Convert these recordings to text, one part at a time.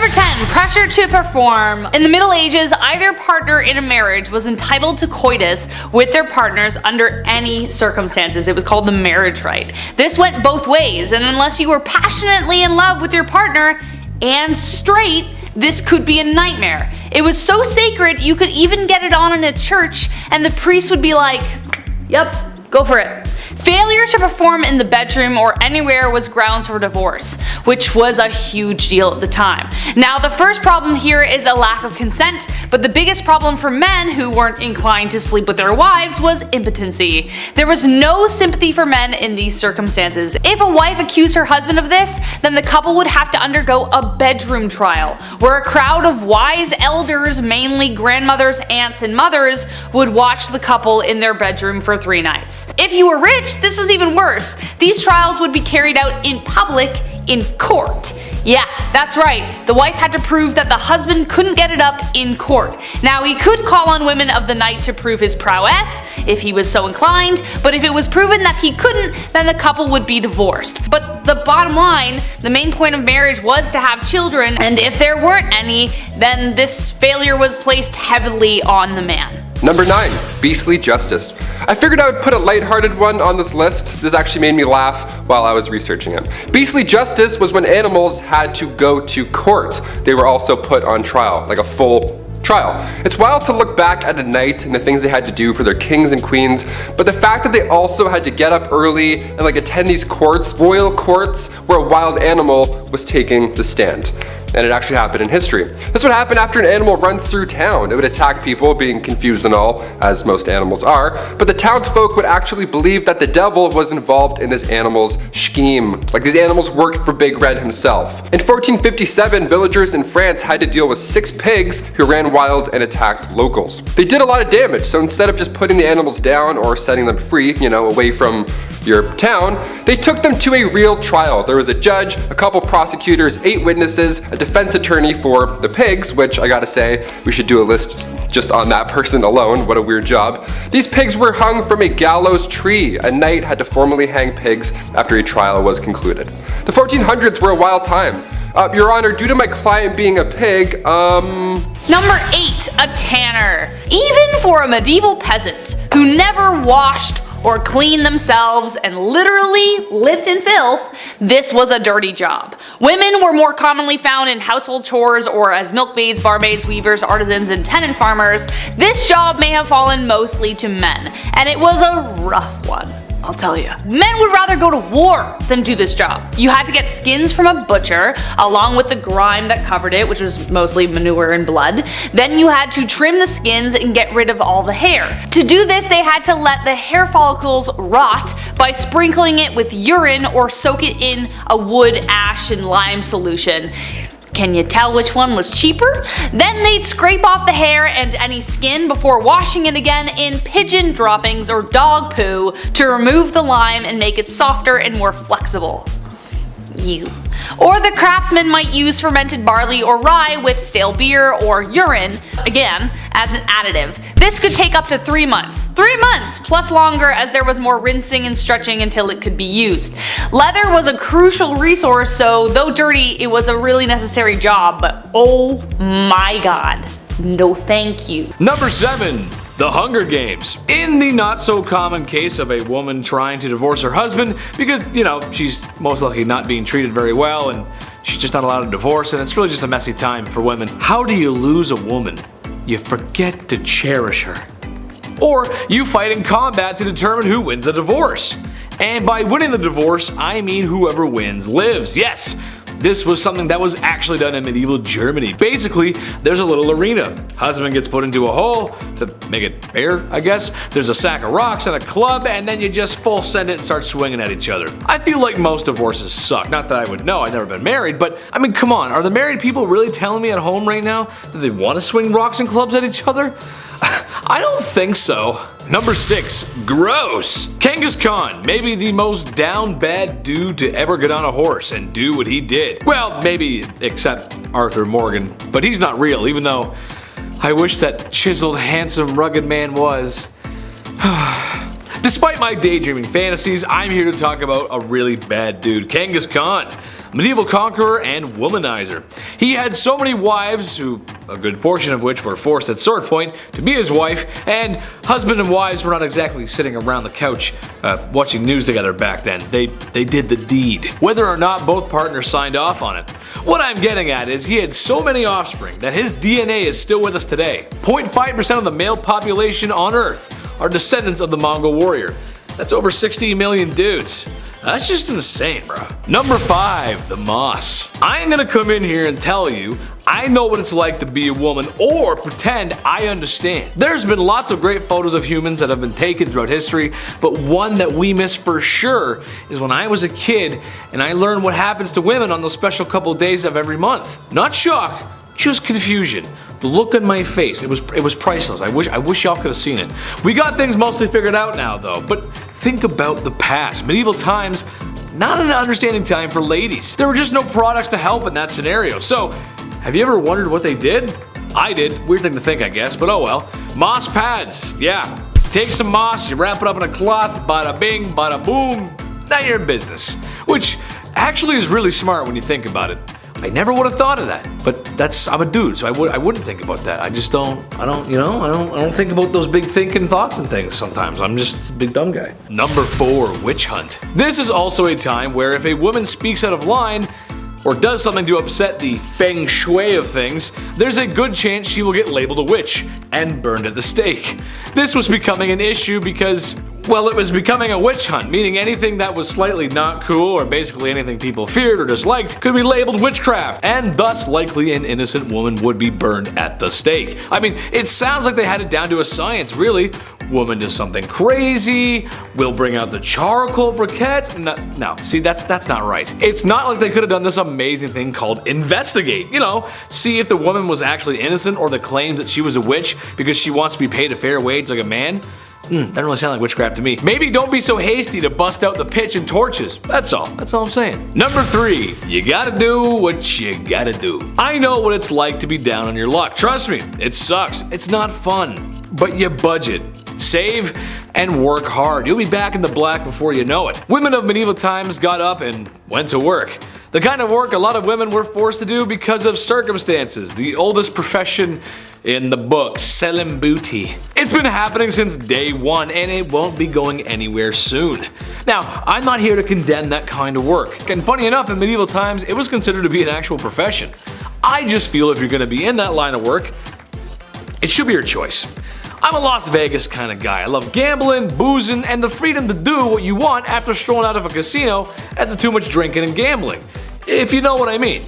Number 10. Pressure to perform. In the Middle Ages, either partner in a marriage was entitled to coitus with their partners under any circumstances. It was called the marriage rite. This went both ways, and unless you were passionately in love with your partner and straight, this could be a nightmare. It was so sacred you could even get it on in a church and the priest would be like, "Yep, go for it." Failure to perform in the bedroom or anywhere was grounds for divorce, which was a huge deal at the time. Now, the first problem here is a lack of consent, but the biggest problem for men who weren't inclined to sleep with their wives was impotency. There was no sympathy for men in these circumstances. If a wife accused her husband of this, then the couple would have to undergo a bedroom trial, where a crowd of wise elders, mainly grandmothers, aunts, and mothers, would watch the couple in their bedroom for 3 nights. If you were rich, this was even worse. These trials would be carried out in public, in court. Yeah, that's right. The wife had to prove that the husband couldn't get it up in court. Now, he could call on women of the night to prove his prowess, if he was so inclined, but if it was proven that he couldn't, then the couple would be divorced. But the bottom line, the main point of marriage was to have children, and if there weren't any, then this failure was placed heavily on the man. Number 9. Beastly justice. I figured I would put a lighthearted one on this list. This actually made me laugh while I was researching it. Beastly justice was when animals had to go to court. They were also put on trial, like a full trial. It's wild to look back at a night and the things they had to do for their kings and queens, but the fact that they also had to get up early and attend these courts, royal courts, where a wild animal was taking the stand. And it actually happened in history. This would happen after an animal runs through town. It would attack people, being confused and all, as most animals are, but the townsfolk would actually believe that the devil was involved in this animal's scheme. Like these animals worked for Big Red himself. In 1457, villagers in France had to deal with 6 pigs who ran wild and attacked locals. They did a lot of damage, so instead of just putting the animals down or setting them free, away from your town, they took them to a real trial. There was a judge, a couple prosecutors, 8 witnesses, a defense attorney for the pigs, which I gotta say, we should do a list just on that person alone. What a weird job. These pigs were hung from a gallows tree. A knight had to formally hang pigs after a trial was concluded. The 1400s were a wild time. Your Honor, due to my client being a pig, Number 8. A tanner. Even for a medieval peasant who never washed or cleaned themselves and literally lived in filth, this was a dirty job. Women were more commonly found in household chores or as milkmaids, barmaids, weavers, artisans, and tenant farmers. This job may have fallen mostly to men, and it was a rough one, I'll tell you. Men would rather go to war than do this job. You had to get skins from a butcher, along with the grime that covered it, which was mostly manure and blood. Then you had to trim the skins and get rid of all the hair. To do this, they had to let the hair follicles rot by sprinkling it with urine or soak it in a wood, ash, and lime solution. Can you tell which one was cheaper? Then they'd scrape off the hair and any skin before washing it again in pigeon droppings or dog poo to remove the lime and make it softer and more flexible. Or the craftsman might use fermented barley or rye with stale beer or urine, again, as an additive. This could take up to 3 months. 3 months plus longer, as there was more rinsing and stretching until it could be used. Leather was a crucial resource, so though dirty, it was a really necessary job, but oh my god, no thank you. Number 7. The Hunger Games. In the not so common case of a woman trying to divorce her husband because, she's most likely not being treated very well and she's just not allowed to divorce, and it's really just a messy time for women. How do you lose a woman? You forget to cherish her. Or you fight in combat to determine who wins the divorce. And by winning the divorce, I mean whoever wins lives. Yes! This was something that was actually done in medieval Germany. Basically, there's a little arena. Husband gets put into a hole to make it fair, I guess. There's a sack of rocks and a club, and then you just full send it and start swinging at each other. I feel like most divorces suck. Not that I would know, I've never been married, but I mean, come on, are the married people really telling me at home right now that they want to swing rocks and clubs at each other? I don't think so. Number 6. Gross. Genghis Khan, maybe the most down bad dude to ever get on a horse and do what he did. Well, maybe except Arthur Morgan, but he's not real, even though I wish that chiseled, handsome, rugged man was. Despite my daydreaming fantasies, I'm here to talk about a really bad dude, Genghis Khan. medieval conqueror and womanizer. He had so many wives, who a good portion of which were forced at sword point to be his wife, and husband and wives were not exactly sitting around the couch watching news together back then. They did the deed, whether or not both partners signed off on it. What I'm getting at is he had so many offspring that his DNA is still with us today. 0.5% of the male population on Earth are descendants of the Mongol warrior. That's over 60 million dudes. That's just insane, bro. Number 5, the moss. I ain't gonna come in here and tell you I know what it's like to be a woman or pretend I understand. There's been lots of great photos of humans that have been taken throughout history, but one that we miss for sure is when I was a kid and I learned what happens to women on those special couple days of every month. Not shock, just confusion. The look on my face, it was priceless. I wish y'all could have seen it. We got things mostly figured out now though, but think about the past. Medieval times, not an understanding time for ladies. There were just no products to help in that scenario. So, have you ever wondered what they did? I did. Weird thing to think, I guess, but oh well. Moss pads, yeah. Take some moss, you wrap it up in a cloth, bada bing, bada boom, now you're in business. Which actually is really smart when you think about it. I never would have thought of that, but I'm a dude, so I wouldn't think about that. I don't think about those big thinking thoughts and things sometimes. I'm just a big dumb guy. Number 4, witch hunt. This is also a time where if a woman speaks out of line, or does something to upset the feng shui of things, there's a good chance she will get labeled a witch and burned at the stake. This was becoming an issue because, well, it was becoming a witch hunt, meaning anything that was slightly not cool or basically anything people feared or disliked could be labeled witchcraft, and thus likely an innocent woman would be burned at the stake. I mean, it sounds like they had it down to a science, really. Woman does something crazy, we'll bring out the charcoal briquettes. No, see, that's not right. It's not like they could have done this amazing thing called investigate. You know, see if the woman was actually innocent or the claims that she was a witch because she wants to be paid a fair wage like a man. Doesn't really sound like witchcraft to me. Maybe don't be so hasty to bust out the pitch and torches. That's all I'm saying. Number 3, you gotta do what you gotta do. I know what it's like to be down on your luck. Trust me, it sucks. It's not fun. But you budget, save, and work hard. You'll be back in the black before you know it. Women of medieval times got up and went to work. The kind of work a lot of women were forced to do because of circumstances. The oldest profession in the book, selling booty. It's been happening since day one and it won't be going anywhere soon. Now, I'm not here to condemn that kind of work. And funny enough, in medieval times, it was considered to be an actual profession. I just feel if you're gonna be in that line of work, it should be your choice. I'm a Las Vegas kind of guy. I love gambling, boozing, and the freedom to do what you want after strolling out of a casino after too much drinking and gambling. If you know what I mean.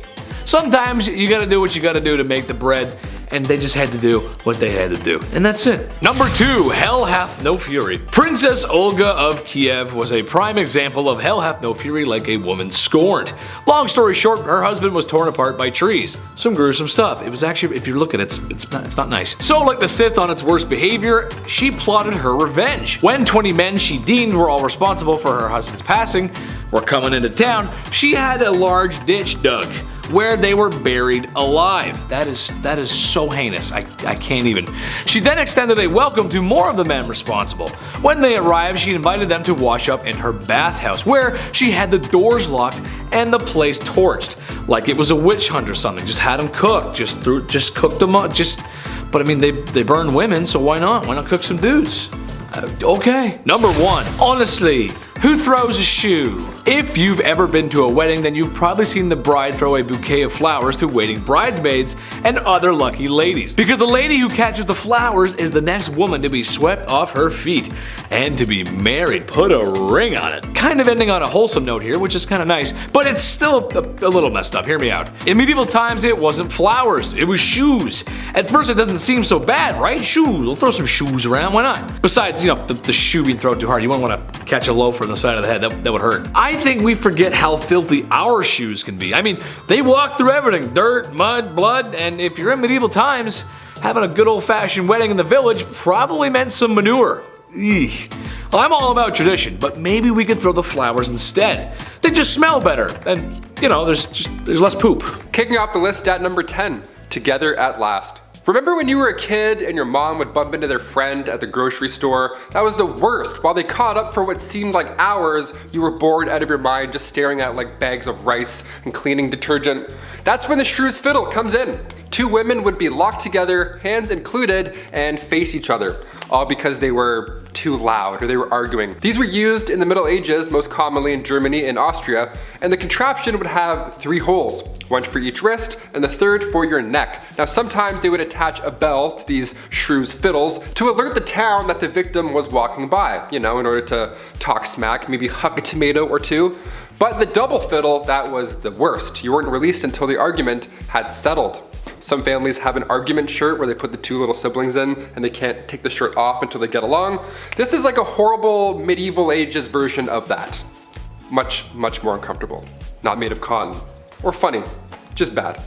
Sometimes you gotta do what you gotta do to make the bread, and they just had to do what they had to do. And that's it. Number 2, Hell Hath No Fury. Princess Olga of Kiev was a prime example of hell hath no fury like a woman scorned. Long story short, her husband was torn apart by trees. Some gruesome stuff. It was actually, if you look at it, it's not nice. So like the Sith on its worst behavior, she plotted her revenge. When 20 men she deemed were all responsible for her husband's passing were coming into town, she had a large ditch dug where they were buried alive. That is so heinous. I can't even. She then extended a welcome to more of the men responsible. When they arrived, she invited them to wash up in her bathhouse, where she had the doors locked and the place torched, like it was a witch hunt or something. Just had them cooked. Just cooked them up. But I mean, they burned women, so why not? Why not cook some dudes? Okay. Number 1. Honestly, who throws a shoe? If you've ever been to a wedding, then you've probably seen the bride throw a bouquet of flowers to waiting bridesmaids and other lucky ladies. Because the lady who catches the flowers is the next woman to be swept off her feet and to be married. Put a ring on it. Kind of ending on a wholesome note here, which is kind of nice, but it's still a little messed up. Hear me out. In medieval times, it wasn't flowers, it was shoes. At first, it doesn't seem so bad, right? Shoes. We'll throw some shoes around, why not? Besides, you know, the shoe being thrown too hard, you wouldn't want to catch a loaf on the side of the head. That would hurt. I think we forget how filthy our shoes can be. I mean, they walk through everything. Dirt, mud, blood, and if you're in medieval times, having a good old-fashioned wedding in the village probably meant some manure. Eek. Well, I'm all about tradition, but maybe we could throw the flowers instead. They just smell better, and, you know, there's less poop. Kicking off the list at number 10. together at last. Remember when you were a kid and your mom would bump into their friend at the grocery store? That was the worst. While they caught up for what seemed like hours, you were bored out of your mind just staring at like bags of rice and cleaning detergent. That's when the Shrew's Fiddle comes in. Two women would be locked together, hands included, and face each other, all because they were too loud or they were arguing. These were used in the Middle Ages, most commonly in Germany and Austria, and the contraption would have 3 holes, one for each wrist and the third for your neck. Now sometimes they would attach a bell to these Shrew's Fiddles to alert the town that the victim was walking by, you know, in order to talk smack, maybe huck a tomato or two. But the double fiddle, that was the worst. You weren't released until the argument had settled. Some families have an argument shirt where they put the 2 little siblings in and they can't take the shirt off until they get along. This is like a horrible medieval ages version of that. Much, much more uncomfortable. Not made of cotton. Or funny. Just bad.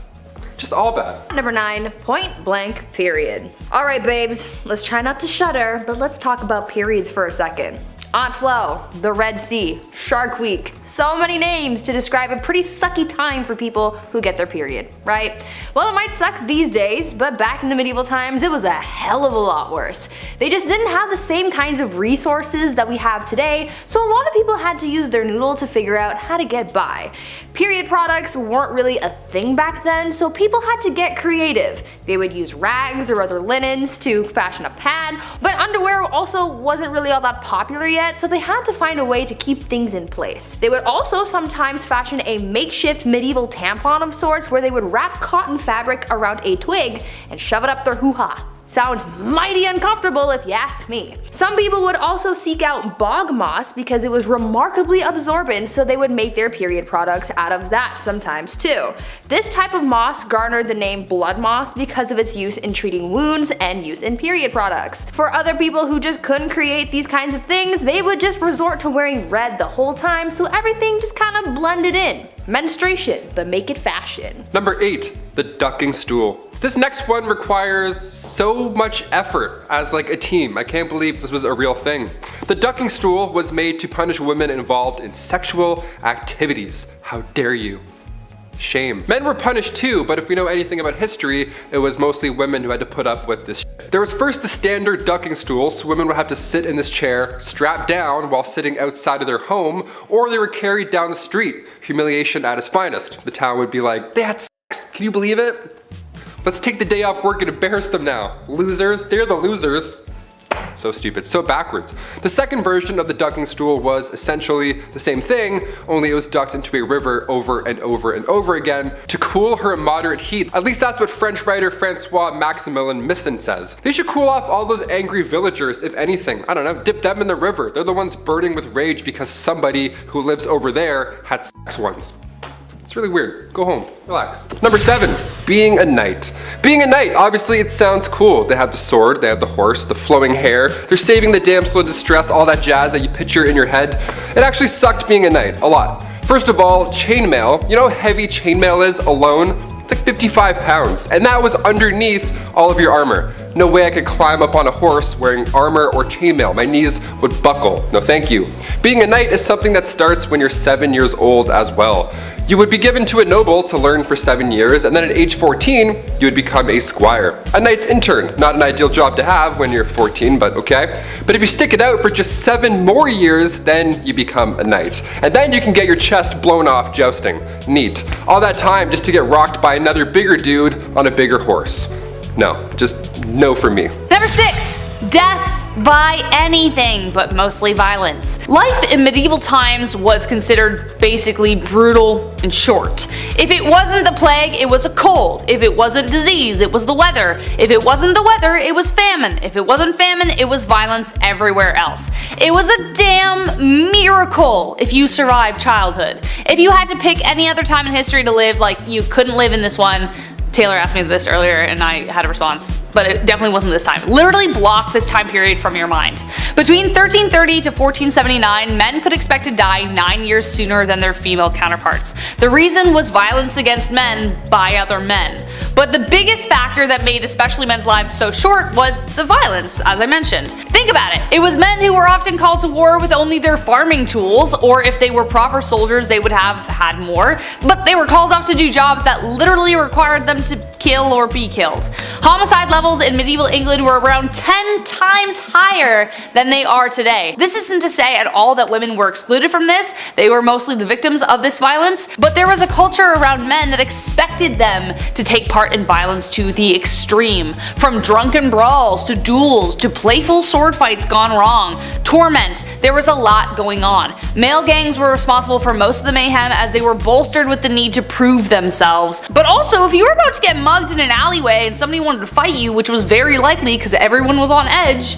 Just all bad. Number 9, point blank period. Alright babes, let's try not to shudder, but let's talk about periods for a second. Aunt Flo, the Red Sea, Shark Week. So many names to describe a pretty sucky time for people who get their period, right? Well, it might suck these days, but back in the medieval times, it was a hell of a lot worse. They just didn't have the same kinds of resources that we have today, so a lot of people had to use their noodle to figure out how to get by. Period products weren't really a thing back then, so people had to get creative. They would use rags or other linens to fashion a pad, but underwear also wasn't really all that popular yet, so they had to find a way to keep things in place. They would also sometimes fashion a makeshift medieval tampon of sorts where they would wrap cotton fabric around a twig and shove it up their hoo-ha. Sounds mighty uncomfortable if you ask me. Some people would also seek out bog moss because it was remarkably absorbent, so they would make their period products out of that sometimes too. This type of moss garnered the name blood moss because of its use in treating wounds and use in period products. For other people who just couldn't create these kinds of things, they would just resort to wearing red the whole time, so everything just kind of blended in. Menstruation, but make it fashion. Number 8, the ducking stool. This next one requires so much effort as like a team. I can't believe this was a real thing. The ducking stool was made to punish women involved in sexual activities. How dare you? Shame. Men were punished too, but if we know anything about history, it was mostly women who had to put up with this shit. There was first the standard ducking stool, so women would have to sit in this chair, strapped down while sitting outside of their home, or they were carried down the street. Humiliation at its finest. The town would be like, they had sex, can you believe it? Let's take the day off work and embarrass them now. Losers, they're the losers. So stupid, so backwards. The second version of the ducking stool was essentially the same thing, only it was ducked into a river over and over and over again to cool her moderate heat. At least that's what French writer Francois Maximilien Misson says. They should cool off all those angry villagers, if anything. I don't know, dip them in the river. They're the ones burning with rage because somebody who lives over there had sex once. It's really weird. Go home, relax. Number 7, being a knight. Being a knight, obviously it sounds cool. They have the sword, they have the horse, the flowing hair, they're saving the damsel in distress, all that jazz that you picture in your head. It actually sucked being a knight, a lot. First of all, chainmail. You know how heavy chainmail is alone? It's like 55 pounds, and that was underneath all of your armor. No way I could climb up on a horse wearing armor or chainmail. My knees would buckle. No thank you. Being a knight is something that starts when you're 7 years old as well. You would be given to a noble to learn for 7 years, and then at age 14, you would become a squire. A knight's intern, not an ideal job to have when you're 14, but okay. But if you stick it out for just 7 more years, then you become a knight. And then you can get your chest blown off jousting. Neat. All that time just to get rocked by another bigger dude on a bigger horse. No, just no for me. Number 6, death by anything, but mostly violence. Life in medieval times was considered basically brutal and short. If it wasn't the plague, it was a cold. If it wasn't disease, it was the weather. If it wasn't the weather, it was famine. If it wasn't famine, it was violence everywhere else. It was a damn miracle if you survived childhood. If you had to pick any other time in history to live, like you couldn't live in this one. Taylor asked me this earlier and I had a response, but it definitely wasn't this time. Literally block this time period from your mind. Between 1330 to 1479, men could expect to die 9 years sooner than their female counterparts. The reason was violence against men by other men. But the biggest factor that made especially men's lives so short was the violence, as I mentioned. Think about it. It was men who were often called to war with only their farming tools, or if they were proper soldiers, they would have had more, but they were called off to do jobs that literally required them to kill or be killed. Homicide levels in medieval England were around 10 times higher than they are today. This isn't to say at all that women were excluded from this, they were mostly the victims of this violence, but there was a culture around men that expected them to take part in violence to the extreme. From drunken brawls, to duels, to playful sword fights gone wrong, torment, there was a lot going on. Male gangs were responsible for most of the mayhem as they were bolstered with the need to prove themselves. But also, if you were about to get mugged in an alleyway and somebody wanted to fight you, which was very likely because everyone was on edge,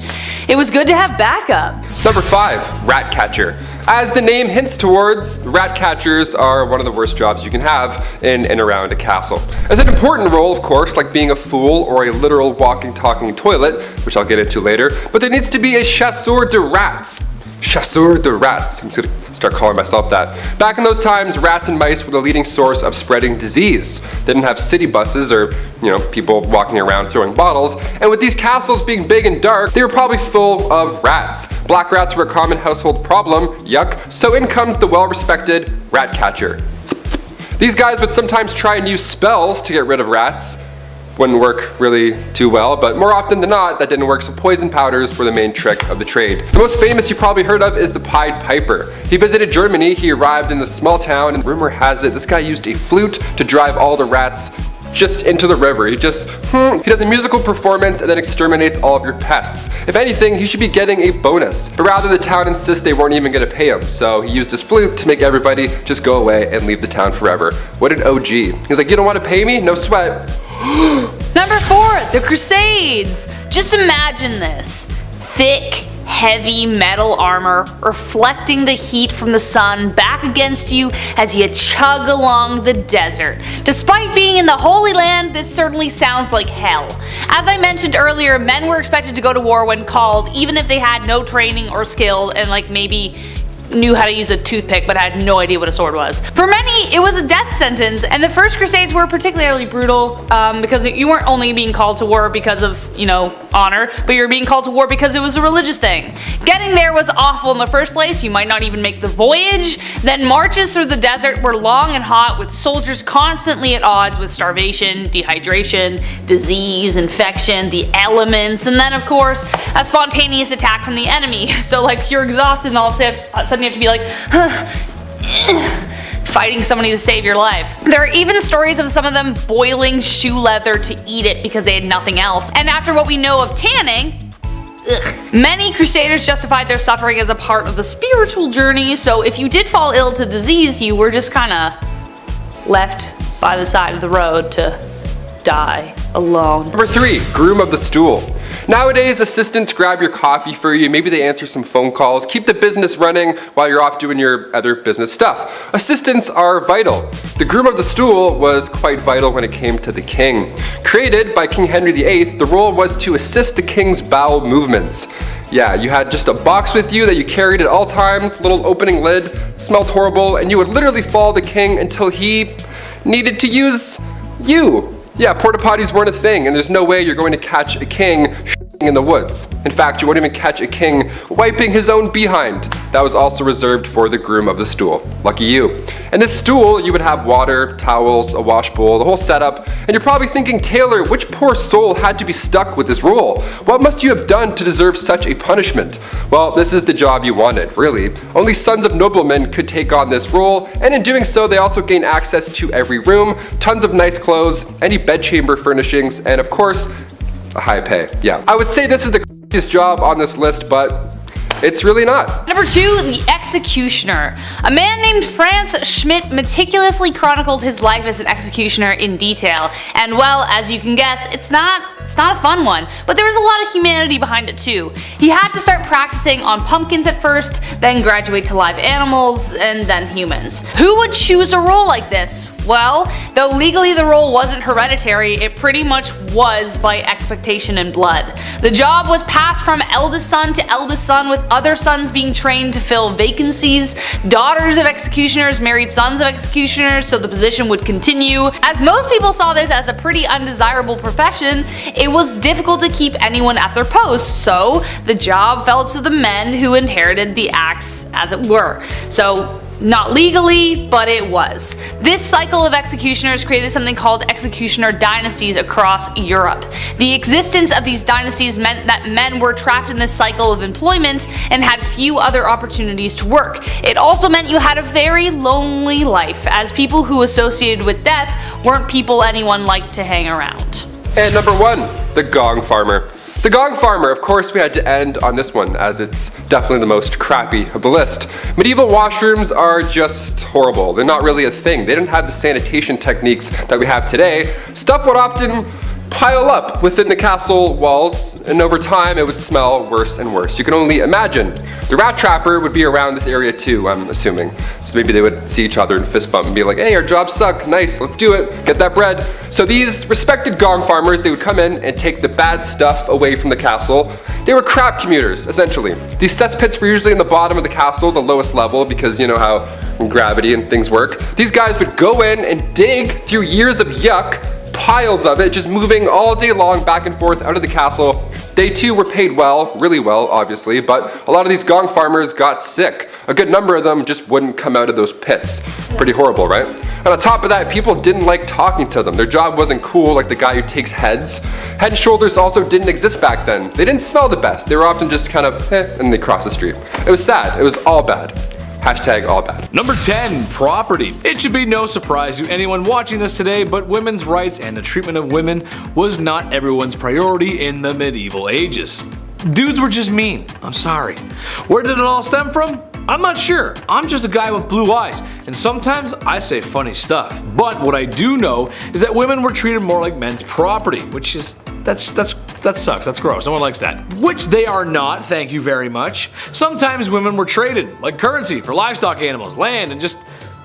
it was good to have backup. Number 5, rat catcher. As the name hints towards, rat catchers are one of the worst jobs you can have in and around a castle. As an important role, of course, like being a fool or a literal walking, talking toilet, which I'll get into later, but there needs to be a chasseur de rats. Chasseur de rats. I'm just gonna start calling myself that. Back in those times, rats and mice were the leading source of spreading disease. They didn't have city buses or, people walking around throwing bottles, and with these castles being big and dark, they were probably full of rats. Black rats were a common household problem, yuck, so in comes the well-respected rat catcher. These guys would sometimes try and use spells to get rid of rats. Wouldn't work really too well, but more often than not, that didn't work, so poison powders were the main trick of the trade. The most famous you probably heard of is the Pied Piper. He visited Germany, he arrived in this small town, and rumor has it this guy used a flute to drive all the rats just into the river. He does a musical performance and then exterminates all of your pests. If anything, he should be getting a bonus. But rather, the town insists they weren't even gonna pay him, so he used his flute to make everybody just go away and leave the town forever. What an OG. He's like, you don't wanna pay me? No sweat. Number 4, the Crusades. Just imagine this. Thick, heavy metal armor reflecting the heat from the sun back against you as you chug along the desert. Despite being in the Holy Land, this certainly sounds like hell. As I mentioned earlier, men were expected to go to war when called, even if they had no training or skill and maybe knew how to use a toothpick but had no idea what a sword was. For many, it was a death sentence, and the first Crusades were particularly brutal because you weren't only being called to war because of, honor, but you were being called to war because it was a religious thing. Getting there was awful in the first place, you might not even make the voyage. Then marches through the desert were long and hot, with soldiers constantly at odds with starvation, dehydration, disease, infection, the elements, and then of course, a spontaneous attack from the enemy. So you're exhausted and all of a sudden you have to be like, fighting somebody to save your life. There are even stories of some of them boiling shoe leather to eat it because they had nothing else. And after what we know of tanning, many crusaders justified their suffering as a part of the spiritual journey, so if you did fall ill to disease, you were just kinda left by the side of the road to die alone. Number 3, groom of the stool. Nowadays, assistants grab your coffee for you, maybe they answer some phone calls, keep the business running while you're off doing your other business stuff. Assistants are vital. The groom of the stool was quite vital when it came to the king. Created by King Henry VIII, the role was to assist the king's bowel movements. Yeah, you had just a box with you that you carried at all times, little opening lid, smelled horrible, and you would literally follow the king until he needed to use you. Yeah, porta potties weren't a thing, and there's no way you're going to catch a king in the woods. In fact, you won't even catch a king wiping his own behind. That was also reserved for the groom of the stool. Lucky you. And this stool, you would have water, towels, a wash bowl, the whole setup, and you're probably thinking, Taylor, which poor soul had to be stuck with this role? What must you have done to deserve such a punishment? Well, this is the job you wanted, really. Only sons of noblemen could take on this role, and in doing so, they also gain access to every room, tons of nice clothes, any bedchamber furnishings, and of course, a high pay. Yeah. I would say this is the craziest job on this list, but it's really not. Number 2, the executioner. A man named Franz Schmidt meticulously chronicled his life as an executioner in detail, and well, as you can guess, it's not a fun one, but there was a lot of humanity behind it too. He had to start practicing on pumpkins at first, then graduate to live animals, and then humans. Who would choose a role like this? Well, though legally the role wasn't hereditary, it pretty much was by expectation and blood. The job was passed from eldest son to eldest son, with other sons being trained to fill vacancies. Daughters of executioners married sons of executioners, so the position would continue. As most people saw this as a pretty undesirable profession, it was difficult to keep anyone at their post, so the job fell to the men who inherited the axe, as it were. So Not legally, but it was. This cycle of executioners created something called executioner dynasties across Europe. The existence of these dynasties meant that men were trapped in this cycle of employment and had few other opportunities to work. It also meant you had a very lonely life, as people who associated with death weren't people anyone liked to hang around. And number 1, the gong farmer. The gong farmer, of course we had to end on this one, as it's definitely the most crappy of the list. Medieval washrooms are just horrible. They're not really a thing. They didn't have the sanitation techniques that we have today. Stuff would often pile up within the castle walls, and over time it would smell worse and worse. You can only imagine. The rat trapper would be around this area too, I'm assuming. So maybe they would see each other and fist bump and be like, hey, our jobs suck, nice, let's do it, get that bread. So these respected gong farmers, they would come in and take the bad stuff away from the castle. They were crap commuters, essentially. These cesspits were usually in the bottom of the castle, the lowest level, because you know how gravity and things work. These guys would go in and dig through years of yuck, piles of it, just moving all day long back and forth out of the castle. They too were paid well, really well obviously, but a lot of these gong farmers got sick. A good number of them just wouldn't come out of those pits. Pretty horrible, right? And on top of that, people didn't like talking to them. Their job wasn't cool like the guy who takes heads. Head and shoulders also didn't exist back then. They didn't smell the best. They were often just kind of and they cross the street. It was sad. It was all bad. Hashtag all bad. Number 10, property. It should be no surprise to anyone watching this today, but women's rights and the treatment of women was not everyone's priority in the medieval ages. Dudes were just mean. I'm sorry. Where did it all stem from? I'm not sure. I'm just a guy with blue eyes, and sometimes I say funny stuff. But what I do know is that women were treated more like men's property, which is that sucks. That's gross. No one likes that. Which they are not, thank you very much. Sometimes women were traded like currency for livestock animals, land, and just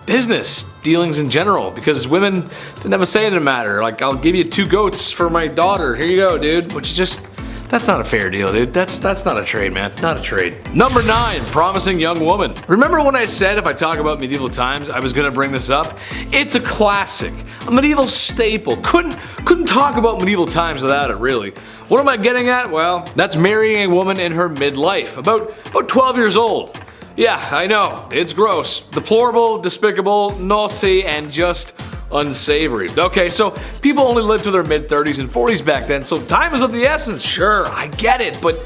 business dealings in general, because women didn't have a say in the matter. Like, I'll give you 2 goats for my daughter. Here you go, dude. Which is just, that's not a fair deal, dude. That's not a trade, man. Not a trade. Number 9, promising young woman. Remember when I said if I talk about medieval times, I was gonna bring this up? It's a classic, a medieval staple. Couldn't talk about medieval times without it, really. What am I getting at? Well, that's marrying a woman in her midlife, about 12 years old. Yeah, I know, it's gross, deplorable, despicable, naughty, and just unsavory. Okay, so people only lived to their mid-30s and 40s back then, so time is of the essence. Sure, I get it, but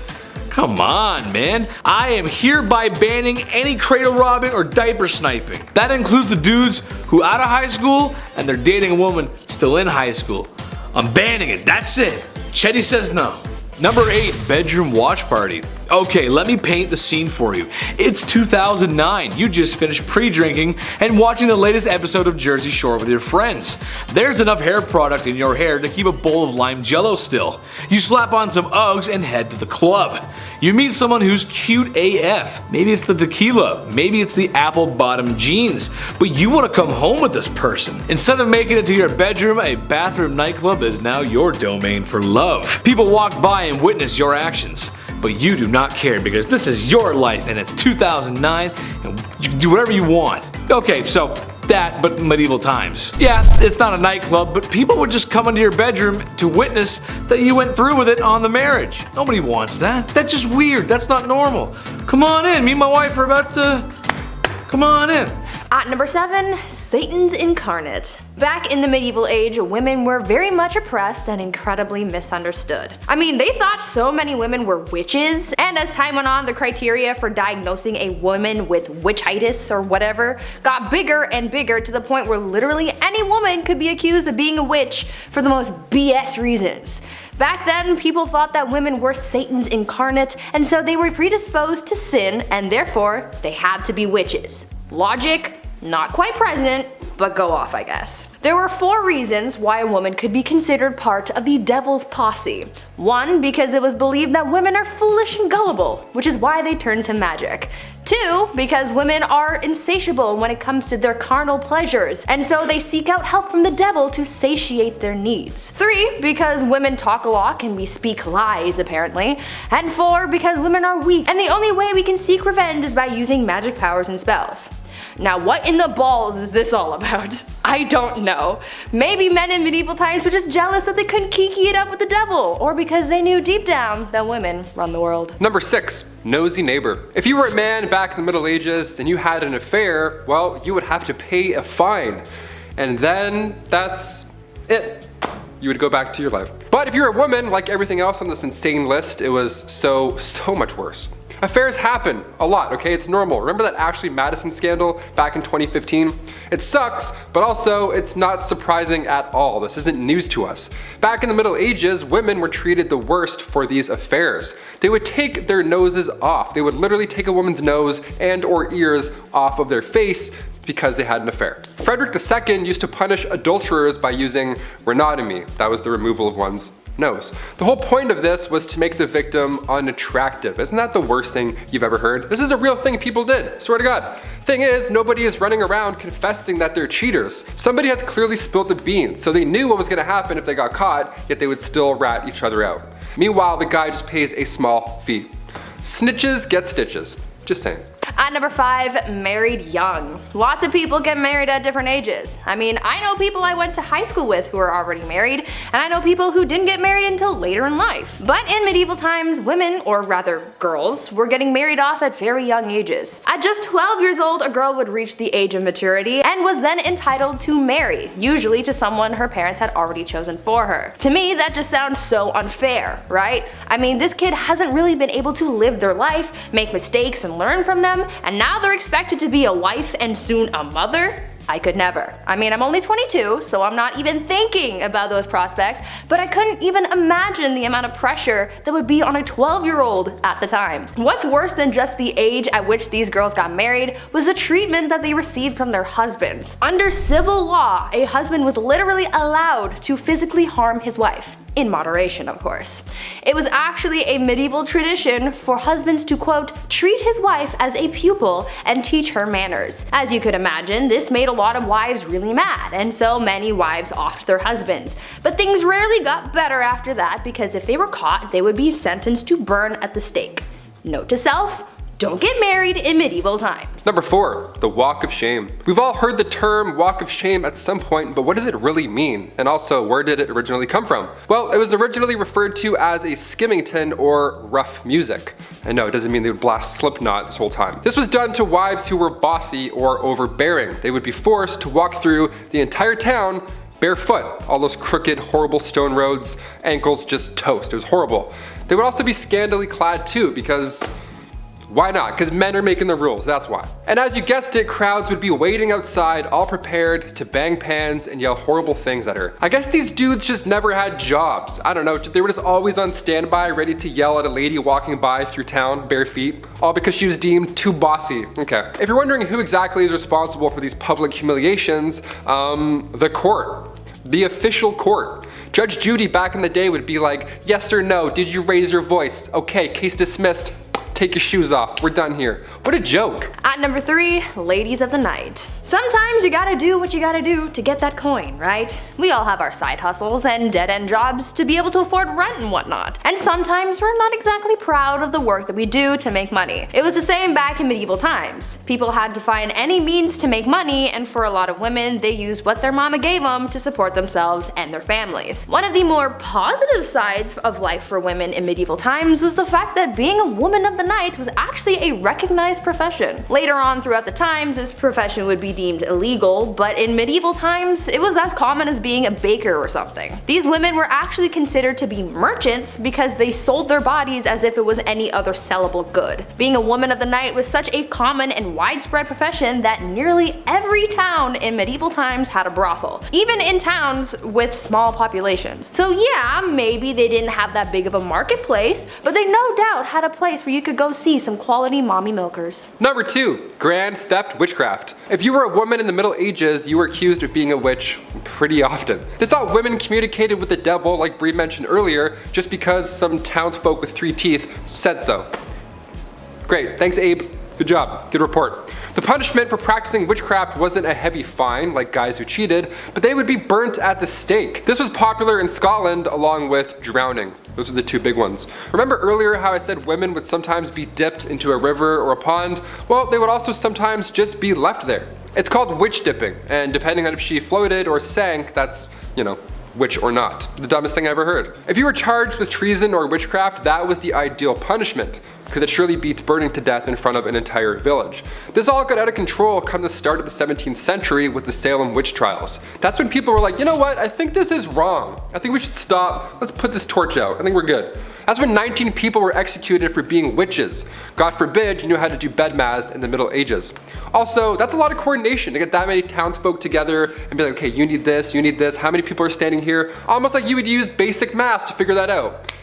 come on, man. I am hereby banning any cradle robbing or diaper sniping. That includes the dudes who out of high school and they're dating a woman still in high school. I'm banning it, that's it. Chetty says no. Number 8, bedroom watch party. Okay, let me paint the scene for you. It's 2009. You just finished pre-drinking and watching the latest episode of Jersey Shore with your friends. There's enough hair product in your hair to keep a bowl of lime jello still. You slap on some Uggs and head to the club. You meet someone who's cute AF. Maybe it's the tequila, maybe it's the apple bottom jeans, but you want to come home with this person. Instead of making it to your bedroom, a bathroom nightclub is now your domain for love. People walk by and witness your actions, but you do not care because this is your life and it's 2009 and you can do whatever you want. Okay, so that, but medieval times. Yeah, it's not a nightclub, but people would just come into your bedroom to witness that you went through with it on the marriage. Nobody wants that. That's just weird. That's not normal. Come on in. Me and my wife are about to... Come on in. At number 7, Satan's incarnate. Back in the medieval age, women were very much oppressed and incredibly misunderstood. I mean, they thought so many women were witches, and as time went on, the criteria for diagnosing a woman with witchitis or whatever got bigger and bigger to the point where literally any woman could be accused of being a witch for the most BS reasons. Back then, people thought that women were Satan's incarnate, and so they were predisposed to sin, and therefore, they had to be witches. Logic, not quite present, but go off, I guess. There were 4 reasons why a woman could be considered part of the devil's posse. 1, because it was believed that women are foolish and gullible, which is why they turned to magic. 2, because women are insatiable when it comes to their carnal pleasures, and so they seek out help from the devil to satiate their needs. 3, because women talk a lot and we speak lies apparently. And 4, because women are weak, and the only way we can seek revenge is by using magic powers and spells. Now what in the balls is this all about? I don't know. Maybe men in medieval times were just jealous that they couldn't kiki it up with the devil, or because they knew deep down that women run the world. Number 6. Nosy neighbor. If you were a man back in the Middle Ages and you had an affair, well, you would have to pay a fine. And then that's it. You would go back to your life. But if you're a woman, like everything else on this insane list, it was so much worse. Affairs happen a lot, okay? It's normal. Remember that Ashley Madison scandal back in 2015? It sucks, but also it's not surprising at all. This isn't news to us. Back in the Middle Ages, women were treated the worst for these affairs. They would take their noses off. They would literally take a woman's nose and or ears off of their face because they had an affair. Frederick II used to punish adulterers by using rhinotomy. That was the removal of one's nose. The whole point of this was to make the victim unattractive. Isn't that the worst thing you've ever heard? This is a real thing people did, swear to God. Thing is, nobody is running around confessing that they're cheaters. Somebody has clearly spilled the beans, so they knew what was gonna happen if they got caught, yet they would still rat each other out. Meanwhile, the guy just pays a small fee. Snitches get stitches. Just saying. At number 5, married young. Lots of people get married at different ages. I mean, I know people I went to high school with who are already married, and I know people who didn't get married until later in life. But in medieval times, women, or rather girls, were getting married off at very young ages. At just 12 years old, a girl would reach the age of maturity and was then entitled to marry, usually to someone her parents had already chosen for her. To me, that just sounds so unfair, right? I mean, this kid hasn't really been able to live their life, make mistakes and learn from them, and now they're expected to be a wife and soon a mother? I could never. I mean, I'm only 22, so I'm not even thinking about those prospects, but I couldn't even imagine the amount of pressure that would be on a 12-year-old at the time. What's worse than just the age at which these girls got married was the treatment that they received from their husbands. Under civil law, a husband was literally allowed to physically harm his wife. In moderation, of course. It was actually a medieval tradition for husbands to, quote, treat his wife as a pupil and teach her manners. As you could imagine, this made a lot of wives really mad, and so many wives offed their husbands. But things rarely got better after that, because if they were caught, they would be sentenced to burn at the stake. Note to self, don't get married in medieval times. Number 4, the walk of shame. We've all heard the term walk of shame at some point, but what does it really mean? And also, where did it originally come from? Well, it was originally referred to as a skimmington or rough music. And no, it doesn't mean they would blast Slipknot this whole time. This was done to wives who were bossy or overbearing. They would be forced to walk through the entire town barefoot. All those crooked, horrible stone roads, ankles just toast. It was horrible. They would also be scantily clad too, because why not? Because men are making the rules, that's why. And as you guessed it, crowds would be waiting outside, all prepared to bang pans and yell horrible things at her. I guess these dudes just never had jobs. I don't know, they were just always on standby, ready to yell at a lady walking by through town, bare feet, all because she was deemed too bossy. Okay. If you're wondering who exactly is responsible for these public humiliations, the court. The official court. Judge Judy back in the day would be like, yes or no, did you raise your voice? Okay, case dismissed. Take your shoes off, we're done here. What a joke. At number 3, ladies of the night. Sometimes you gotta do what you gotta do to get that coin, right? We all have our side hustles and dead-end jobs to be able to afford rent and whatnot. And sometimes we're not exactly proud of the work that we do to make money. It was the same back in medieval times. People had to find any means to make money, and for a lot of women, they used what their mama gave them to support themselves and their families. One of the more positive sides of life for women in medieval times was the fact that being a woman of the night was actually a recognized profession. Later on throughout the times, this profession would be deemed illegal, but in medieval times, it was as common as being a baker or something. These women were actually considered to be merchants because they sold their bodies as if it was any other sellable good. Being a woman of the night was such a common and widespread profession that nearly every town in medieval times had a brothel, even in towns with small populations. So yeah, maybe they didn't have that big of a marketplace, but they no doubt had a place where you could go see some quality mommy milkers. Number 2, grand theft witchcraft. If you were a woman in the Middle Ages, you were accused of being a witch pretty often. They thought women communicated with the devil, like Bree mentioned earlier, just because some townsfolk with 3 teeth said so. Great, thanks Abe. Good job, good report. The punishment for practicing witchcraft wasn't a heavy fine like guys who cheated, but they would be burnt at the stake. This was popular in Scotland along with drowning. Those are the two big ones. Remember earlier how I said women would sometimes be dipped into a river or a pond? Well, they would also sometimes just be left there. It's called witch dipping, and depending on if she floated or sank, that's, witch or not. The dumbest thing I ever heard. If you were charged with treason or witchcraft, that was the ideal punishment, because it surely beats burning to death in front of an entire village. This all got out of control come the start of the 17th century with the Salem witch trials. That's when people were like, you know what, I think this is wrong. I think we should stop, let's put this torch out, I think we're good. That's when 19 people were executed for being witches. God forbid you knew how to do bedmas in the Middle Ages. Also, that's a lot of coordination to get that many townsfolk together and be like, okay, you need this, how many people are standing here? Almost like you would use basic math to figure that out.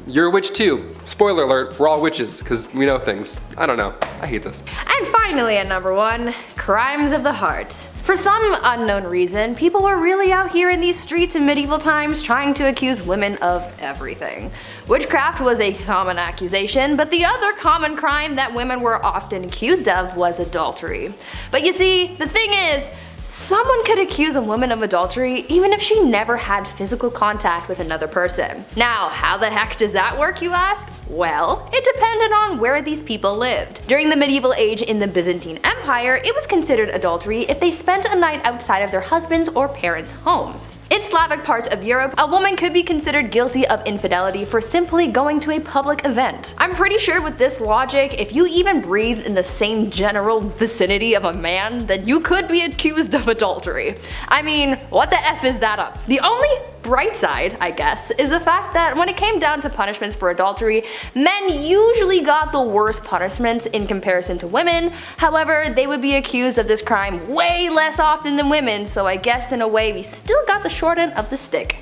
You're a witch too. Spoiler alert, we're all witches, because we know things. I don't know, I hate this. And finally at number 1, crimes of the heart. For some unknown reason, people were really out here in these streets in medieval times trying to accuse women of everything. Witchcraft was a common accusation, but the other common crime that women were often accused of was adultery. But you see, the thing is, someone could accuse a woman of adultery even if she never had physical contact with another person. Now, how the heck does that work, you ask? Well, it depended on where these people lived. During the medieval age in the Byzantine Empire, it was considered adultery if they spent a night outside of their husbands' or parents' homes. In Slavic parts of Europe, a woman could be considered guilty of infidelity for simply going to a public event. I'm pretty sure with this logic, if you even breathed in the same general vicinity of a man, then you could be accused of adultery. I mean, what the F is that up? The only bright side, I guess, is the fact that when it came down to punishments for adultery, men usually got the worst punishments in comparison to women. However, they would be accused of this crime way less often than women, so I guess in a way we still got the short end of the stick.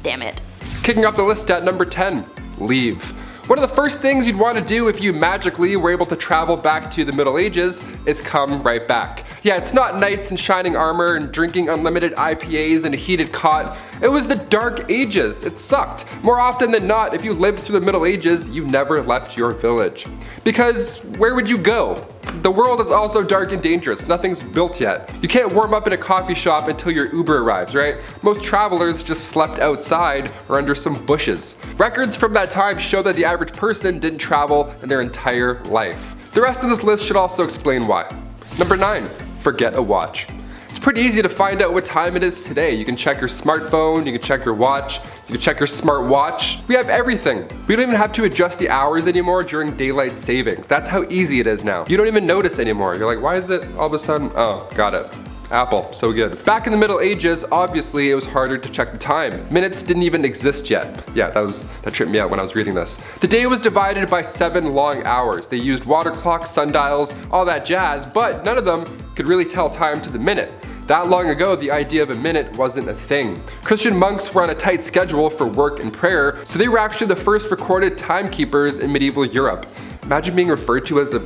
Damn it. Kicking off the list at number 10, leave. One of the first things you'd want to do if you magically were able to travel back to the Middle Ages is come right back. Yeah, it's not knights in shining armor and drinking unlimited IPAs in a heated cot. It was the Dark Ages. It sucked. More often than not, if you lived through the Middle Ages, you never left your village. Because where would you go? The world is also dark and dangerous. Nothing's built yet. You can't warm up in a coffee shop until your Uber arrives, right? Most travelers just slept outside or under some bushes. Records from that time show that the average person didn't travel in their entire life. The rest of this list should also explain why. Number 9, forget a watch. It's pretty easy to find out what time it is today. You can check your smartphone, you can check your watch, you can check your smart watch. We have everything. We don't even have to adjust the hours anymore during daylight savings. That's how easy it is now. You don't even notice anymore. You're like, why is it all of a sudden? Oh, got it. Apple, so good. Back in the Middle Ages, obviously it was harder to check the time. Minutes didn't even exist yet. Yeah, that tripped me out when I was reading this. The day was divided by 7 long hours. They used water clocks, sundials, all that jazz, but none of them could really tell time to the minute. That long ago, the idea of a minute wasn't a thing. Christian monks were on a tight schedule for work and prayer, so they were actually the first recorded timekeepers in medieval Europe. Imagine being referred to as a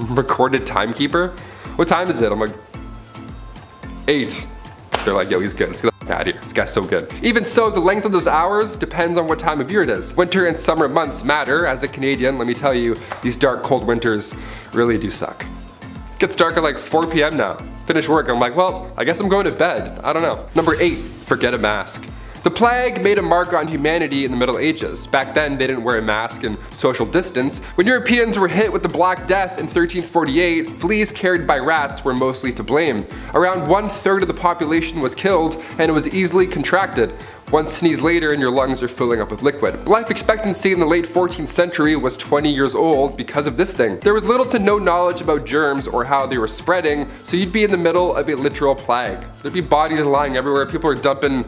recorded timekeeper. What time is it? I'm like, 8. They're like, yo, he's good. Let's get the f out of here. This guy's so good. Even so, the length of those hours depends on what time of year it is. Winter and summer months matter. As a Canadian, let me tell you, these dark, cold winters really do suck. It gets dark at like 4 p.m. now. Finish work, I'm like, well, I guess I'm going to bed. I don't know. Number 8, forget a mask. The plague made a mark on humanity in the Middle Ages. Back then, they didn't wear a mask and social distance. When Europeans were hit with the Black Death in 1348, fleas carried by rats were mostly to blame. Around 1/3 of the population was killed, and it was easily contracted. One sneeze later and your lungs are filling up with liquid. Life expectancy in the late 14th century was 20 years old because of this thing. There was little to no knowledge about germs or how they were spreading, so you'd be in the middle of a literal plague. There'd be bodies lying everywhere, people are dumping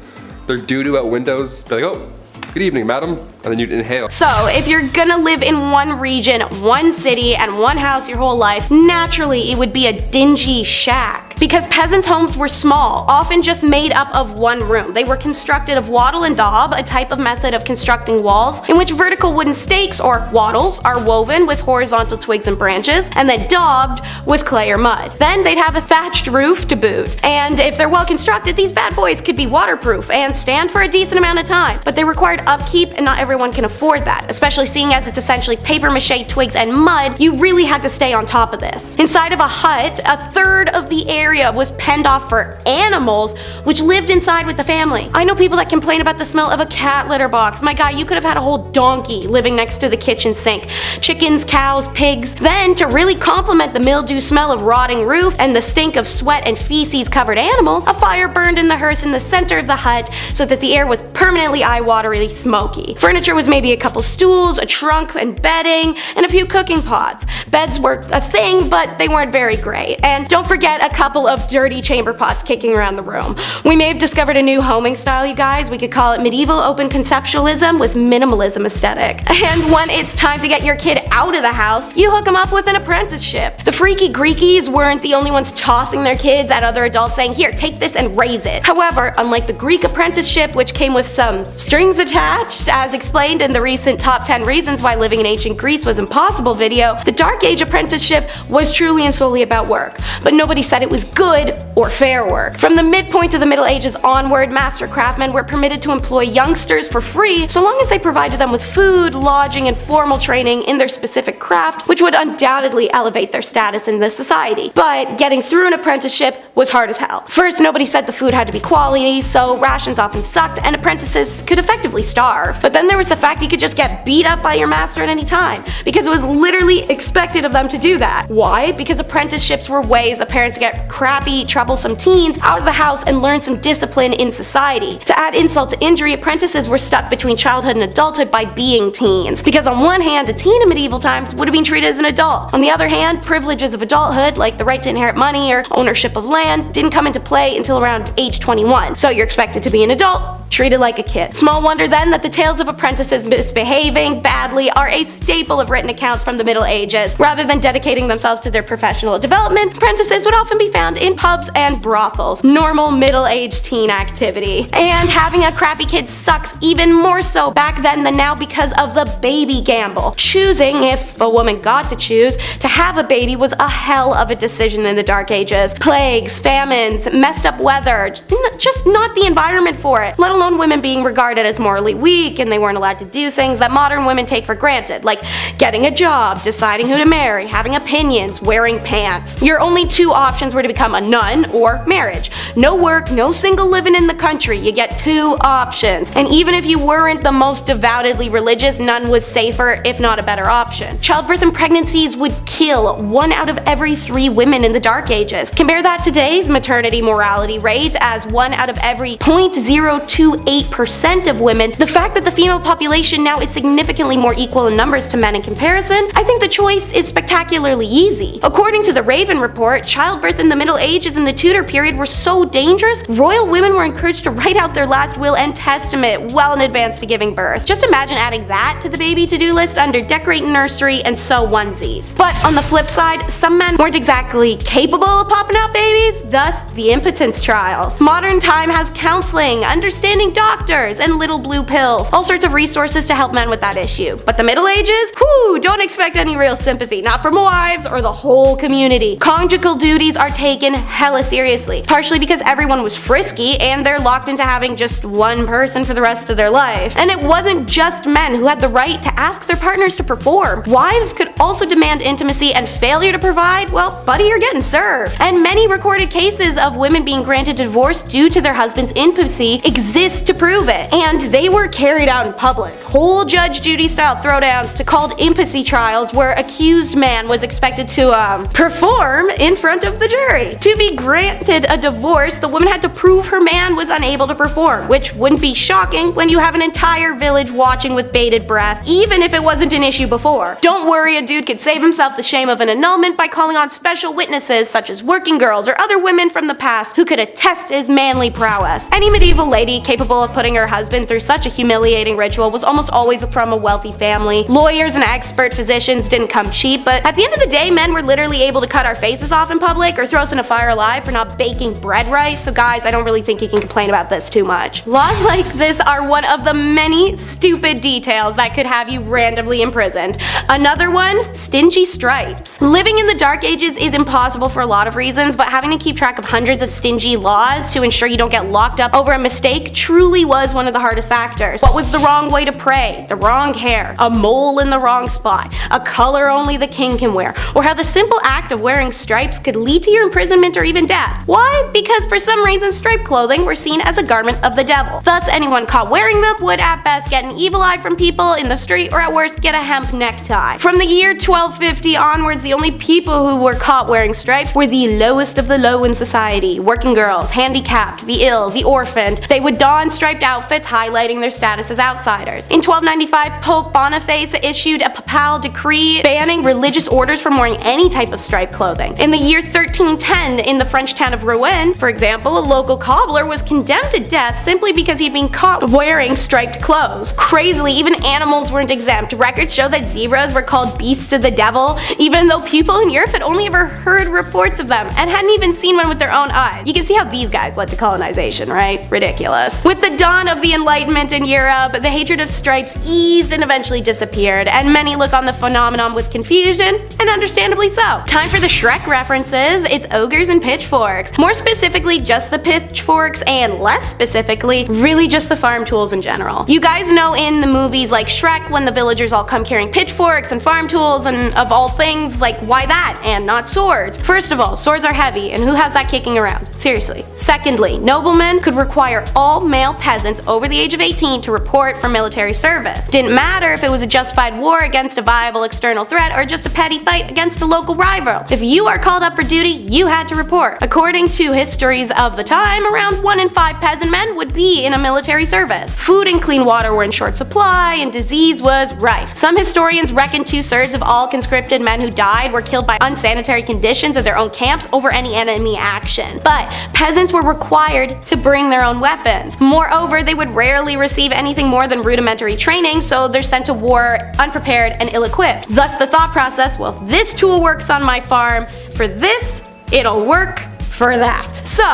their doo-doo out windows, be like, oh, good evening, madam, and then you'd inhale. So if you're gonna live in one region, one city, and one house your whole life, naturally it would be a dingy shack. because peasants' homes were small, often just made up of one room. They were constructed of wattle and daub, a type of method of constructing walls in which vertical wooden stakes, or wattles, are woven with horizontal twigs and branches, and then daubed with clay or mud. Then they'd have a thatched roof to boot. And if they're well constructed, these bad boys could be waterproof and stand for a decent amount of time. But they required upkeep, and not everyone can afford that, especially seeing as it's essentially paper mache, twigs, and mud. You really had to stay on top of this. Inside of a hut, a third of the area was penned off for animals, which lived inside with the family. I know people that complain about the smell of a cat litter box. My guy, you could have had a whole donkey living next to the kitchen sink. Chickens, cows, pigs. Then, to really complement the mildew smell of rotting roof and the stink of sweat and feces covered animals, a fire burned in the hearth in the center of the hut so that the air was permanently eye-wateringly smoky. Furniture was maybe a couple stools, a trunk and bedding, and a few cooking pots. Beds were a thing, but they weren't very great. And don't forget a couple of dirty chamber pots kicking around the room. We may have discovered a new homing style, you guys. We could call it medieval open conceptualism with minimalism aesthetic. And when it's time to get your kid out of the house, you hook them up with an apprenticeship. The freaky Greekies weren't the only ones tossing their kids at other adults saying, here, take this and raise it. However, unlike the Greek apprenticeship, which came with some strings attached, as explained in the recent Top 10 Reasons Why Living in Ancient Greece Was Impossible video, the Dark Age apprenticeship was truly and solely about work. But nobody said it was good or fair work. From the midpoint of the Middle Ages onward, master craftsmen were permitted to employ youngsters for free so long as they provided them with food, lodging, and formal training in their specific craft, which would undoubtedly elevate their status in the society. But getting through an apprenticeship was hard as hell. First, nobody said the food had to be quality, so rations often sucked and apprentices could effectively starve. But then there was the fact you could just get beat up by your master at any time, because it was literally expected of them to do that. Why? Because apprenticeships were ways of parents to get crappy, troublesome teens out of the house and learn some discipline in society. To add insult to injury, apprentices were stuck between childhood and adulthood by being teens. Because on one hand, a teen in medieval times would have been treated as an adult. On the other hand, privileges of adulthood, like the right to inherit money or ownership of land, didn't come into play until around age 21. So you're expected to be an adult, treated like a kid. Small wonder then that the tales of apprentices misbehaving badly are a staple of written accounts from the Middle Ages. Rather than dedicating themselves to their professional development, apprentices would often be found in pubs and brothels. Normal middle-aged teen activity. And having a crappy kid sucks even more so back then than now because of the baby gamble. Choosing, if a woman got to choose, to have a baby was a hell of a decision in the Dark Ages. Plagues, famines, messed up weather, just not the environment for it, let alone women being regarded as morally weak and they weren't allowed to do things that modern women take for granted, like getting a job, deciding who to marry, having opinions, wearing pants. Your only two options were to become a nun or marriage. No work, no single living in the country, you get two options. And even if you weren't the most devoutedly religious, none was safer, if not a better option. Childbirth and pregnancies would kill 1 out of every 3 women in the Dark Ages. Compare that to today's maternity mortality rate as 1 out of every 0.028% of women. The fact that the female population now is significantly more equal in numbers to men in comparison, I think the choice is spectacularly easy. According to the Raven Report, childbirth in the Middle Ages and the Tudor period were so dangerous, royal women were encouraged to write out their last will and testament well in advance to giving birth. Just imagine adding that to the baby to-do list under decorate nursery and sew onesies. But on the flip side, some men weren't exactly capable of popping out babies, thus the impotence trials. Modern time has counseling, understanding doctors, and little blue pills. All sorts of resources to help men with that issue. But the Middle Ages? Whew, don't expect any real sympathy, not from wives or the whole community. Conjugal duties are taken hella seriously, partially because everyone was frisky and they're locked into having just one person for the rest of their life. And it wasn't just men who had the right to ask their partners to perform. Wives could also demand intimacy, and failure to provide, well, buddy, you're getting served. And many recorded cases of women being granted divorce due to their husband's intimacy exist to prove it. And they were carried out in public. Whole Judge Judy style throwdowns to called intimacy trials where accused man was expected to perform in front of the jury. To be granted a divorce, the woman had to prove her man was unable to perform, which wouldn't be shocking when you have an entire village watching with bated breath, even if it wasn't an issue before. Don't worry, a dude could save himself the shame of an annulment by calling on special witnesses such as working girls or other women from the past who could attest his manly prowess. Any medieval lady capable of putting her husband through such a humiliating ritual was almost always from a wealthy family. Lawyers and expert physicians didn't come cheap, but at the end of the day, men were literally able to cut our faces off in public or throw house in a fire alive for not baking bread right, so guys, I don't really think you can complain about this too much. Laws like this are one of the many stupid details that could have you randomly imprisoned. Another one, stingy stripes. Living in the Dark Ages is impossible for a lot of reasons, but having to keep track of hundreds of stingy laws to ensure you don't get locked up over a mistake truly was one of the hardest factors. What was the wrong way to pray? The wrong hair? A mole in the wrong spot? A color only the king can wear? Or how the simple act of wearing stripes could lead to your imprisonment or even death? Why? Because for some reason striped clothing were seen as a garment of the devil. Thus anyone caught wearing them would at best get an evil eye from people in the street, or at worst get a hemp necktie. From the year 1250 onwards, the only people who were caught wearing stripes were the lowest of the low in society. Working girls, handicapped, the ill, the orphaned. They would don striped outfits highlighting their status as outsiders. In 1295, Pope Boniface issued a papal decree banning religious orders from wearing any type of striped clothing. In the year 1310, in the French town of Rouen, for example, a local cobbler was condemned to death simply because he'd been caught wearing striped clothes. Crazily, even animals weren't exempt. Records show that zebras were called beasts of the devil, even though people in Europe had only ever heard reports of them and hadn't even seen one with their own eyes. You can see how these guys led to colonization, right? Ridiculous. With the dawn of the Enlightenment in Europe, the hatred of stripes eased and eventually disappeared, and many look on the phenomenon with confusion, and understandably so. Time for the Shrek references. It's ogres and pitchforks. More specifically, just the pitchforks, and less specifically, really just the farm tools in general. You guys know in the movies like Shrek when the villagers all come carrying pitchforks and farm tools, and of all things, like why that and not swords? First of all, swords are heavy, and who has that kicking around? Seriously. Secondly, noblemen could require all male peasants over the age of 18 to report for military service. Didn't matter if it was a justified war against a viable external threat or just a petty fight against a local rival. If you are called up for duty, you had to report. According to histories of the time, around 1 in 5 peasant men would be in a military service. Food and clean water were in short supply, and disease was rife. Some historians reckon 2/3 of all conscripted men who died were killed by unsanitary conditions of their own camps over any enemy action. But peasants were required to bring their own weapons. Moreover, they would rarely receive anything more than rudimentary training, so they're sent to war unprepared and ill-equipped. Thus the thought process, well, if this tool works on my farm, for this, it'll work for that. So,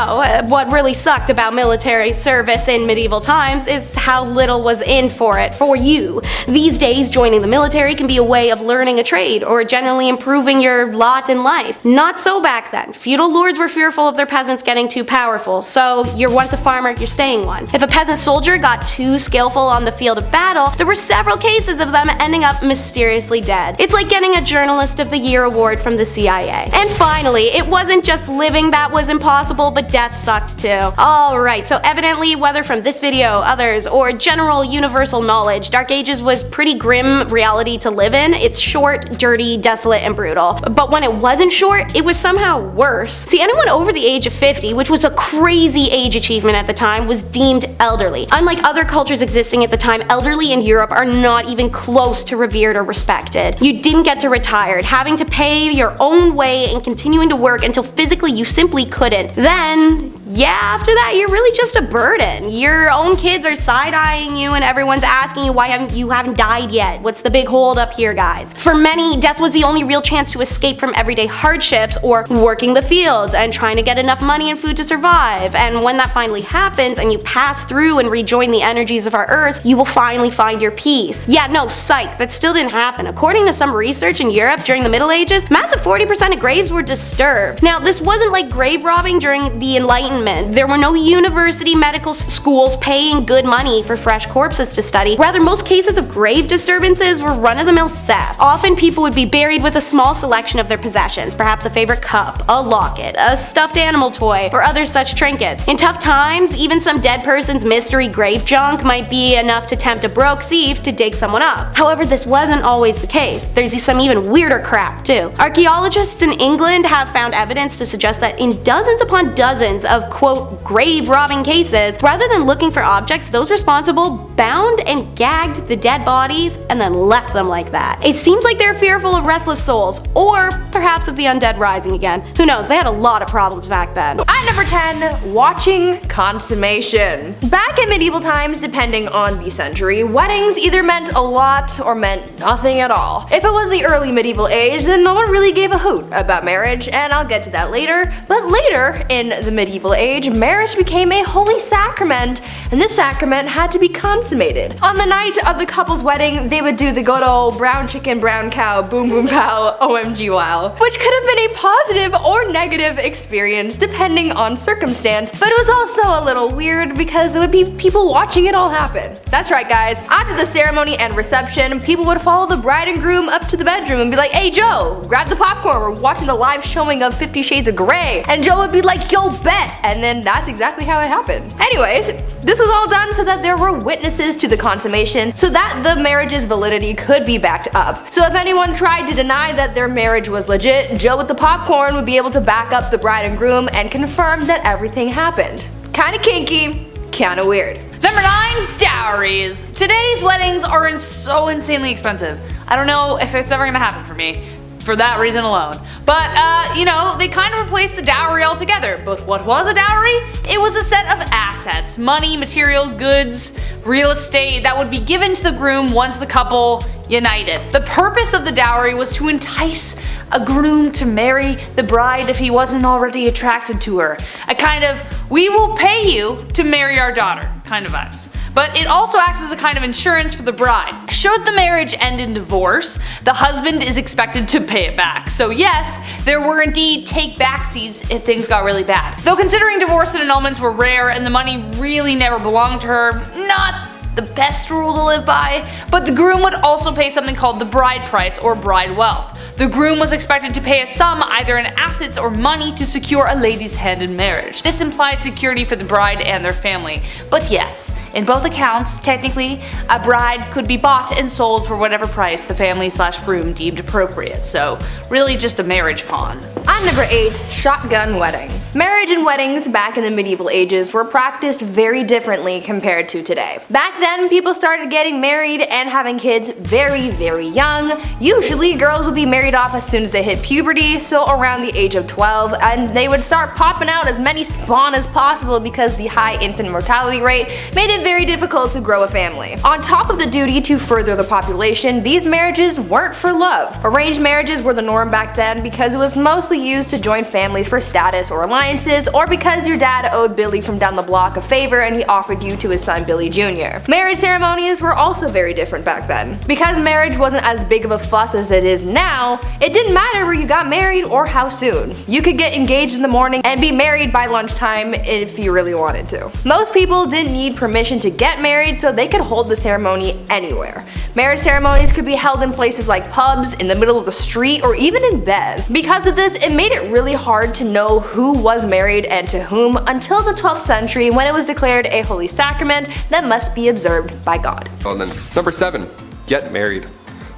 what really sucked about military service in medieval times is how little was in for it for you. These days, joining the military can be a way of learning a trade or generally improving your lot in life. Not so back then. Feudal lords were fearful of their peasants getting too powerful, so you're once a farmer, you're staying one. If a peasant soldier got too skillful on the field of battle, there were several cases of them ending up mysteriously dead. It's like getting a Journalist of the Year award from the CIA. And finally, it wasn't just living that was impossible, but death sucked too. Alright, so evidently, whether from this video, others, or general universal knowledge, Dark Ages was pretty grim reality to live in. It's short, dirty, desolate, and brutal. But when it wasn't short, it was somehow worse. See, anyone over the age of 50, which was a crazy age achievement at the time, was deemed elderly. Unlike other cultures existing at the time, elderly in Europe are not even close to revered or respected. You didn't get to retire, having to pay your own way and continuing to work until physically you simply couldn't. Then, yeah, after that, you're really just a burden. Your own kids are side-eyeing you and everyone's asking you why you haven't died yet. What's the big hold up here, guys? For many, death was the only real chance to escape from everyday hardships or working the fields and trying to get enough money and food to survive. And when that finally happens and you pass through and rejoin the energies of our earth, you will finally find your peace. Yeah, no, psych, that still didn't happen. According to some research in Europe during the Middle Ages, massive 40% of graves were disturbed. Now, this wasn't like grave robbing during the Enlightenment. There were no university medical schools paying good money for fresh corpses to study. Rather, most cases of grave disturbances were run-of-the-mill theft. Often people would be buried with a small selection of their possessions, perhaps a favorite cup, a locket, a stuffed animal toy, or other such trinkets. In tough times, even some dead person's mystery grave junk might be enough to tempt a broke thief to dig someone up. However, this wasn't always the case. There's some even weirder crap too. Archaeologists in England have found evidence to suggest that in dozens upon dozens of quote, grave robbing cases, rather than looking for objects, those responsible bound and gagged the dead bodies and then left them like that. It seems like they're fearful of restless souls, or perhaps of the undead rising again. Who knows, they had a lot of problems back then. At number 10, watching consummation. Back in medieval times, depending on the century, weddings either meant a lot or meant nothing at all. If it was the early medieval age, then no one really gave a hoot about marriage, and I'll get to that later. But later, in the medieval age, marriage became a holy sacrament, and this sacrament had to be consummated. On the night of the couple's wedding, they would do the good old brown chicken, brown cow, boom boom pow, OMG wow, which could have been a positive or negative experience depending on circumstance, but it was also a little weird because there would be people watching it all happen. That's right guys, after the ceremony and reception, people would follow the bride and groom up to the bedroom and be like, hey Joe, grab the popcorn, we're watching the live showing of 50 Shades of Grey. And Joe would be like, yo bet, and then that's exactly how it happened. Anyways, this was all done so that there were witnesses to the consummation, so that the marriage's validity could be backed up. So if anyone tried to deny that their marriage was legit, Joe with the popcorn would be able to back up the bride and groom and confirm that everything happened. Kinda kinky, kinda weird. Number 9, dowries. Today's weddings are so insanely expensive. I don't know if it's ever gonna happen for me, for that reason alone. But, you know, they kind of replaced the dowry altogether. But what was a dowry? It was a set of assets, money, material, goods, real estate that would be given to the groom once the couple united. The purpose of the dowry was to entice a groom to marry the bride if he wasn't already attracted to her. A kind of, we will pay you to marry our daughter kind of vibes. But it also acts as a kind of insurance for the bride. Should the marriage end in divorce, the husband is expected to pay it back. So yes, there were indeed take-backsies if things got really bad. Though considering divorce and annulments were rare and the money really never belonged to her, not the best rule to live by, but the groom would also pay something called the bride price or bride wealth. The groom was expected to pay a sum either in assets or money to secure a lady's hand in marriage. This implied security for the bride and their family. But yes, in both accounts, technically, a bride could be bought and sold for whatever price the family/groom deemed appropriate. So really just a marriage pawn. On number 8, shotgun wedding. Marriage and weddings back in the medieval ages were practiced very differently compared to today. Back then, people started getting married and having kids very, very young. Usually, girls would be married off as soon as they hit puberty, so around the age of 12, and they would start popping out as many spawn as possible because the high infant mortality rate made it very difficult to grow a family. On top of the duty to further the population, these marriages weren't for love. Arranged marriages were the norm back then because it was mostly used to join families for status or alliances, or because your dad owed Billy from down the block a favor and he offered you to his son Billy Jr. Marriage ceremonies were also very different back then. Because marriage wasn't as big of a fuss as it is now, it didn't matter where you got married or how soon. You could get engaged in the morning and be married by lunchtime if you really wanted to. Most people didn't need permission to get married, so they could hold the ceremony anywhere. Marriage ceremonies could be held in places like pubs, in the middle of the street, or even in bed. Because of this, it made it really hard to know who was married and to whom until the 12th century, when it was declared a holy sacrament that must be observed by God. Well then, number 7, get married.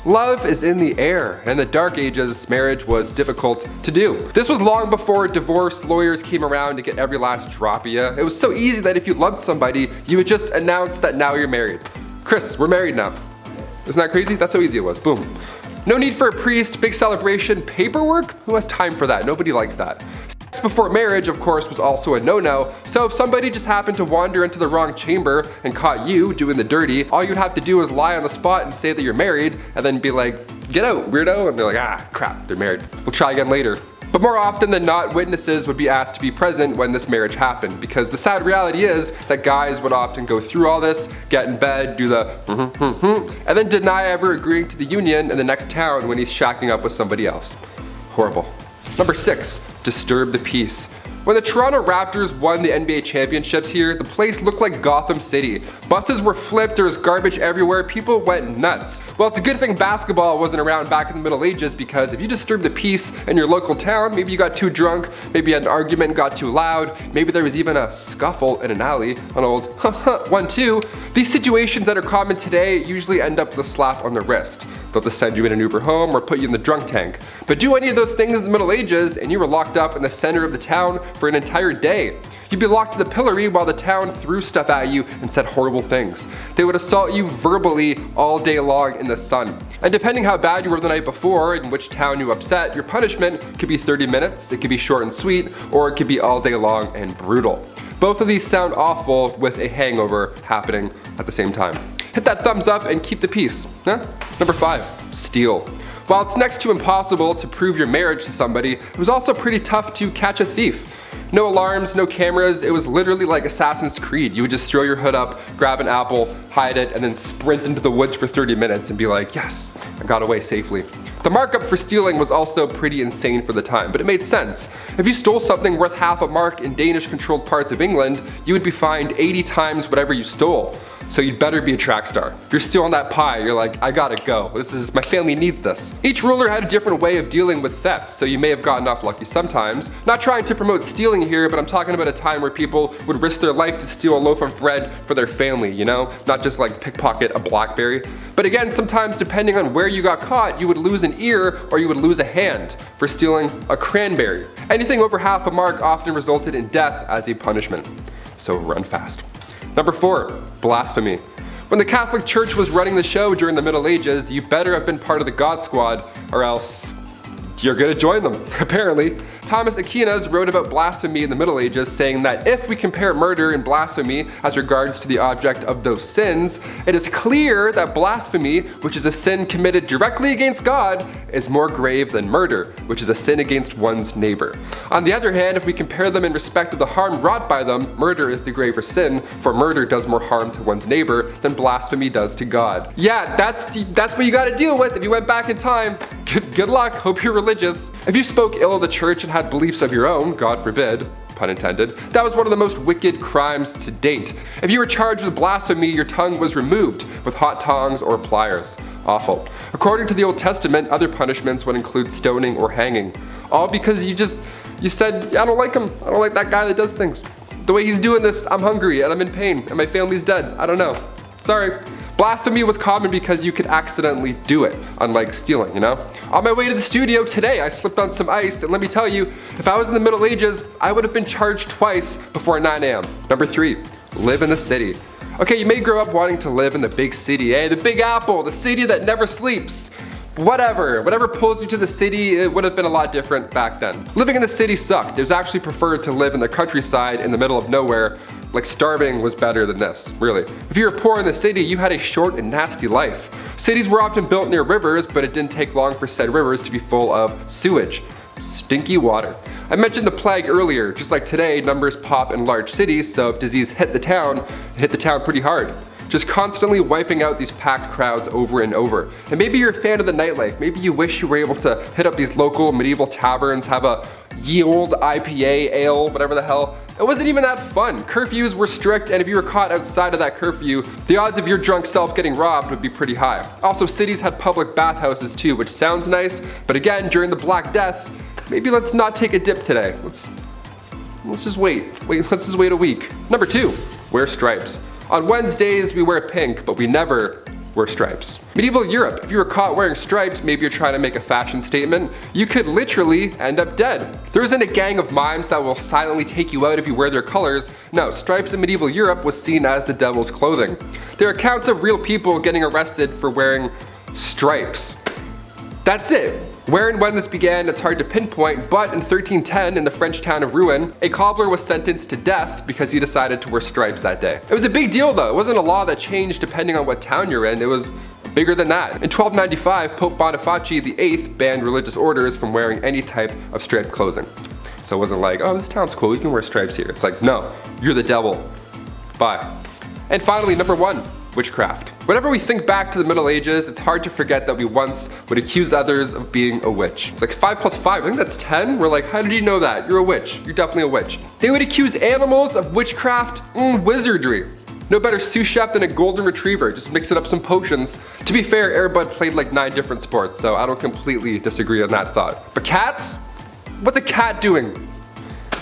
Love is in the air, and in the dark ages, marriage was difficult to do. This was long before divorce lawyers came around to get every last drop of you. It was so easy that if you loved somebody, you would just announce that now you're married. Chris, we're married now. Isn't that crazy? That's how easy it was. Boom. No need for a priest, big celebration, paperwork? Who has time for that? Nobody likes that. Sex before marriage, of course, was also a no-no, so if somebody just happened to wander into the wrong chamber and caught you doing the dirty, all you'd have to do is lie on the spot and say that you're married, and then be like, get out, weirdo, and they're like, ah, crap, they're married. We'll try again later. But more often than not, witnesses would be asked to be present when this marriage happened, because the sad reality is that guys would often go through all this, get in bed, do the and then deny ever agreeing to the union in the next town when he's shacking up with somebody else. Horrible. Number 6, disturb the peace. When the Toronto Raptors won the NBA championships here, the place looked like Gotham City. Buses were flipped, there was garbage everywhere, people went nuts. Well, it's a good thing basketball wasn't around back in the Middle Ages, because if you disturbed the peace in your local town, maybe you got too drunk, maybe an argument got too loud, maybe there was even a scuffle in an alley, an old 1-2. These situations that are common today usually end up with a slap on the wrist. They'll just send you in an Uber home or put you in the drunk tank. But do any of those things in the Middle Ages and you were locked up in the center of the town for an entire day. You'd be locked to the pillory while the town threw stuff at you and said horrible things. They would assault you verbally all day long in the sun. And depending how bad you were the night before and which town you upset, your punishment could be 30 minutes, it could be short and sweet, or it could be all day long and brutal. Both of these sound awful with a hangover happening at the same time. Hit that thumbs up and keep the peace. Number 5, steal. While it's next to impossible to prove your marriage to somebody, it was also pretty tough to catch a thief. No alarms, no cameras, it was literally like Assassin's Creed. You would just throw your hood up, grab an apple, hide it, and then sprint into the woods for 30 minutes and be like, yes, I got away safely. The markup for stealing was also pretty insane for the time, but it made sense. If you stole something worth half a mark in Danish-controlled parts of England, you would be fined 80 times whatever you stole. So you'd better be a track star. If you're stealing that pie, you're like, I gotta go. My family needs this. Each ruler had a different way of dealing with theft, so you may have gotten off lucky sometimes. Not trying to promote stealing here, but I'm talking about a time where people would risk their life to steal a loaf of bread for their family, you know? Not just like pickpocket a BlackBerry. But again, sometimes depending on where you got caught, you would lose an ear or you would lose a hand for stealing a cranberry. Anything over half a mark often resulted in death as a punishment. So run fast. Number 4, blasphemy. When the Catholic Church was running the show during the Middle Ages, you better have been part of the God Squad or else you're gonna join them, apparently. Thomas Aquinas wrote about blasphemy in the Middle Ages, saying that if we compare murder and blasphemy as regards to the object of those sins, it is clear that blasphemy, which is a sin committed directly against God, is more grave than murder, which is a sin against one's neighbor. On the other hand, if we compare them in respect of the harm wrought by them, murder is the graver sin, for murder does more harm to one's neighbor than blasphemy does to God. Yeah, that's what you gotta deal with if you went back in time. Good luck, hope you're religious. If you spoke ill of the church and had beliefs of your own, God forbid, pun intended, that was one of the most wicked crimes to date. If you were charged with blasphemy, your tongue was removed with hot tongs or pliers. Awful. According to the Old Testament, other punishments would include stoning or hanging. All because you said, I don't like him, I don't like that guy that does things. The way he's doing this, I'm hungry and I'm in pain and my family's dead. I don't know. Sorry. Blasphemy was common because you could accidentally do it, unlike stealing, you know? On my way to the studio today, I slipped on some ice, and let me tell you, if I was in the Middle Ages, I would have been charged twice before 9 a.m. Number 3, live in the city. Okay, you may grow up wanting to live in the big city, the Big Apple, the city that never sleeps. Whatever pulls you to the city, it would have been a lot different back then. Living in the city sucked. It was actually preferred to live in the countryside in the middle of nowhere. Like starving was better than this, really. If you were poor in the city, you had a short and nasty life. Cities were often built near rivers, but it didn't take long for said rivers to be full of sewage. Stinky water. I mentioned the plague earlier. Just like today, numbers pop in large cities, so if disease hit the town, it hit the town pretty hard. Just constantly wiping out these packed crowds over and over. And maybe you're a fan of the nightlife. Maybe you wish you were able to hit up these local medieval taverns, have a ye old IPA, ale, whatever the hell. It wasn't even that fun. Curfews were strict, and if you were caught outside of that curfew, the odds of your drunk self getting robbed would be pretty high. Also, cities had public bathhouses too, which sounds nice, but again, during the Black Death, maybe let's not take a dip today. Let's just wait. Let's just wait a week. Number 2, wear stripes. On Wednesdays, we wear pink, but we never wear stripes. Medieval Europe, if you were caught wearing stripes, maybe you're trying to make a fashion statement, you could literally end up dead. There isn't a gang of mimes that will silently take you out if you wear their colors. No, stripes in medieval Europe was seen as the devil's clothing. There are accounts of real people getting arrested for wearing stripes. That's it. Where and when this began, it's hard to pinpoint, but in 1310, in the French town of Rouen, a cobbler was sentenced to death because he decided to wear stripes that day. It was a big deal though. It wasn't a law that changed depending on what town you're in. It was bigger than that. In 1295, Pope Boniface VIII banned religious orders from wearing any type of striped clothing. So it wasn't like, oh, this town's cool, you can wear stripes here. It's like, no, you're the devil. Bye. And finally, number 1. Witchcraft. Whenever we think back to the Middle Ages, it's hard to forget that we once would accuse others of being a witch. It's like 5 plus 5, I think that's 10. We're like, how did you know that? You're a witch. You're definitely a witch. They would accuse animals of witchcraft, wizardry. No better sous chef than a golden retriever, just mixing up some potions. To be fair, Air Bud played like 9 different sports, so I don't completely disagree on that thought. But cats? What's a cat doing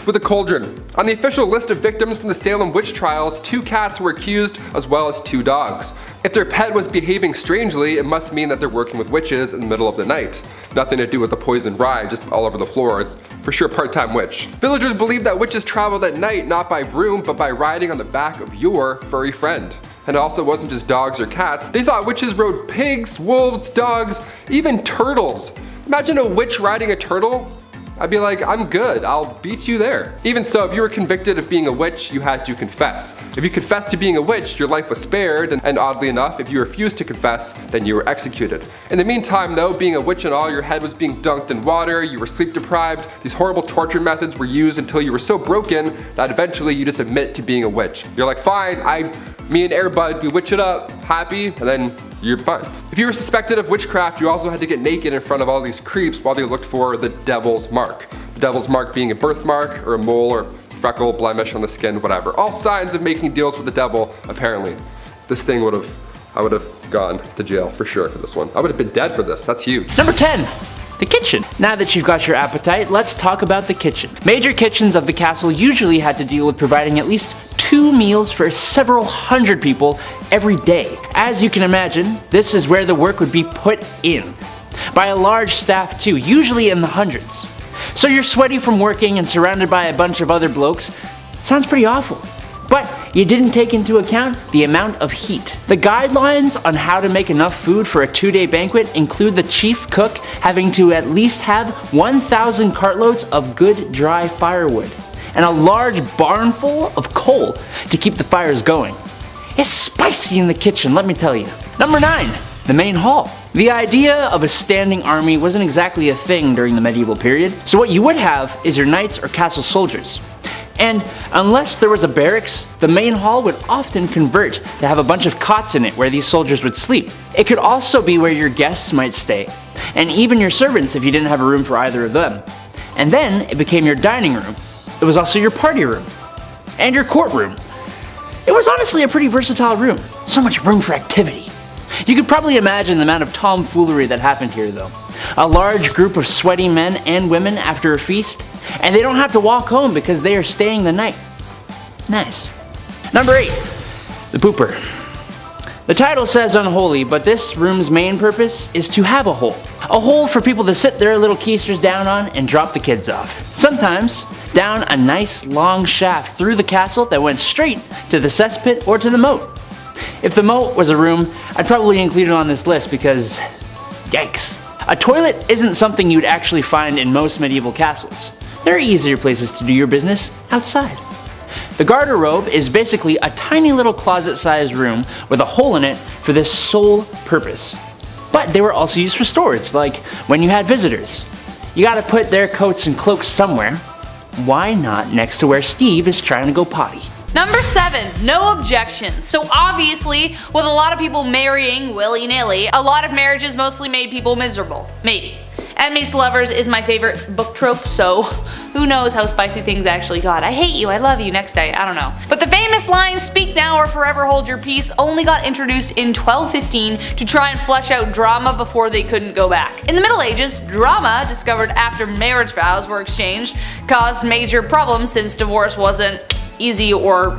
with a cauldron? On the official list of victims from the Salem witch trials, 2 cats were accused as well as 2 dogs. If their pet was behaving strangely, it must mean that they're working with witches in the middle of the night. Nothing to do with the poison rye just all over the floor. It's For sure, part-time witch. Villagers believed that witches traveled at night not by broom, but by riding on the back of your furry friend. And it also wasn't just dogs or cats. They thought witches rode pigs, wolves, dogs, even turtles. Imagine a witch riding a turtle. I'd be like, I'm good, I'll beat you there. Even so, if you were convicted of being a witch, you had to confess. If you confessed to being a witch, your life was spared, and oddly enough, if you refused to confess, then you were executed. In the meantime though, being a witch and all, your head was being dunked in water, you were sleep deprived, these horrible torture methods were used until you were so broken that eventually you just admit to being a witch. You're like, fine, me and Airbud, we witch it up, happy, and then you're fine. If you were suspected of witchcraft, you also had to get naked in front of all these creeps while they looked for the devil's mark. The devil's mark being a birthmark, or a mole, or freckle, blemish on the skin, whatever. All signs of making deals with the devil, apparently. This thing I would have gone to jail for sure for this one. I would have been dead for this, that's huge. Number 10. The kitchen. Now that you've got your appetite, let's talk about the kitchen. Major kitchens of the castle usually had to deal with providing at least 2 meals for several hundred people every day. As you can imagine, this is where the work would be put in. By a large staff too, usually in the hundreds. So you're sweaty from working and surrounded by a bunch of other blokes. Sounds pretty awful. But you didn't take into account the amount of heat. The guidelines on how to make enough food for a 2-day banquet include the chief cook having to at least have 1,000 cartloads of good dry firewood and a large barn full of coal to keep the fires going. It's spicy in the kitchen, let me tell you. Number 9, the main hall. The idea of a standing army wasn't exactly a thing during the medieval period, so what you would have is your knights or castle soldiers. And unless there was a barracks, the main hall would often convert to have a bunch of cots in it where these soldiers would sleep. It could also be where your guests might stay, and even your servants if you didn't have a room for either of them. And then it became your dining room. It was also your party room, and your courtroom. It was honestly a pretty versatile room, so much room for activity. You could probably imagine the amount of tomfoolery that happened here though. A large group of sweaty men and women after a feast, and they don't have to walk home because they are staying the night. Nice. Number 8, the pooper. The title says unholy, but this room's main purpose is to have a hole. A hole for people to sit their little keisters down on and drop the kids off. Sometimes down a nice long shaft through the castle that went straight to the cesspit or to the moat. If the moat was a room, I'd probably include it on this list because, yikes. A toilet isn't something you'd actually find in most medieval castles. There are easier places to do your business outside. The garderobe is basically a tiny little closet-sized room with a hole in it for this sole purpose. But they were also used for storage, like when you had visitors. You gotta put their coats and cloaks somewhere. Why not next to where Steve is trying to go potty? Number 7, no objections. So obviously, with a lot of people marrying willy-nilly, a lot of marriages mostly made people miserable. Maybe. Enemies to lovers is my favorite book trope, so who knows how spicy things actually got. I hate you, I love you, next day, I don't know. But the famous line, speak now or forever hold your peace, only got introduced in 1215 to try and flesh out drama before they couldn't go back. In the Middle Ages, drama, discovered after marriage vows were exchanged, caused major problems since divorce wasn't easy or,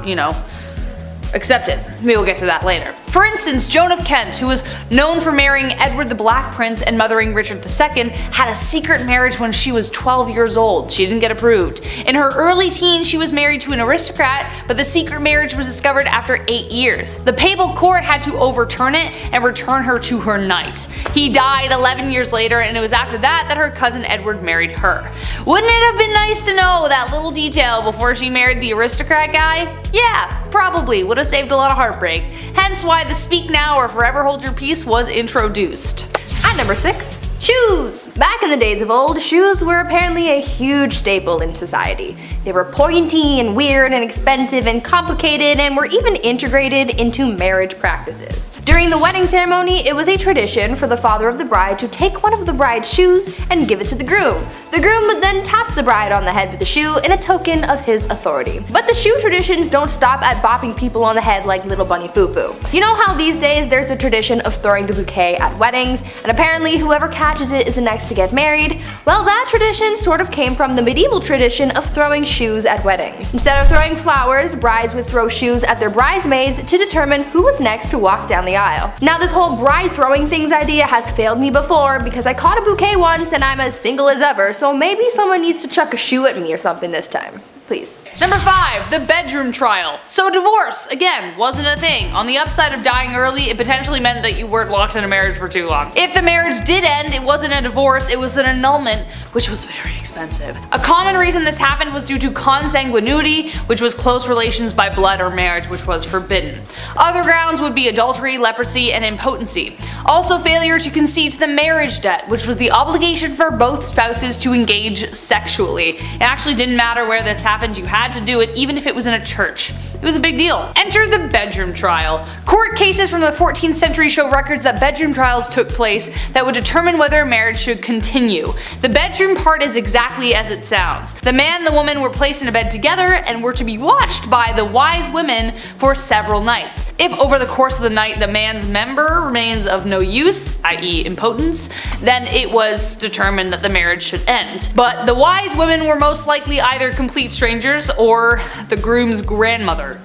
accepted. Maybe we'll get to that later. For instance, Joan of Kent, who was known for marrying Edward the Black Prince and mothering Richard II, had a secret marriage when she was 12 years old. She didn't get approved. In her early teens, she was married to an aristocrat, but the secret marriage was discovered after 8 years. The papal court had to overturn it and return her to her knight. He died 11 years later, and it was after that that her cousin Edward married her. Wouldn't it have been nice to know that little detail before she married the aristocrat guy? Yeah, probably. Would have saved a lot of heartbreak. Hence why the speak now or forever hold your peace was introduced. At number 6, shoes! Back in the days of old, shoes were apparently a huge staple in society. They were pointy and weird and expensive and complicated and were even integrated into marriage practices. During the wedding ceremony, it was a tradition for the father of the bride to take one of the bride's shoes and give it to the groom. The groom would then tap the bride on the head with the shoe in a token of his authority. But the shoe traditions don't stop at bopping people on the head like little bunny foo-foo. You know how these days there's a tradition of throwing the bouquet at weddings, and apparently whoever catches it is the next to get married? Well, that tradition sort of came from the medieval tradition of throwing shoes at weddings. Instead of throwing flowers, brides would throw shoes at their bridesmaids to determine who was next to walk down the aisle. Now this whole bride throwing things idea has failed me before because I caught a bouquet once and I'm as single as ever, so so maybe someone needs to chuck a shoe at me or something this time. Please. Number 5, the bedroom trial. So divorce, again, wasn't a thing. On the upside of dying early, it potentially meant that you weren't locked in a marriage for too long. If the marriage did end, it wasn't a divorce, it was an annulment, which was very expensive. A common reason this happened was due to consanguinity, which was close relations by blood or marriage, which was forbidden. Other grounds would be adultery, leprosy, and impotency. Also failure to concede to the marriage debt, which was the obligation for both spouses to engage sexually. It actually didn't matter where this happened, you had to do it even if it was in a church. It was a big deal. Enter the bedroom trial. Court cases from the 14th century show records that bedroom trials took place that would determine whether a marriage should continue. The bedroom part is exactly as it sounds. The man and the woman were placed in a bed together and were to be watched by the wise women for several nights. If over the course of the night the man's member remains of no use, i.e. impotence, then it was determined that the marriage should end. But the wise women were most likely either complete strangers or the groom's grandmother.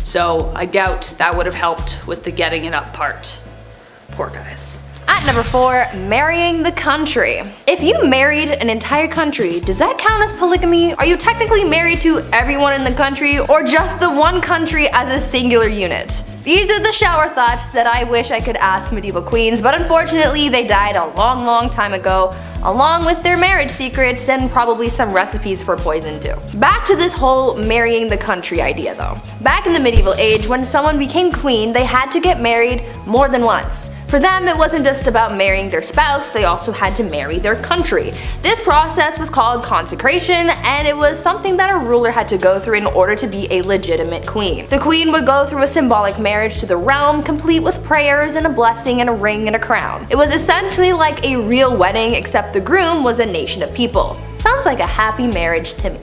So I doubt that would have helped with the getting it up part. Poor guys. At number 4, marrying the country. If you married an entire country, does that count as polygamy? Are you technically married to everyone in the country, or just the one country as a singular unit? These are the shower thoughts that I wish I could ask medieval queens, but unfortunately they died a long time ago, along with their marriage secrets and probably some recipes for poison too. Back to this whole marrying the country idea though. Back in the medieval age, when someone became queen, they had to get married more than once. For them, it wasn't just about marrying their spouse, they also had to marry their country. This process was called consecration, and it was something that a ruler had to go through in order to be a legitimate queen. The queen would go through a symbolic marriage to the realm, complete with prayers and a blessing and a ring and a crown. It was essentially like a real wedding, except the groom was a nation of people. Sounds like a happy marriage to me.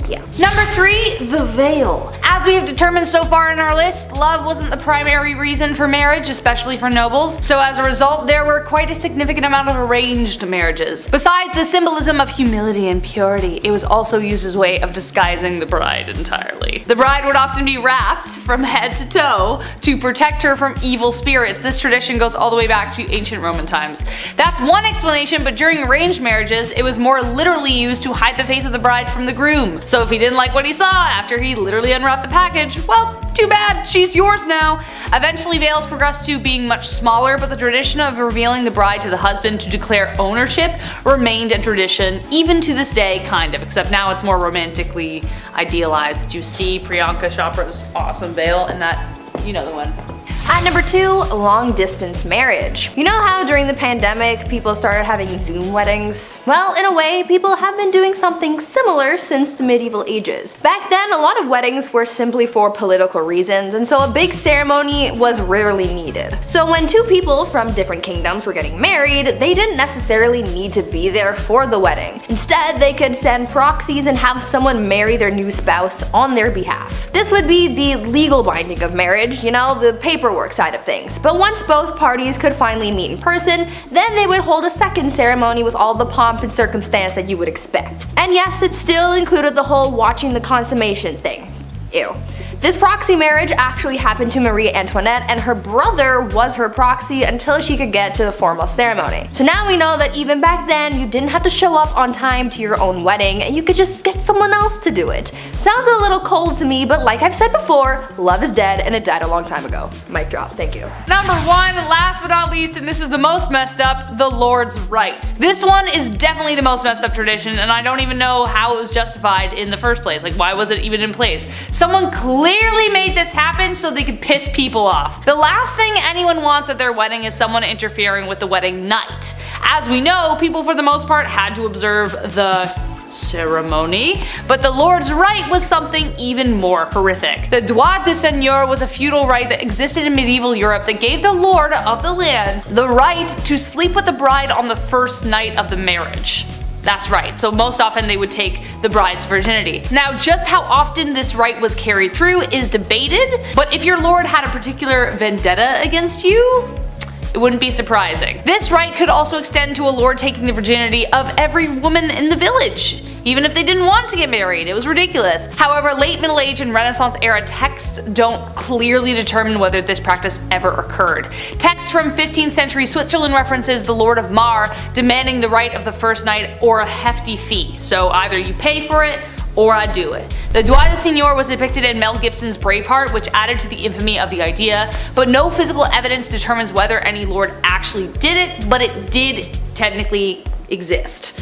Yeah. Number 3, the veil. As we have determined so far in our list, love wasn't the primary reason for marriage, especially for nobles, so as a result there were quite a significant amount of arranged marriages. Besides the symbolism of humility and purity, it was also used as a way of disguising the bride entirely. The bride would often be wrapped from head to toe to protect her from evil spirits. This tradition goes all the way back to ancient Roman times. That's one explanation, but during arranged marriages, it was more literally used to hide the face of the bride from the groom. So if he didn't like what he saw after he literally unwrapped the package, well, too bad, she's yours now. Eventually veils progressed to being much smaller, but the tradition of revealing the bride to the husband to declare ownership remained a tradition, even to this day, kind of, except now it's more romantically idealized. You see Priyanka Chopra's awesome veil and that, you know the one. At number 2, long distance marriage. You know how during the pandemic people started having Zoom weddings? Well, in a way, people have been doing something similar since the medieval ages. Back then, a lot of weddings were simply for political reasons, and so a big ceremony was rarely needed. So when two people from different kingdoms were getting married, they didn't necessarily need to be there for the wedding. Instead, they could send proxies and have someone marry their new spouse on their behalf. This would be the legal binding of marriage, you know, the paperwork side of things. But once both parties could finally meet in person, then they would hold a second ceremony with all the pomp and circumstance that you would expect. And yes, it still included the whole watching the consummation thing. Ew. This proxy marriage actually happened to Marie Antoinette, and her brother was her proxy until she could get to the formal ceremony. So now we know that even back then, you didn't have to show up on time to your own wedding, and you could just get someone else to do it. Sounds a little cold to me, but like I've said before, love is dead, and it died a long time ago. Mic drop, thank you. Number 1, last but not least, and this is the most messed up, the Lord's Right. This one is definitely the most messed up tradition, and I don't even know how it was justified in the first place. Like, why was it even in place? Someone clearly made this happen so they could piss people off. The last thing anyone wants at their wedding is someone interfering with the wedding night. As we know, people for the most part had to observe the ceremony, but the Lord's Right was something even more horrific. The droit de seigneur was a feudal right that existed in medieval Europe that gave the lord of the land the right to sleep with the bride on the first night of the marriage. That's right, so most often they would take the bride's virginity. Now, just how often this right was carried through is debated, but if your lord had a particular vendetta against you, it wouldn't be surprising. This right could also extend to a lord taking the virginity of every woman in the village. even if they didn't want to get married. It was ridiculous. However, late Middle Age and Renaissance era texts don't clearly determine whether this practice ever occurred. Text from 15th century Switzerland references the Lord of Mar demanding the right of the first night or a hefty fee. So either you pay for it or I do it. The droit de seigneur was depicted in Mel Gibson's Braveheart, which added to the infamy of the idea, but no physical evidence determines whether any lord actually did it, but it did technically exist.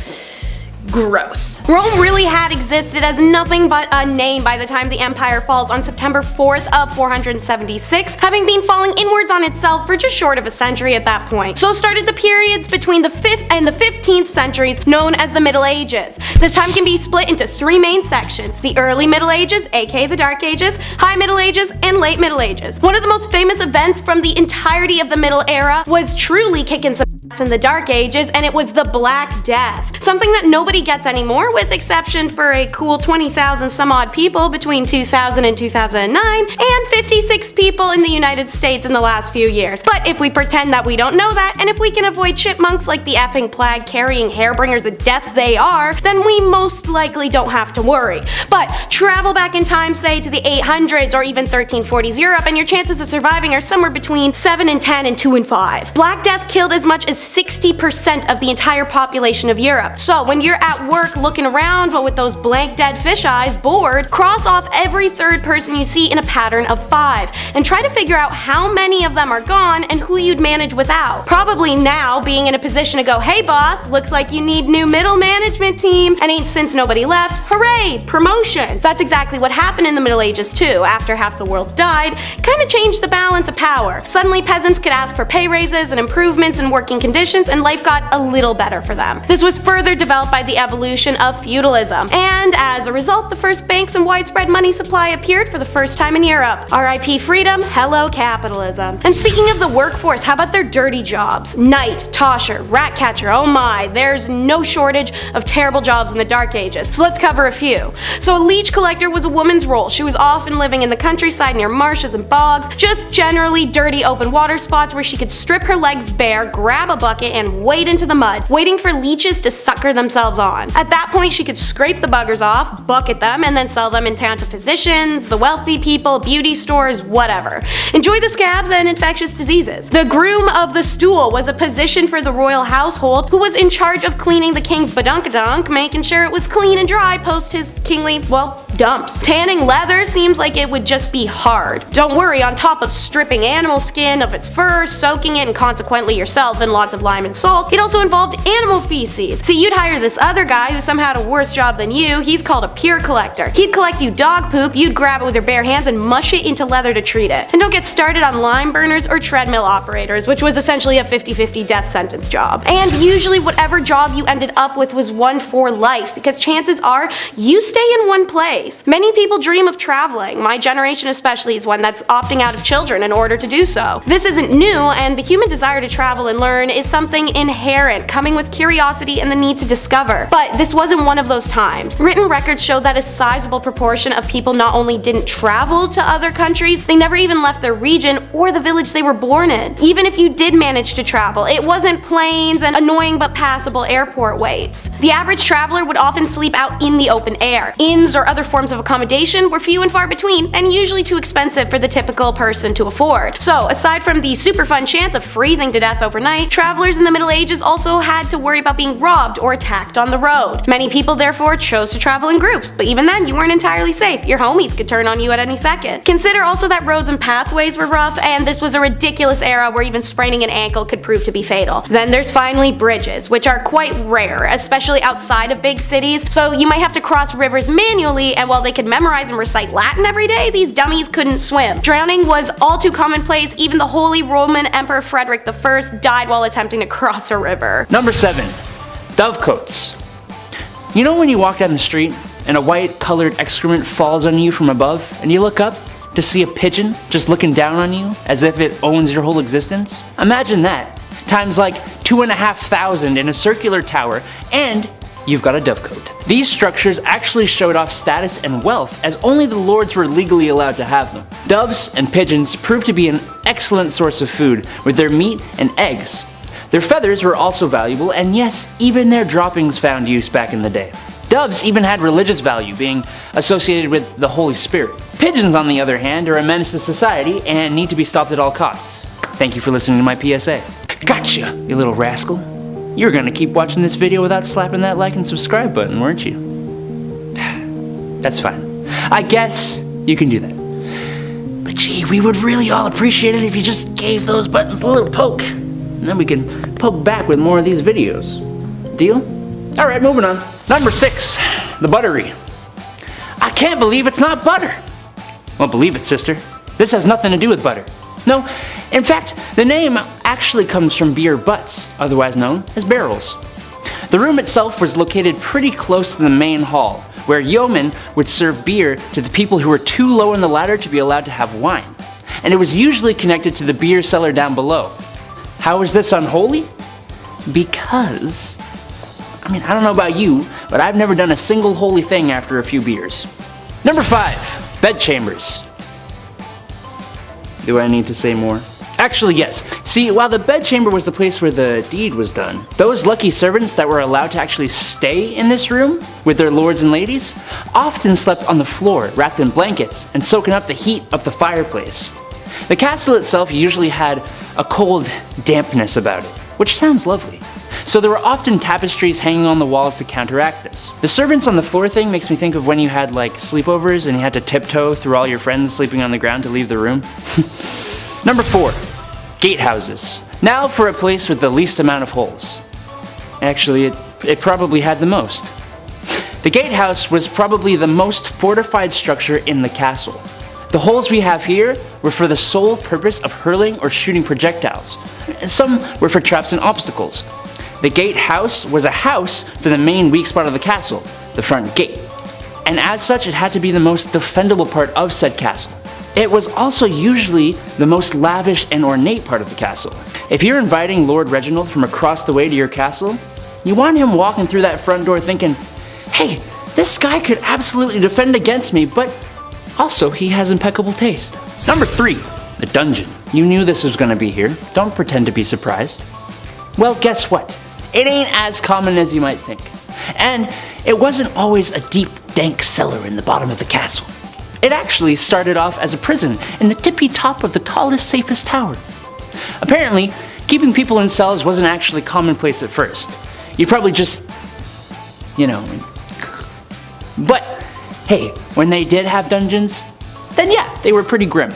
Gross. Rome really had existed as nothing but a name by the time the empire falls on September 4th of 476, having been falling inwards on itself for just short of a century at that point. So started the periods between the 5th and the 15th centuries known as the Middle Ages. This time can be split into three main sections: the early Middle Ages, aka the Dark Ages, High Middle Ages, and Late Middle Ages. One of the most famous events from the entirety of the Middle Era was truly kicking some ass in the Dark Ages, and it was the Black Death. Something that nobody gets anymore, with exception for a cool 20,000 some odd people between 2000 and 2009, and 56 people in the United States in the last few years. But if we pretend that we don't know that, and if we can avoid chipmunks like the effing plague carrying hairbringers of death they are, then we most likely don't have to worry. But travel back in time, say to the 800s or even 1340s Europe, and your chances of surviving are somewhere between 7 in 10 and 2 in 5. Black Death killed as much as 60% of the entire population of Europe. So when you're at work looking around but with those blank dead fish eyes, bored, cross off every third person you see in a pattern of 5 and try to figure out how many of them are gone and who you'd manage without. Probably now being in a position to go, hey boss, looks like you need new middle management team, and ain't since nobody left, hooray, promotion. That's exactly what happened in the Middle Ages too. After half the world died, kinda changed the balance of power. Suddenly peasants could ask for pay raises and improvements in working conditions, and life got a little better for them. This was further developed by the evolution of feudalism, and as a result the first banks and widespread money supply appeared for the first time in Europe. RIP freedom, hello capitalism. And speaking of the workforce, how about their dirty jobs? Knight, tosher, rat catcher, oh my, there's no shortage of terrible jobs in the Dark Ages. So let's cover a few. So a leech collector was a woman's role. She was often living in the countryside near marshes and bogs, just generally dirty open water spots where she could strip her legs bare, grab a bucket, and wade into the mud, waiting for leeches to sucker themselves on. At that point she could scrape the buggers off, bucket them, and then sell them in town to physicians, the wealthy people, beauty stores, whatever. Enjoy the scabs and infectious diseases. The groom of the stool was a position for the royal household who was in charge of cleaning the king's badunkadunk, making sure it was clean and dry post his kingly, well, dumps. Tanning leather seems like it would just be hard. Don't worry, on top of stripping animal skin of its fur, soaking it, and consequently yourself in lots of lime and salt, it also involved animal feces. See, you'd hire this other guy who somehow had a worse job than you. He's called a pure collector. He'd collect you dog poop, you'd grab it with your bare hands and mush it into leather to treat it. And don't get started on lime burners or treadmill operators, which was essentially a 50-50 death sentence job. And usually whatever job you ended up with was one for life, because chances are you stay in one place. Many people dream of traveling. My generation especially is one that's opting out of children in order to do so. This isn't new, and the human desire to travel and learn is something inherent, coming with curiosity and the need to discover. But this wasn't one of those times. Written records show that a sizable proportion of people not only didn't travel to other countries, they never even left their region or the village they were born in. Even if you did manage to travel, it wasn't planes and annoying but passable airport waits. The average traveler would often sleep out in the open air. Inns or other forms of accommodation were few and far between, and usually too expensive for the typical person to afford. So aside from the super fun chance of freezing to death overnight, travelers in the Middle Ages also had to worry about being robbed or attacked on the road. Many people therefore chose to travel in groups, but even then you weren't entirely safe. Your homies could turn on you at any second. Consider also that roads and pathways were rough, and this was a ridiculous era where even spraining an ankle could prove to be fatal. Then there's finally bridges, which are quite rare, especially outside of big cities, so you might have to cross rivers manually, and while they could memorize and recite Latin every day, these dummies couldn't swim. Drowning was all too commonplace. Even the Holy Roman Emperor Frederick I died while attempting to cross a river. Number 7. Dovecoats. You know when you walk down the street and a white colored excrement falls on you from above, and you look up to see a pigeon just looking down on you as if it owns your whole existence? Imagine that, times like 2,500 in a circular tower, and you've got a dovecoat. These structures actually showed off status and wealth, as only the lords were legally allowed to have them. Doves and pigeons proved to be an excellent source of food, with their meat and eggs. Their feathers were also valuable, and yes, even their droppings found use back in the day. Doves even had religious value, being associated with the Holy Spirit. Pigeons, on the other hand, are a menace to society and need to be stopped at all costs. Thank you for listening to my PSA. Gotcha, you little rascal. You were gonna keep watching this video without slapping that like and subscribe button, weren't you? That's fine. I guess you can do that. But gee, we would really all appreciate it if you just gave those buttons a little poke. And then we can poke back with more of these videos. Deal? Alright, moving on. Number 6, the buttery. I can't believe it's not butter. Won't believe it, sister. This has nothing to do with butter. No, in fact, the name actually comes from beer butts, otherwise known as barrels. The room itself was located pretty close to the main hall, where yeomen would serve beer to the people who were too low in the ladder to be allowed to have wine. And it was usually connected to the beer cellar down below. How is this unholy? Because, I don't know about you, but I've never done a single holy thing after a few beers. Number 5, bedchambers. Do I need to say more? Actually, yes. See, while the bedchamber was the place where the deed was done, those lucky servants that were allowed to actually stay in this room with their lords and ladies often slept on the floor, wrapped in blankets and soaking up the heat of the fireplace. The castle itself usually had a cold dampness about it, which sounds lovely. So there were often tapestries hanging on the walls to counteract this. The servants on the floor thing makes me think of when you had like sleepovers and you had to tiptoe through all your friends sleeping on the ground to leave the room. Number 4, gatehouses. Now for a place with the least amount of holes. Actually, it probably had the most. The gatehouse was probably the most fortified structure in the castle. The holes we have here were for the sole purpose of hurling or shooting projectiles. Some were for traps and obstacles. The gatehouse was a house for the main weak spot of the castle, the front gate. And as such, it had to be the most defendable part of said castle. It was also usually the most lavish and ornate part of the castle. If you're inviting Lord Reginald from across the way to your castle, you want him walking through that front door thinking, hey, this guy could absolutely defend against me, but also he has impeccable taste. Number 3, the dungeon. You knew this was gonna be here. Don't pretend to be surprised. Well, guess what? It ain't as common as you might think. And it wasn't always a deep, dank cellar in the bottom of the castle. It actually started off as a prison in the tippy top of the tallest, safest tower. Apparently, keeping people in cells wasn't actually commonplace at first. You'd probably just, But, hey, when they did have dungeons, then yeah, they were pretty grim.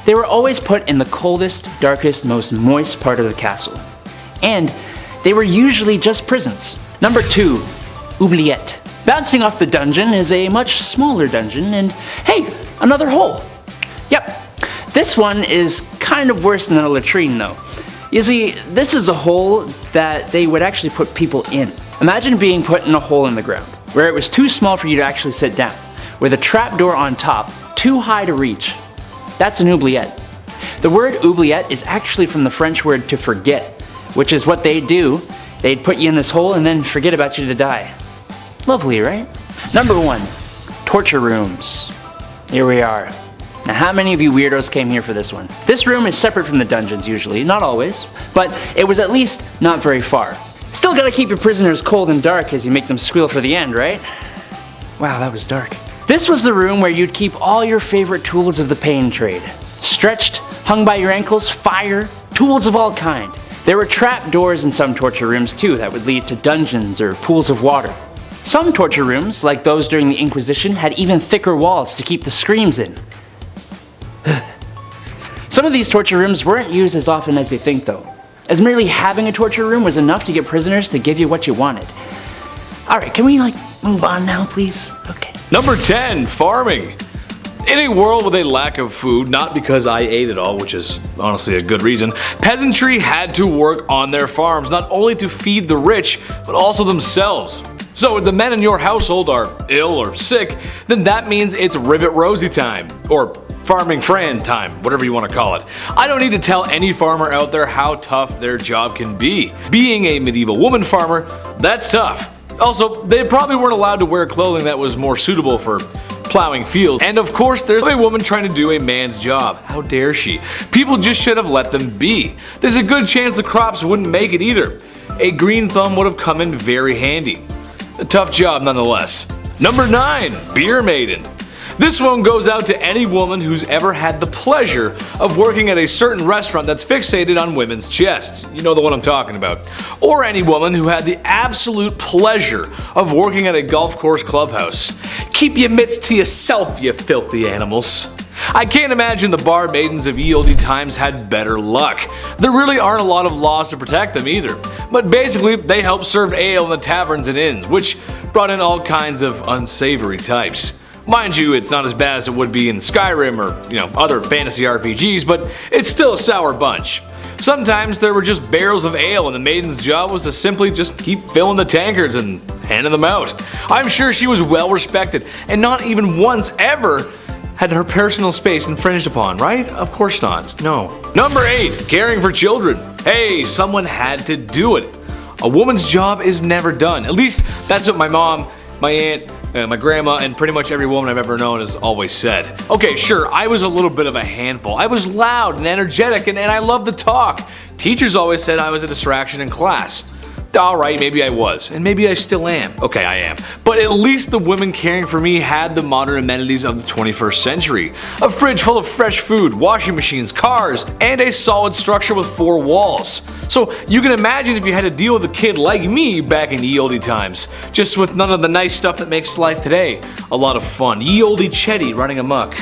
They were always put in the coldest, darkest, most moist part of the castle. And they were usually just prisons. Number 2, oubliette. Bouncing off the dungeon is a much smaller dungeon, and hey, another hole. Yep, this one is kind of worse than a latrine though. You see, this is a hole that they would actually put people in. Imagine being put in a hole in the ground, where it was too small for you to actually sit down, with a trapdoor on top, too high to reach. That's an oubliette. The word oubliette is actually from the French word to forget, which is what they'd do. They'd put you in this hole and then forget about you to die. Lovely, right? Number 1, torture rooms. Here we are. Now how many of you weirdos came here for this one? This room is separate from the dungeons usually, not always, but it was at least not very far. Still gotta keep your prisoners cold and dark as you make them squeal for the end, right? Wow, that was dark. This was the room where you'd keep all your favorite tools of the pain trade. Stretched, hung by your ankles, fire, tools of all kind. There were trap doors in some torture rooms too that would lead to dungeons or pools of water. Some torture rooms, like those during the Inquisition, had even thicker walls to keep the screams in. Some of these torture rooms weren't used as often as you think though, as merely having a torture room was enough to get prisoners to give you what you wanted. Alright, can we move on now please? Okay. Number 10, farming. In a world with a lack of food, not because I ate it all, which is honestly a good reason, peasantry had to work on their farms, not only to feed the rich, but also themselves. So if the men in your household are ill or sick, then that means it's Rivet Rosie time, or farming Fran time, whatever you want to call it. I don't need to tell any farmer out there how tough their job can be. Being a medieval woman farmer, that's tough. Also, they probably weren't allowed to wear clothing that was more suitable for plowing fields. And of course, there's a woman trying to do a man's job. How dare she? People just should have let them be. There's a good chance the crops wouldn't make it either. A green thumb would have come in very handy. A tough job nonetheless. Number 9. Beer Maiden. This one goes out to any woman who's ever had the pleasure of working at a certain restaurant that's fixated on women's chests. You know the one I'm talking about. Or any woman who had the absolute pleasure of working at a golf course clubhouse. Keep your mitts to yourself, you filthy animals. I can't imagine the bar maidens of ye olde times had better luck. There really aren't a lot of laws to protect them either. But basically, they helped serve ale in the taverns and inns, which brought in all kinds of unsavory types. Mind you, it's not as bad as it would be in Skyrim or, other fantasy RPGs, but it's still a sour bunch. Sometimes there were just barrels of ale and the maiden's job was to simply just keep filling the tankards and handing them out. I'm sure she was well respected and not even once ever had her personal space infringed upon, right? Of course not, no. Number 8, caring for children. Hey, someone had to do it. A woman's job is never done. At least that's what my mom, my aunt, my grandma, and pretty much every woman I've ever known has always said. Okay, sure, I was a little bit of a handful. I was loud and energetic and I loved to talk. Teachers always said I was a distraction in class. Alright, maybe I was, and maybe I still am. Okay, I am. But at least the women caring for me had the modern amenities of the 21st century. A fridge full of fresh food, washing machines, cars, and a solid structure with 4 walls. So you can imagine if you had to deal with a kid like me back in ye olde times, just with none of the nice stuff that makes life today a lot of fun. Ye olde Chetty running amok.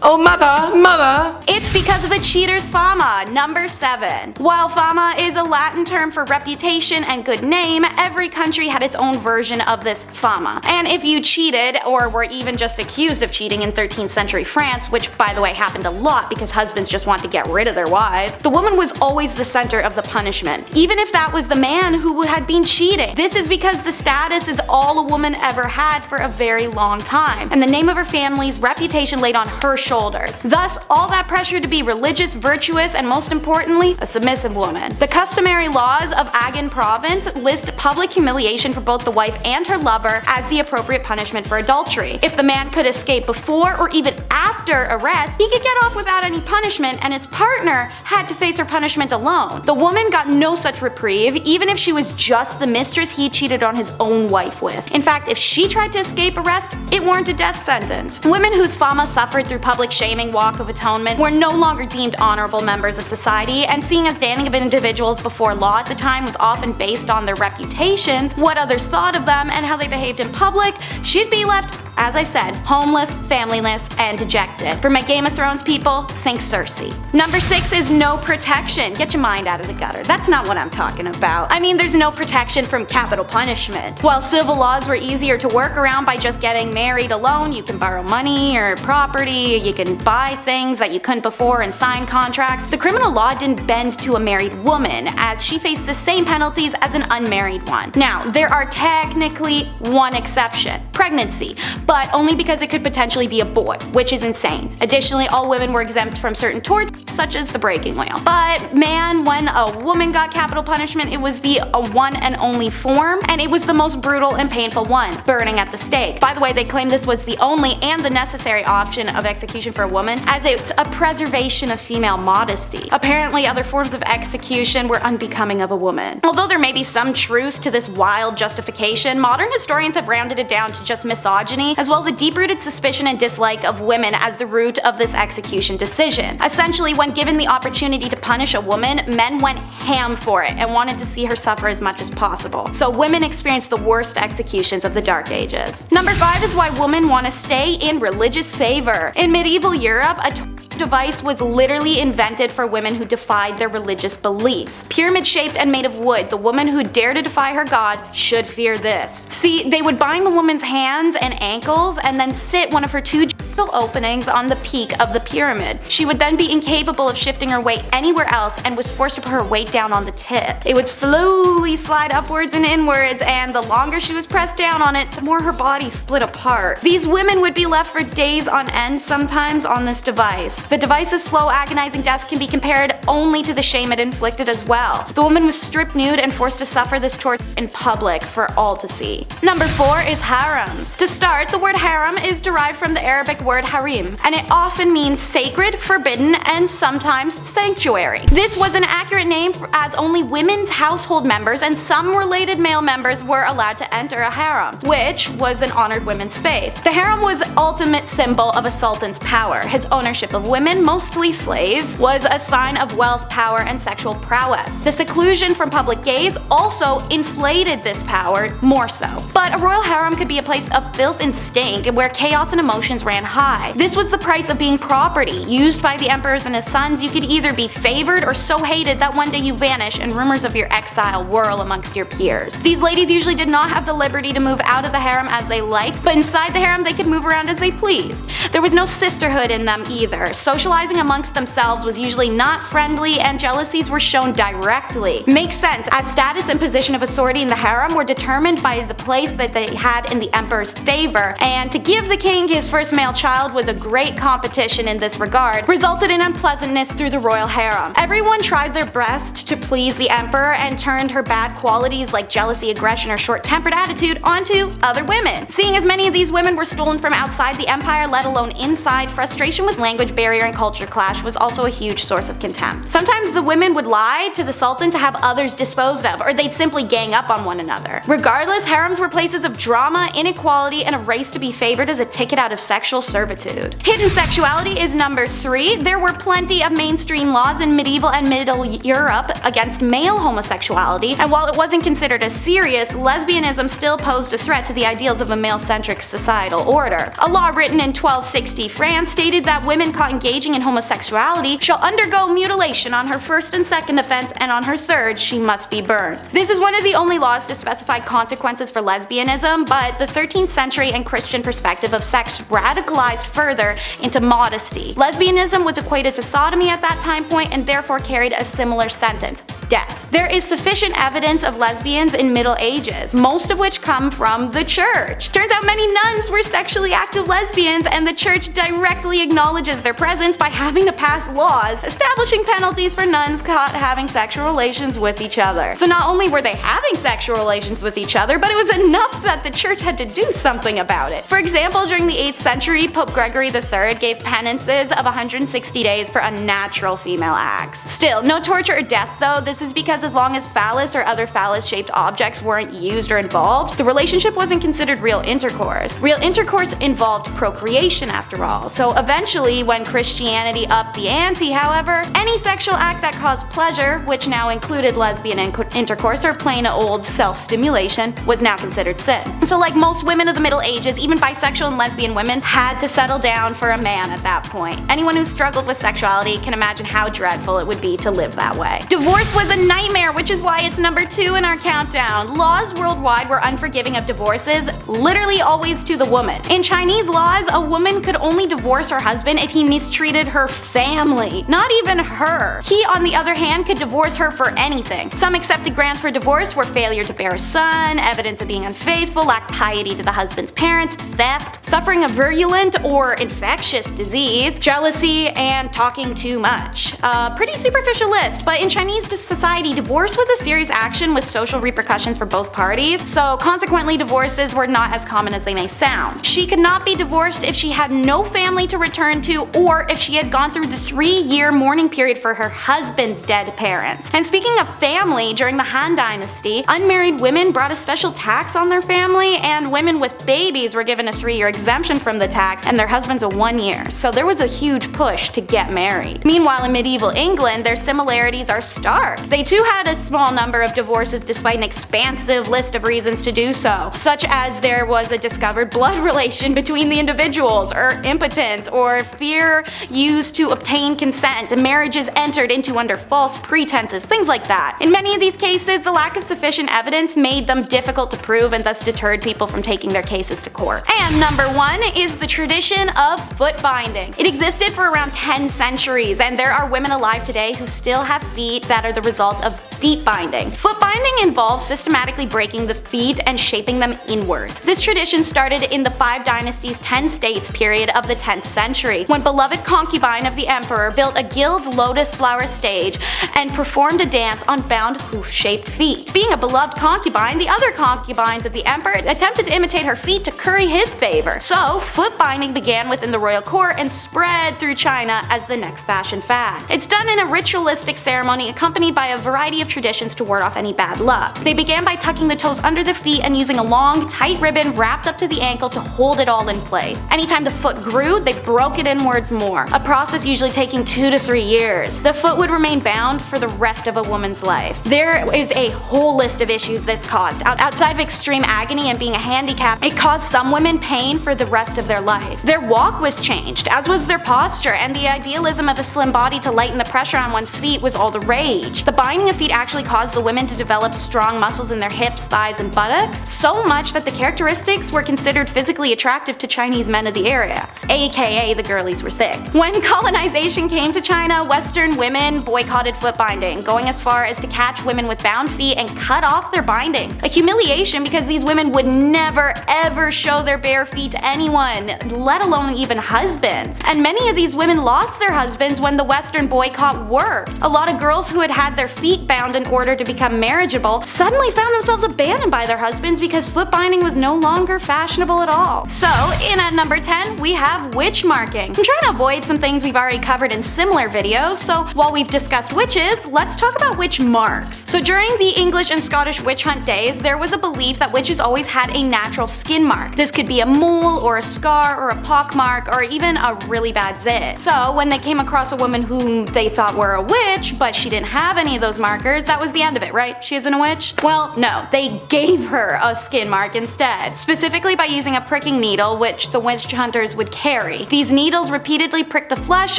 Oh mother! It's because of a cheater's fama. Number 7. While fama is a Latin term for reputation and good name, every country had its own version of this fama. And if you cheated, or were even just accused of cheating in 13th century France, which by the way happened a lot because husbands just want to get rid of their wives, the woman was always the center of the punishment, even if that was the man who had been cheating. This is because the status is all a woman ever had for a very long time, and the name of her family's reputation laid on her shoulders. Thus, all that pressure to be religious, virtuous, and most importantly, a submissive woman. The customary laws of Agen province list public humiliation for both the wife and her lover as the appropriate punishment for adultery. If the man could escape before or even after arrest, he could get off without any punishment, and his partner had to face her punishment alone. The woman got no such reprieve, even if she was just the mistress he cheated on his own wife with. In fact, if she tried to escape arrest, it warranted a death sentence. Women whose fama suffered through public shaming walk of atonement were no longer deemed honorable members of society, and seeing as standing of individuals before law at the time was often based on their reputations, what others thought of them, and how they behaved in public, she'd be left, as I said, homeless, familyless, and dejected. For my Game of Thrones people, think Cersei. Number 6 is no protection. Get your mind out of the gutter. That's not what I'm talking about. I mean, there's no protection from capital punishment. While civil laws were easier to work around by just getting married alone, you can borrow money or property, you can buy things that you couldn't before and sign contracts, the criminal law didn't bend to a married woman, as she faced the same penalties as an unmarried one. Now, there are technically one exception: pregnancy, but only because it could potentially be a boy, which is insane. Additionally, all women were exempt from certain torts, such as the breaking wheel. But man, when a woman got capital punishment, it was the one and only form, and it was the most brutal and painful one: burning at the stake. By the way, they claim this was the only and the necessary option of execution for a woman, as it's a preservation of female modesty. Apparently, other forms of execution were unbecoming of a woman. Although there may be some truth to this wild justification, modern historians have rounded it down to just misogyny, as well as a deep-rooted suspicion and dislike of women as the root of this execution decision. Essentially, when given the opportunity to punish a woman, men went ham for it and wanted to see her suffer as much as possible. So women experienced the worst executions of the Dark Ages. Number 5 is why women want to stay in religious favor. In medieval Europe, a device was literally invented for women who defied their religious beliefs. Pyramid shaped and made of wood, the woman who dared to defy her god should fear this. See, they would bind the woman's hands and ankles and then sit one of her 2 openings on the peak of the pyramid. She would then be incapable of shifting her weight anywhere else and was forced to put her weight down on the tip. It would slowly slide upwards and inwards, and the longer she was pressed down on it, the more her body split apart. These women would be left for days on end sometimes on this device. The device's slow, agonizing death can be compared only to the shame it inflicted as well. The woman was stripped nude and forced to suffer this torture in public for all to see. Number 4 is harems. To start, the word harem is derived from the Arabic word harem, and it often means sacred, forbidden, and sometimes sanctuary. This was an accurate name as only women's household members and some related male members were allowed to enter a harem, which was an honored women's space. The harem was the ultimate symbol of a sultan's power. His ownership of women, mostly slaves, was a sign of wealth, power, and sexual prowess. The seclusion from public gaze also inflated this power more so. But a royal harem could be a place of filth and stink where chaos and emotions ran high. This was the price of being property. Used by the emperors and his sons, you could either be favored or so hated that one day you vanish and rumors of your exile whirl amongst your peers. These ladies usually did not have the liberty to move out of the harem as they liked, but inside the harem they could move around as they pleased. There was no sisterhood in them either. Socializing amongst themselves was usually not friendly and jealousies were shown directly. Makes sense, as status and position of authority in the harem were determined by the place that they had in the emperor's favor, and to give the king his first male child was a great competition in this regard, resulted in unpleasantness through the royal harem. Everyone tried their best to please the emperor and turned her bad qualities like jealousy, aggression, or short-tempered attitude onto other women. Seeing as many of these women were stolen from outside the empire, let alone inside, frustration with language barrier and culture clash was also a huge source of contempt. Sometimes the women would lie to the sultan to have others disposed of, or they'd simply gang up on one another. Regardless, harems were places of drama, inequality, and a race to be favored as a ticket out of sexual servitude. Hidden sexuality is number 3. There were plenty of mainstream laws in medieval and Middle Europe against male homosexuality, and while it wasn't considered as serious, lesbianism still posed a threat to the ideals of a male-centric societal order. A law written in 1260 France stated that women caught engaging in homosexuality shall undergo mutilation on her first and second offense, and on her third she must be burned. This is one of the only laws to specify consequences for lesbianism, but the 13th century and Christian perspective of sex radicalized further into modesty. Lesbianism was equated to sodomy at that time point and therefore carried a similar sentence: death. There is sufficient evidence of lesbians in Middle Ages, most of which come from the church. Turns out many nuns were sexually active lesbians, and the church directly acknowledges their presence by having to pass laws establishing penalties for nuns caught having sexual relations with each other. So not only were they having sexual relations with each other, but it was enough that the church had to do something about it. For example, during the 8th century, Pope Gregory III gave penances of 160 days for unnatural female acts. Still, no torture or death though. This is because as long as phallus or other phallus-shaped objects weren't used or involved, the relationship wasn't considered real intercourse. Real intercourse involved procreation after all. So eventually, when Christianity upped the ante, however, any sexual act that caused pleasure, which now included lesbian intercourse or plain old self-stimulation, was now considered sin. So like most women of the Middle Ages, even bisexual and lesbian women had to settle down for a man at that point. Anyone who struggled with sexuality can imagine how dreadful it would be to live that way. Divorce was a nightmare, which is why it's number 2 in our countdown. Laws worldwide were unforgiving of divorces, literally always to the woman. In Chinese laws, a woman could only divorce her husband if he mistreated her family, not even her. He, on the other hand, could divorce her for anything. Some accepted grounds for divorce were failure to bear a son, evidence of being unfaithful, lack piety to the husband's parents, theft, suffering a virulent or infectious disease, jealousy, and talking too much. A pretty superficial list, but in Chinese society, divorce was a serious action with social repercussions for both parties, so consequently divorces were not as common as they may sound. She could not be divorced if she had no family to return to, or if she had gone through the 3-year mourning period for her husband's dead parents. And speaking of family, during the Han Dynasty, unmarried women brought a special tax on their family, and women with babies were given a 3-year exemption from the tax, and their husbands a 1 year. So there was a huge push to get married. Meanwhile, in medieval England, their similarities are stark. They too had a small number of divorces despite an expansive list of reasons to do so, such as there was a discovered blood relation between the individuals, or impotence, or fear used to obtain consent, marriages entered into under false pretenses, things like that. In many of these cases, the lack of sufficient evidence made them difficult to prove and thus deterred people from taking their cases to court. And number 1 is the tradition of foot binding. It existed for around 10 centuries, and there are women alive today who still have feet that are the result of feet binding. Foot binding involves systematically breaking the feet and shaping them inwards. This tradition started in the Five Dynasties 10 states period of the 10th century, when beloved concubine of the emperor built a gilt lotus flower stage and performed a dance on bound hoof-shaped feet. Being a beloved concubine, the other concubines of the emperor attempted to imitate her feet to curry his favor. So, foot binding began within the royal court and spread through China as the next fashion fad. It's done in a ritualistic ceremony accompanied by a variety of traditions to ward off any bad luck. They began by tucking the toes under the feet and using a long, tight ribbon wrapped up to the ankle to hold it all in place. Anytime the foot grew, they broke it inwards more, a process usually taking 2 to 3 years. The foot would remain bound for the rest of a woman's life. There is a whole list of issues this caused. Outside of extreme agony and being a handicap, it caused some women pain for the rest of their life. Their walk was changed, as was their posture, and the idealism of a slim body to lighten the pressure on one's feet was all the rage. The binding of feet actually caused the women to develop strong muscles in their hips, thighs, and buttocks, so much that the characteristics were considered physically attractive to Chinese men of the area, aka the girlies were thick. When colonization came to China, Western women boycotted foot binding, going as far as to catch women with bound feet and cut off their bindings. A humiliation because these women would never ever show their bare feet to anyone, let alone even husbands. And many of these women lost their husbands when the Western boycott worked. A lot of girls who had had their feet bound in order to become marriageable suddenly found themselves abandoned by their husbands because foot binding was no longer fashionable at all. So, in at number 10, we have witch marking. I'm trying to avoid some things we've already covered in similar videos, so while we've discussed witches, let's talk about witch marks. So during the English and Scottish witch hunt days, there was a belief that witches always had a natural skin mark. This could be a mole or a scar or a pock mark or even a really bad zit. So when they came across a woman whom they thought were a witch, but she didn't have any of those markers, that was the end of it, right? She isn't a witch? Well, no, they gave her a skin mark instead, specifically by using a pricking needle which the witch hunters would carry. These needles repeatedly pricked the flesh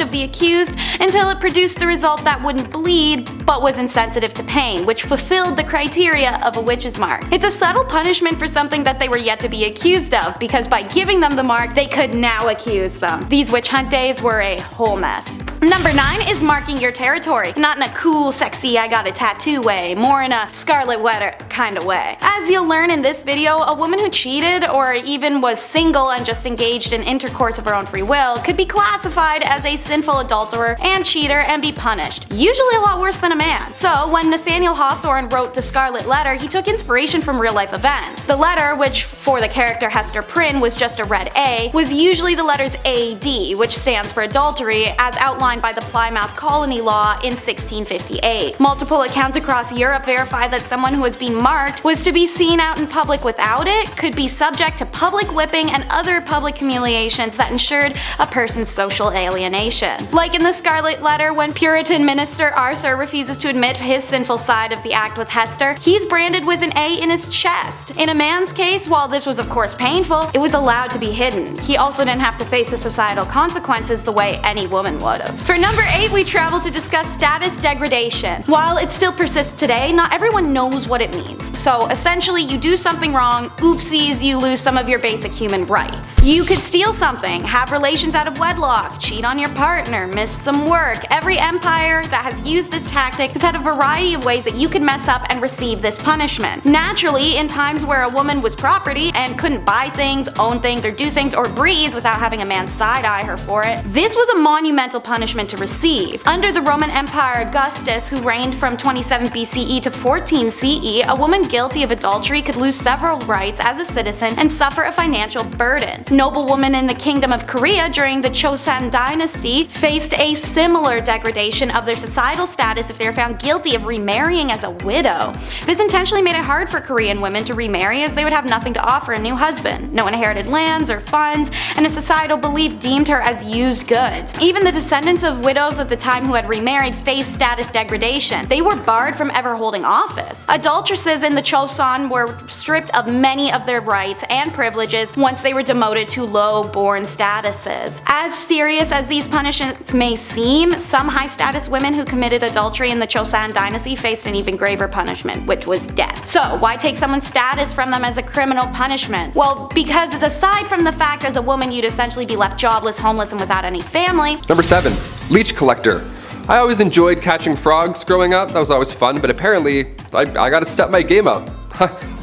of the accused until it produced the result that wouldn't bleed but was insensitive to pain, which fulfilled the criteria of a witch's mark. It's a subtle punishment for something that they were yet to be accused of, because by giving them the mark, they could now accuse them. These witch hunt days were a whole mess. Number 9 is marking your territory. Not in a cool, sexy, I got a tattoo way, more in a Scarlet Letter kind of way. As you'll learn in this video, a woman who cheated or even was single and just engaged in intercourse of her own free will could be classified as a sinful adulterer and cheater and be punished, usually a lot worse than a man. So when Nathaniel Hawthorne wrote The Scarlet Letter, he took inspiration from real life events. The letter, which for the character Hester Prynne was just a red A, was usually the letters AD, which stands for adultery, as outlined by the Plymouth Colony Law in 1658. Multiple accounts across Europe verify that someone who was being marked was to be seen out in public without it, could be subject to public whipping and other public humiliations that ensured a person's social alienation. Like in The Scarlet Letter, when Puritan minister Arthur refuses to admit his sinful side of the act with Hester, he's branded with an A in his chest. In a man's case, while this was of course painful, it was allowed to be hidden. He also didn't have to face the societal consequences the way any woman would have. For number 8, we travel to discuss status degradation. While it still persists today, not everyone knows what it means. So essentially, you do something wrong, oopsies, you lose some of your basic human rights. You could steal something, have relations out of wedlock, cheat on your partner, miss some work. Every empire that has used this tactic has had a variety of ways that you could mess up and receive this punishment. Naturally, in times where a woman was property and couldn't buy things, own things, or do things, or breathe without having a man side-eye her for it, this was a monumental punishment to receive. Under the Roman Empire Augustus, who reigned from 27 BCE to 14 CE, a woman guilty of adultery could lose several rights as a citizen and suffer a financial burden. Noblewomen in the Kingdom of Korea during the Chosun dynasty faced a similar degradation of their societal status if they were found guilty of remarrying as a widow. This intentionally made it hard for Korean women to remarry, as they would have nothing to offer a new husband, no inherited lands or funds, and a societal belief deemed her as used goods. Even the descendants of widows of the time who had remarried faced status degradation. They were barred from ever holding office. Adulteresses in the Chosun were stripped of many of their rights and privileges once they were demoted to low-born statuses. As serious as these punishments may seem, some high-status women who committed adultery in the Chosun dynasty faced an even graver punishment, which was death. So why take someone's status from them as a criminal punishment? Well, because aside from the fact as a woman you'd essentially be left jobless, homeless, and without any family. Number 7. Leech collector. I always enjoyed catching frogs growing up, that was always fun, but apparently I gotta step my game up.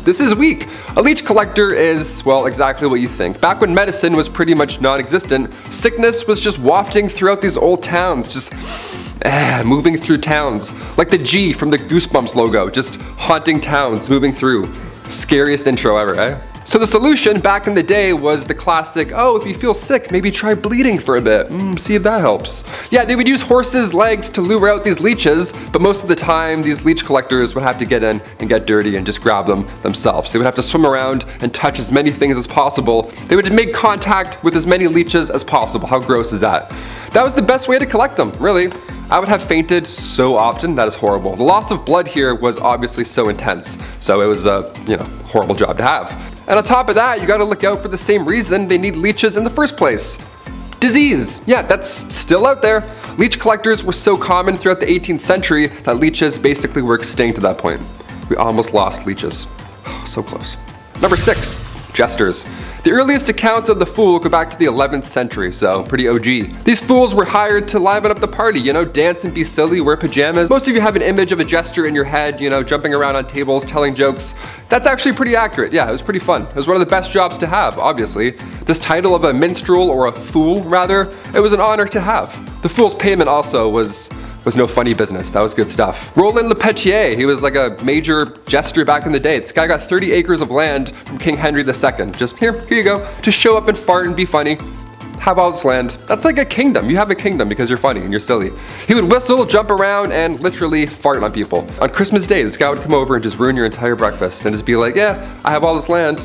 This is weak. A leech collector is, well, exactly what you think. Back when medicine was pretty much non-existent, sickness was just wafting throughout these old towns, just moving through towns. Like the G from the Goosebumps logo, just haunting towns, moving through. Scariest intro ever, eh? So the solution back in the day was the classic, oh, if you feel sick, maybe try bleeding for a bit. See if that helps. Yeah, they would use horses' legs to lure out these leeches, but most of the time, these leech collectors would have to get in and get dirty and just grab them themselves. They would have to swim around and touch as many things as possible. They would make contact with as many leeches as possible. How gross is that? That was the best way to collect them, really. I would have fainted so often, that is horrible. The loss of blood here was obviously so intense, so it was a, horrible job to have. And on top of that, you gotta look out for the same reason they need leeches in the first place. Disease. Yeah, that's still out there. Leech collectors were so common throughout the 18th century that leeches basically were extinct at that point. We almost lost leeches. So close. Number 6, jesters. The earliest accounts of the fool go back to the 11th century, so pretty OG. These fools were hired to liven up the party, dance and be silly, wear pajamas. Most of you have an image of a jester in your head, jumping around on tables, telling jokes. That's actually pretty accurate. Yeah, it was pretty fun. It was one of the best jobs to have, obviously. This title of a minstrel, or a fool rather, it was an honor to have. The fool's payment also was no funny business. That was good stuff. Roland Lepetier, he was like a major jester back in the day. This guy got 30 acres of land from King Henry II. Just here you go. Just show up and fart and be funny. Have all this land. That's like a kingdom. You have a kingdom because you're funny and you're silly. He would whistle, jump around, and literally fart on people. On Christmas Day, this guy would come over and just ruin your entire breakfast and just be like, yeah, I have all this land.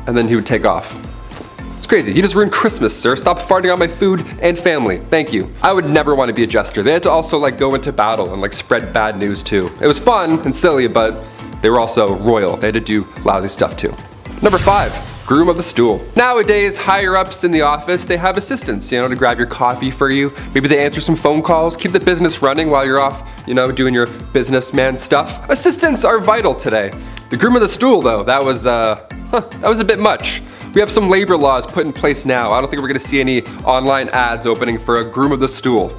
And then he would take off. Crazy. You just ruined Christmas, sir. Stop farting on my food and family. Thank you. I would never want to be a jester. They had to also go into battle and spread bad news too. It was fun and silly, but they were also royal. They had to do lousy stuff too. Number 5, groom of the stool. Nowadays, higher ups in the office, they have assistants, to grab your coffee for you. Maybe they answer some phone calls, keep the business running while you're off, doing your businessman stuff. Assistants are vital today. The groom of the stool though, that was a bit much. We have some labor laws put in place now. I don't think we're gonna see any online ads opening for a groom of the stool.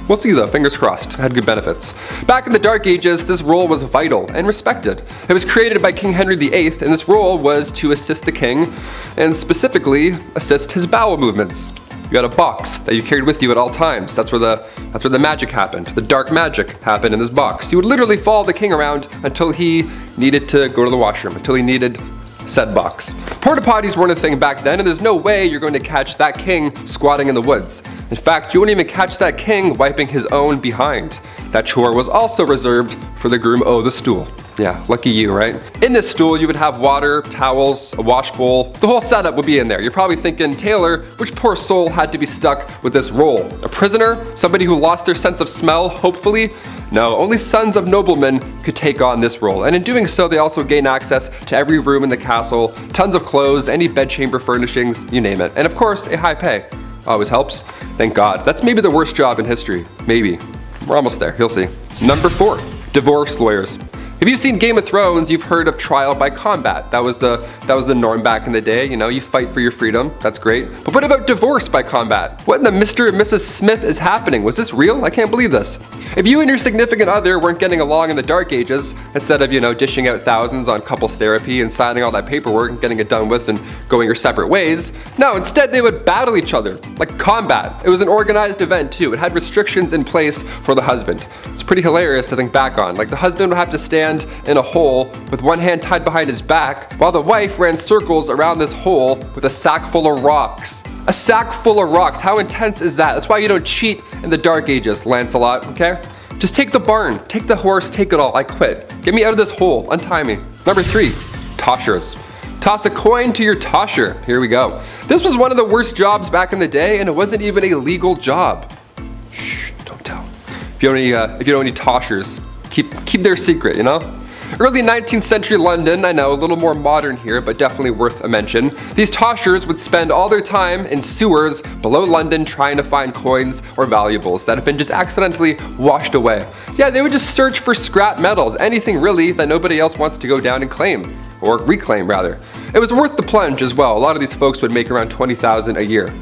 We'll see though, fingers crossed. It had good benefits. Back in the Dark Ages, this role was vital and respected. It was created by King Henry VIII, and this role was to assist the king, and specifically assist his bowel movements. You got a box that you carried with you at all times. That's where the magic happened. The dark magic happened in this box. You would literally follow the king around until he needed to go to the washroom, until he needed said box. Porta potties weren't a thing back then, and there's no way you're going to catch that king squatting in the woods. In fact, you wouldn't even catch that king wiping his own behind. That chore was also reserved for the groom o' the stool. Yeah, lucky you, right? In this stool, you would have water, towels, a wash bowl. The whole setup would be in there. You're probably thinking, Taylor, which poor soul had to be stuck with this role? A prisoner? Somebody who lost their sense of smell, hopefully? No, only sons of noblemen could take on this role, and in doing so, they also gain access to every room in the castle, tons of clothes, any bedchamber furnishings, you name it. And of course, a high pay. Always helps. Thank God. That's maybe the worst job in history. Maybe. We're almost there, you'll see. Number 4, divorce lawyers. If you've seen Game of Thrones, you've heard of trial by combat. That was the norm back in the day. You fight for your freedom. That's great. But what about divorce by combat? What in the Mr. and Mrs. Smith is happening? Was this real? I can't believe this. If you and your significant other weren't getting along in the Dark Ages, instead of, dishing out thousands on couples therapy and signing all that paperwork and getting it done with and going your separate ways, no, instead they would battle each other, like combat. It was an organized event too. It had restrictions in place for the husband. It's pretty hilarious to think back on. Like the husband would have to stand in a hole with one hand tied behind his back, while the wife ran circles around this hole with a sack full of rocks. A sack full of rocks, how intense is that? That's why you don't cheat in the Dark Ages, Lancelot, okay? Just take the barn, take the horse, take it all, I quit. Get me out of this hole, untie me. Number 3, toshers. Toss a coin to your tosher, here we go. This was one of the worst jobs back in the day, and it wasn't even a legal job. Shh, don't tell. If you don't know any toshers, keep their secret, Early 19th century London, I know, a little more modern here, but definitely worth a mention. These toshers would spend all their time in sewers below London trying to find coins or valuables that have been just accidentally washed away. Yeah, they would just search for scrap metals, anything really that nobody else wants to go down and claim, or reclaim rather. It was worth the plunge as well. A lot of these folks would make around $20,000 a year.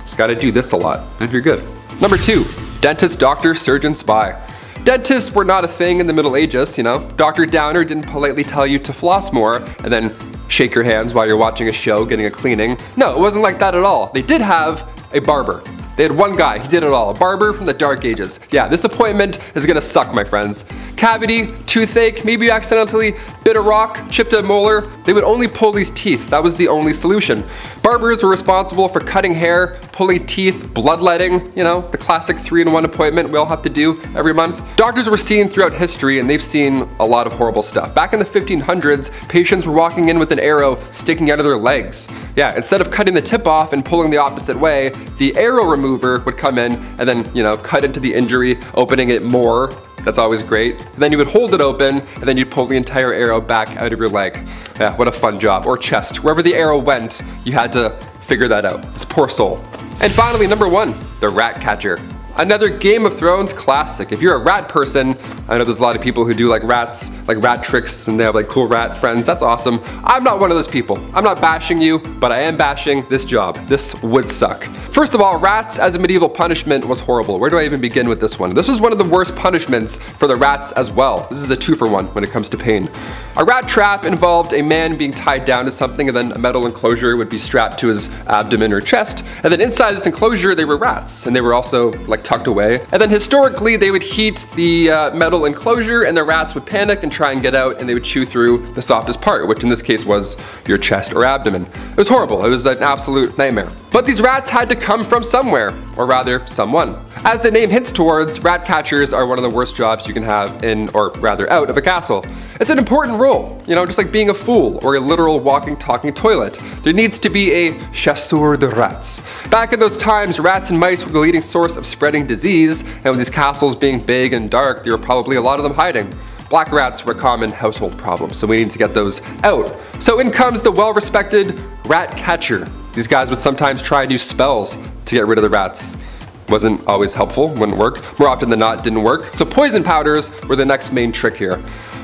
Just gotta do this a lot, and you're good. Number 2, Dentist, doctor, surgeon, spy. Dentists were not a thing in the Middle Ages, you know. Dr. Downer didn't politely tell you to floss more and then shake your hands while you're watching a show, getting a cleaning. No, it wasn't like that at all. They did have a barber. They had one guy, he did it all. A barber from the Dark Ages. Yeah, this appointment is gonna suck, my friends. Cavity, toothache, maybe you accidentally bit a rock, chipped a molar. They would only pull these teeth. That was the only solution. Barbers were responsible for cutting hair, pulling teeth, bloodletting, you know, the classic 3-in-1 appointment we all have to do every month. Doctors were seen throughout history and they've seen a lot of horrible stuff. Back in the 1500s, patients were walking in with an arrow sticking out of their legs. Yeah, instead of cutting the tip off and pulling the opposite way, the arrow remover would come in and then, you know, cut into the injury, opening it more. That's always great. And then you would hold it open and then you'd pull the entire arrow back out of your leg. Yeah, what a fun job. Or chest. Wherever the arrow went, you had to figure that out. This poor soul. And finally, number 1, the rat catcher. Another Game of Thrones classic. If you're a rat person, I know there's a lot of people who do like rats, like rat tricks, and they have like cool rat friends. That's awesome. I'm not one of those people. I'm not bashing you, but I am bashing this job. This would suck. First of all, rats as a medieval punishment was horrible. Where do I even begin with this one? This was one of the worst punishments for the rats as well. This is a 2-for-1 when it comes to pain. A rat trap involved a man being tied down to something and then a metal enclosure would be strapped to his abdomen or chest. And then inside this enclosure, they were rats. And they were also like tucked away. And then historically, they would heat the metal enclosure and the rats would panic and try and get out and they would chew through the softest part, which in this case was your chest or abdomen. It was horrible. It was an absolute nightmare. But these rats had to come from somewhere, or rather, someone. As the name hints towards, rat catchers are one of the worst jobs you can have in, or rather out of a castle. It's an important role, you know, just like being a fool or a literal walking, talking toilet. There needs to be a chasseur de rats. Back in those times, rats and mice were the leading source of spreading disease, and with these castles being big and dark, there were probably a lot of them hiding. Black rats were a common household problem, so we need to get those out. So in comes the well-respected rat catcher. These guys would sometimes try new spells to get rid of the rats. Wasn't always helpful, wouldn't work. More often than not, didn't work. So poison powders were the next main trick here.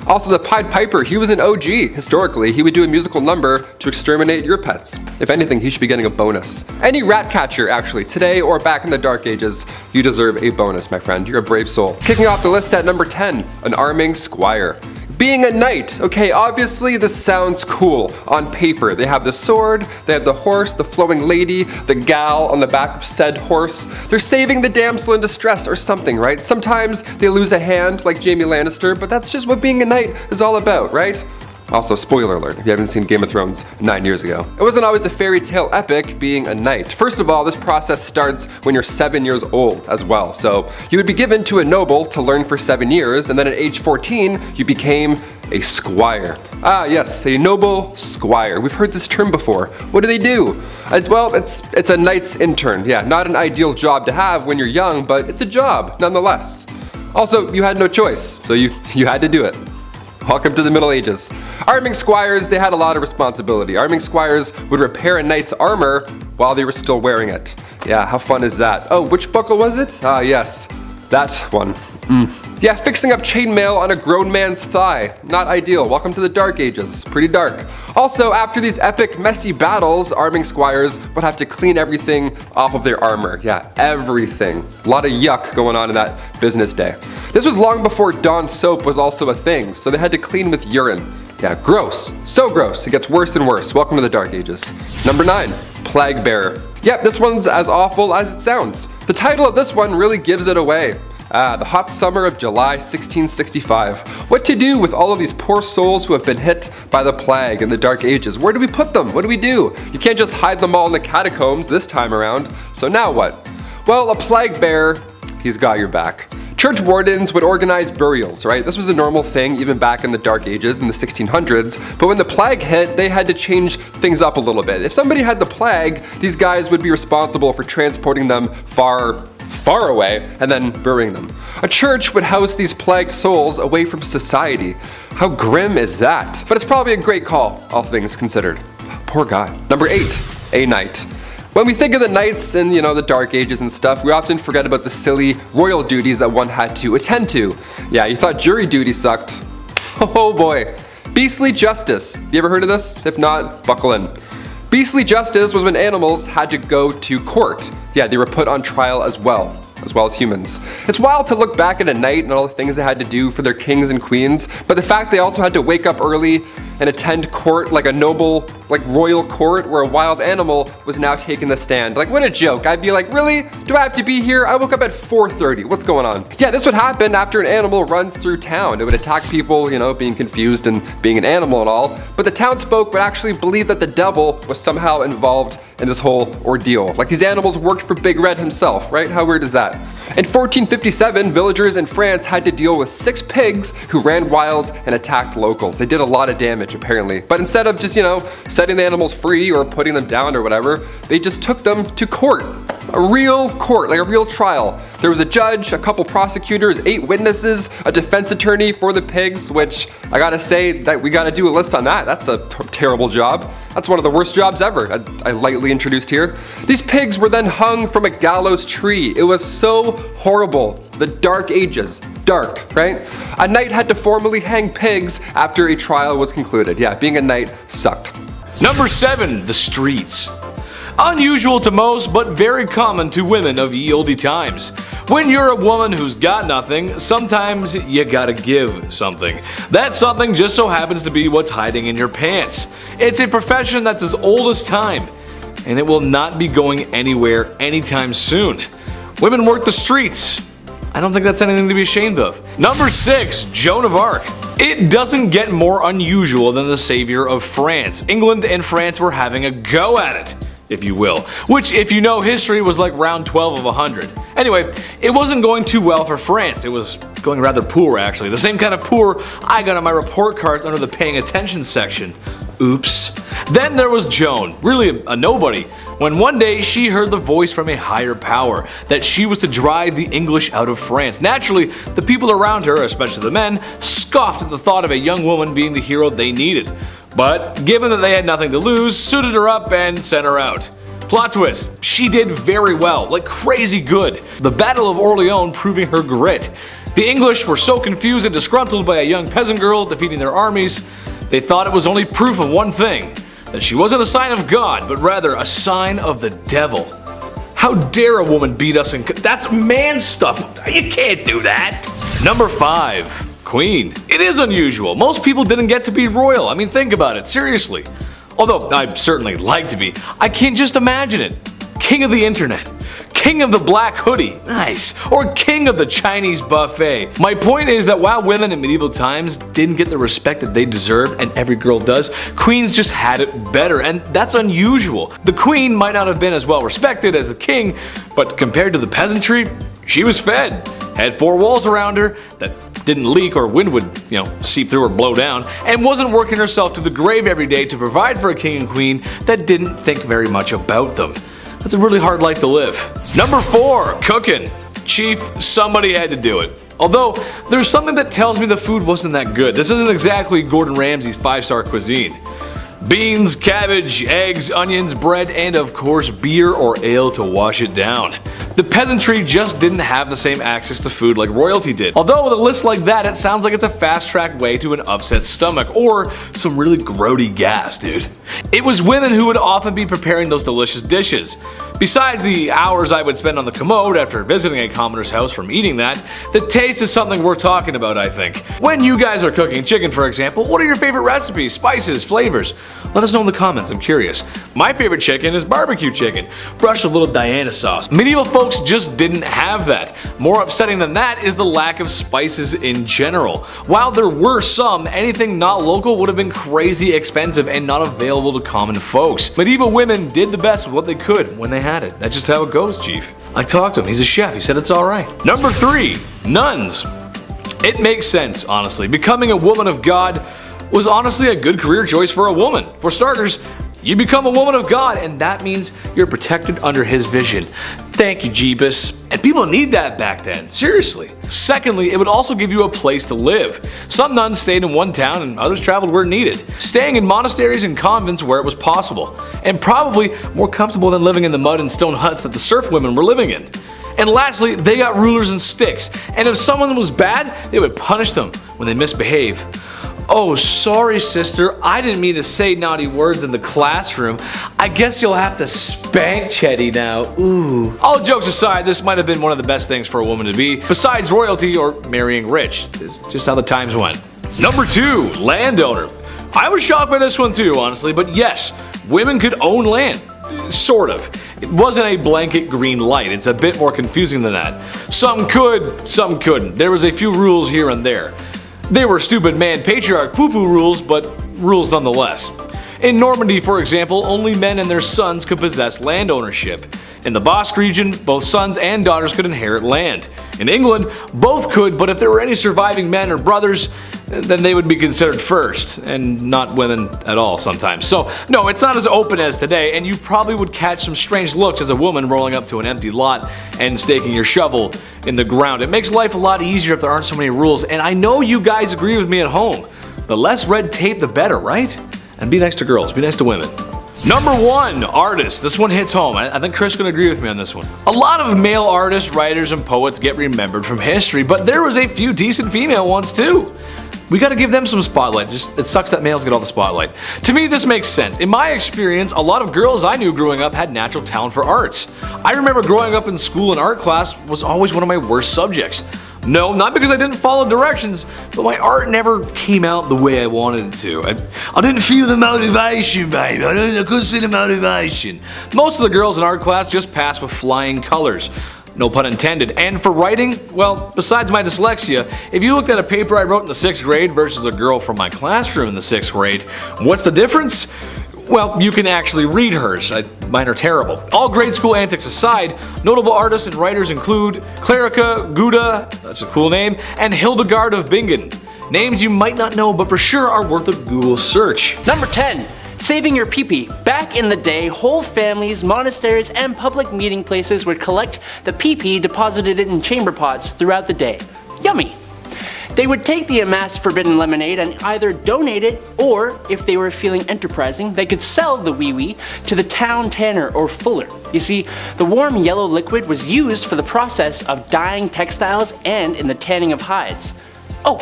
Also, the Pied Piper, he was an OG. Historically, he would do a musical number to exterminate your pets. If anything, he should be getting a bonus. Any rat catcher, actually, today or back in the Dark Ages, you deserve a bonus, my friend. You're a brave soul. Kicking off the list at number 10, an arming squire. Being a knight. Okay, obviously this sounds cool on paper. They have the sword, they have the horse, the flowing lady, the gal on the back of said horse. They're saving the damsel in distress or something, right? Sometimes they lose a hand like Jaime Lannister, but that's just what being a knight is all about, right? Also, spoiler alert, if you haven't seen Game of Thrones 9 years ago. It wasn't always a fairy tale epic being a knight. First of all, this process starts when you're 7 years old as well. So you would be given to a noble to learn for 7 years, and then at age 14, you became a squire. Ah yes, a noble squire. We've heard this term before. What do they do? Well, it's a knight's intern. Yeah, not an ideal job to have when you're young, but it's a job nonetheless. Also, you had no choice, so you had to do it. Welcome to the Middle Ages. Arming squires, they had a lot of responsibility. Arming squires would repair a knight's armor while they were still wearing it. Yeah, how fun is that? Oh, which buckle was it? Ah, yes, that one. Yeah, fixing up chainmail on a grown man's thigh. Not ideal. Welcome to the Dark Ages. Pretty dark. Also, after these epic, messy battles, arming squires would have to clean everything off of their armor. Yeah, everything. A lot of yuck going on in that business day. This was long before Dawn soap was also a thing, so they had to clean with urine. Yeah, gross. So gross. It gets worse and worse. Welcome to the Dark Ages. Number 9, Plague Bearer. Yep, this one's as awful as it sounds. The title of this one really gives it away. The hot summer of July 1665. What to do with all of these poor souls who have been hit by the plague in the Dark Ages? Where do we put them? What do we do? You can't just hide them all in the catacombs this time around. So now what? Well, a plague bearer, he's got your back. Church wardens would organize burials, right? This was a normal thing even back in the Dark Ages in the 1600s, but when the plague hit, they had to change things up a little bit. If somebody had the plague, these guys would be responsible for transporting them far away and then burying them. A church would house these plagued souls away from society. How grim is that? But it's probably a great call, all things considered. Poor guy. Number 8, a knight. When we think of the knights in, the Dark Ages and stuff, we often forget about the silly royal duties that one had to attend to. Yeah, you thought jury duty sucked. Oh boy. Beastly justice. You ever heard of this? If not, buckle in. Beastly justice was when animals had to go to court. Yeah, they were put on trial as well. as well as humans. It's wild to look back at a night and all the things they had to do for their kings and queens, but the fact they also had to wake up early and attend court like a noble, like royal court where a wild animal was now taking the stand. Like, what a joke. I'd be like, really? Do I have to be here? I woke up at 4:30. What's going on? Yeah, this would happen after an animal runs through town. It would attack people, you know, being confused and being an animal and all, but the townsfolk would actually believe that the devil was somehow involved in this whole ordeal. Like, these animals worked for Big Red himself, right? How weird is that? In 1457, villagers in France had to deal with 6 pigs who ran wild and attacked locals. They did a lot of damage, apparently. But instead of just, you know, setting the animals free or putting them down or whatever, they just took them to court. A real court, like a real trial. There was a judge, a couple prosecutors, 8 witnesses, a defense attorney for the pigs, which I gotta say that we gotta do a list on that. That's a terrible job. That's one of the worst jobs ever, I lightly introduced here. These pigs were then hung from a gallows tree. It was so horrible. The Dark Ages. Dark, right? A knight had to formally hang pigs after a trial was concluded. Yeah, being a knight sucked. Number 7, the streets. Unusual to most, but very common to women of ye olde times. When you're a woman who's got nothing, sometimes you gotta give something. That something just so happens to be what's hiding in your pants. It's a profession that's as old as time, and it will not be going anywhere anytime soon. Women work the streets. I don't think that's anything to be ashamed of. Number 6, Joan of Arc. It doesn't get more unusual than the savior of France. England and France were having a go at it, if you will, which, if you know history, was like round 12 of 100. Anyway, it wasn't going too well for France. It was going rather poor, actually. The same kind of poor I got on my report cards under the paying attention section. Oops. Then there was Joan, really a nobody, when one day she heard the voice from a higher power that she was to drive the English out of France. Naturally, the people around her, especially the men, scoffed at the thought of a young woman being the hero they needed. But given that they had nothing to lose, suited her up and sent her out. Plot twist, she did very well, like crazy good. The Battle of Orleans proving her grit. The English were so confused and disgruntled by a young peasant girl defeating their armies, they thought it was only proof of one thing, that she wasn't a sign of God, but rather a sign of the devil. How dare a woman beat us in that's man stuff, you can't do that. Number 5. Queen. It is unusual. Most people didn't get to be royal. I mean, think about it, seriously. Although I'd certainly like to be, I can't just imagine it. King of the internet. King of the black hoodie. Nice. Or king of the Chinese buffet. My point is that while women in medieval times didn't get the respect that they deserve, and every girl does, queens just had it better, and that's unusual. The queen might not have been as well respected as the king, but compared to the peasantry, she was fed. Had 4 walls around her that didn't leak or wind would, seep through or blow down, and wasn't working herself to the grave every day to provide for a king and queen that didn't think very much about them. That's a really hard life to live. Number 4, cooking. Chief, somebody had to do it. Although, there's something that tells me the food wasn't that good. This isn't exactly Gordon Ramsay's 5-star cuisine. Beans, cabbage, eggs, onions, bread, and of course beer or ale to wash it down. The peasantry just didn't have the same access to food like royalty did. Although with a list like that, it sounds like it's a fast-track way to an upset stomach or some really grody gas, dude. It was women who would often be preparing those delicious dishes. Besides the hours I would spend on the commode after visiting a commoner's house from eating that, the taste is something worth talking about, I think. When you guys are cooking chicken, for example, what are your favorite recipes, spices, flavors? Let us know in the comments, I'm curious. My favorite chicken is barbecue chicken. Brush a little Diana sauce. Medieval folks just didn't have that. More upsetting than that is the lack of spices in general. While there were some, anything not local would have been crazy expensive and not available to common folks. Medieval women did the best with what they could when they had it. That's just how it goes, Chief. I talked to him, he's a chef, he said it's alright. Number 3, nuns. It makes sense, honestly. Becoming a woman of God was honestly a good career choice for a woman. For starters, you become a woman of God, and that means you're protected under his vision. Thank you, Jeebus. And people need that back then, seriously. Secondly, it would also give you a place to live. Some nuns stayed in one town and others traveled where needed, staying in monasteries and convents where it was possible, and probably more comfortable than living in the mud and stone huts that the serf women were living in. And lastly, they got rulers and sticks, and if someone was bad, they would punish them when they misbehave. Oh, sorry sister, I didn't mean to say naughty words in the classroom. I guess you'll have to spank Chetty now, ooh. All jokes aside, this might have been one of the best things for a woman to be, besides royalty or marrying rich. It's just how the times went. Number 2, landowner. I was shocked by this one too, honestly, but yes, women could own land. Sort of. It wasn't a blanket green light, it's a bit more confusing than that. Some could, some couldn't. There was a few rules here and there. They were stupid man patriarch poo-poo rules, but rules nonetheless. In Normandy, for example, only men and their sons could possess land ownership. In the Basque region, both sons and daughters could inherit land. In England, both could, but if there were any surviving men or brothers, then they would be considered first, and not women at all sometimes. So, no, it's not as open as today, and you probably would catch some strange looks as a woman rolling up to an empty lot and staking your shovel in the ground. It makes life a lot easier if there aren't so many rules, and I know you guys agree with me at home. The less red tape, the better, right? And be nice to girls, be nice to women. Number 1, artists. This one hits home. I think Chris can agree with me on this one. A lot of male artists, writers, and poets get remembered from history, but there was a few decent female ones too. We gotta give them some spotlight. It sucks that males get all the spotlight. To me, this makes sense. In my experience, a lot of girls I knew growing up had natural talent for arts. I remember growing up in school, and art class was always one of my worst subjects. No, not because I didn't follow directions, but my art never came out the way I wanted it to. I didn't feel the motivation, babe. I couldn't see the motivation. Most of the girls in art class just passed with flying colors. No pun intended. And for writing, well, besides my dyslexia, if you looked at a paper I wrote in the 6th grade versus a girl from my classroom in the 6th grade, what's the difference? Well, you can actually read hers. Mine are terrible. All grade school antics aside, notable artists and writers include Clarica Gouda, that's a cool name, and Hildegard of Bingen. Names you might not know, but for sure are worth a Google search. Number 10. Saving your pee-pee. Back in the day, whole families, monasteries, and public meeting places would collect the pee-pee, deposited it in chamber pots throughout the day. Yummy! They would take the amassed forbidden lemonade and either donate it, or if they were feeling enterprising, they could sell the wee-wee to the town tanner or fuller. You see, the warm yellow liquid was used for the process of dyeing textiles and in the tanning of hides. Oh,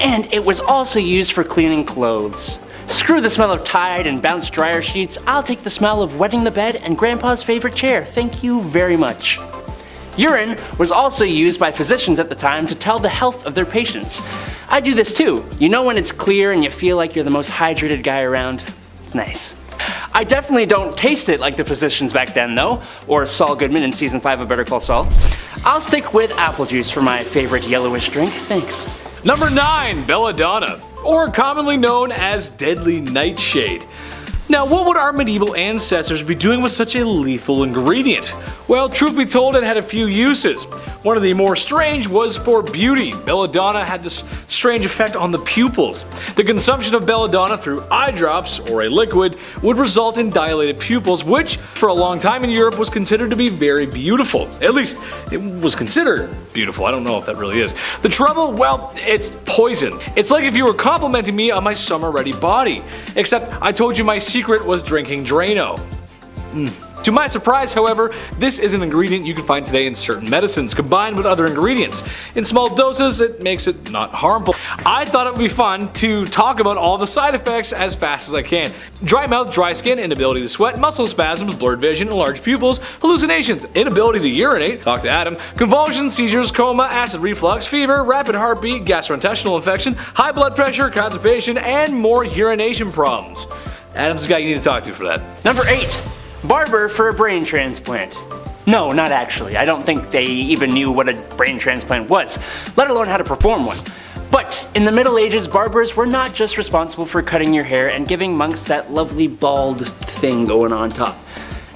and it was also used for cleaning clothes. Screw the smell of Tide and bounce dryer sheets, I'll take the smell of wetting the bed and Grandpa's favorite chair, thank you very much. Urine was also used by physicians at the time to tell the health of their patients. I do this too. You know when it's clear and you feel like you're the most hydrated guy around? It's nice. I definitely don't taste it like the physicians back then though, or Saul Goodman in season 5 of Better Call Saul. I'll stick with apple juice for my favorite yellowish drink, thanks. Number 9, belladonna, or commonly known as deadly nightshade. Now, what would our medieval ancestors be doing with such a lethal ingredient? Well, truth be told, it had a few uses. One of the more strange was for beauty. Belladonna had this strange effect on the pupils. The consumption of belladonna through eye drops, or a liquid, would result in dilated pupils, which, for a long time in Europe, was considered to be very beautiful. At least, it was considered beautiful. I don't know if that really is. The trouble? Well, it's poison. It's like if you were complimenting me on my summer-ready body. Except, I told you my secret was drinking Drano. To my surprise, however, this is an ingredient you can find today in certain medicines, combined with other ingredients. In small doses, it makes it not harmful. I thought it would be fun to talk about all the side effects as fast as I can. Dry mouth, dry skin, inability to sweat, muscle spasms, blurred vision, enlarged pupils, hallucinations, inability to urinate, talk to Adam, convulsions, seizures, coma, acid reflux, fever, rapid heartbeat, gastrointestinal infection, high blood pressure, constipation, and more urination problems. Adam's the guy you need to talk to for that. Number 8. Barber for a brain transplant. No, not actually. I don't think they even knew what a brain transplant was, let alone how to perform one. But in the Middle Ages, barbers were not just responsible for cutting your hair and giving monks that lovely bald thing going on top.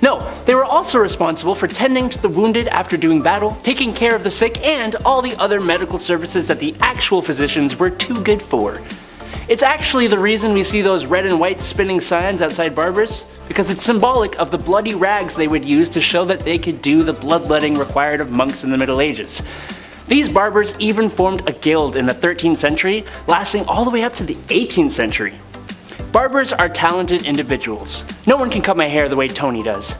No, they were also responsible for tending to the wounded after doing battle, taking care of the sick, and all the other medical services that the actual physicians were too good for. It's actually the reason we see those red and white spinning signs outside barbers, because it's symbolic of the bloody rags they would use to show that they could do the bloodletting required of monks in the Middle Ages. These barbers even formed a guild in the 13th century, lasting all the way up to the 18th century. Barbers are talented individuals. No one can cut my hair the way Tony does.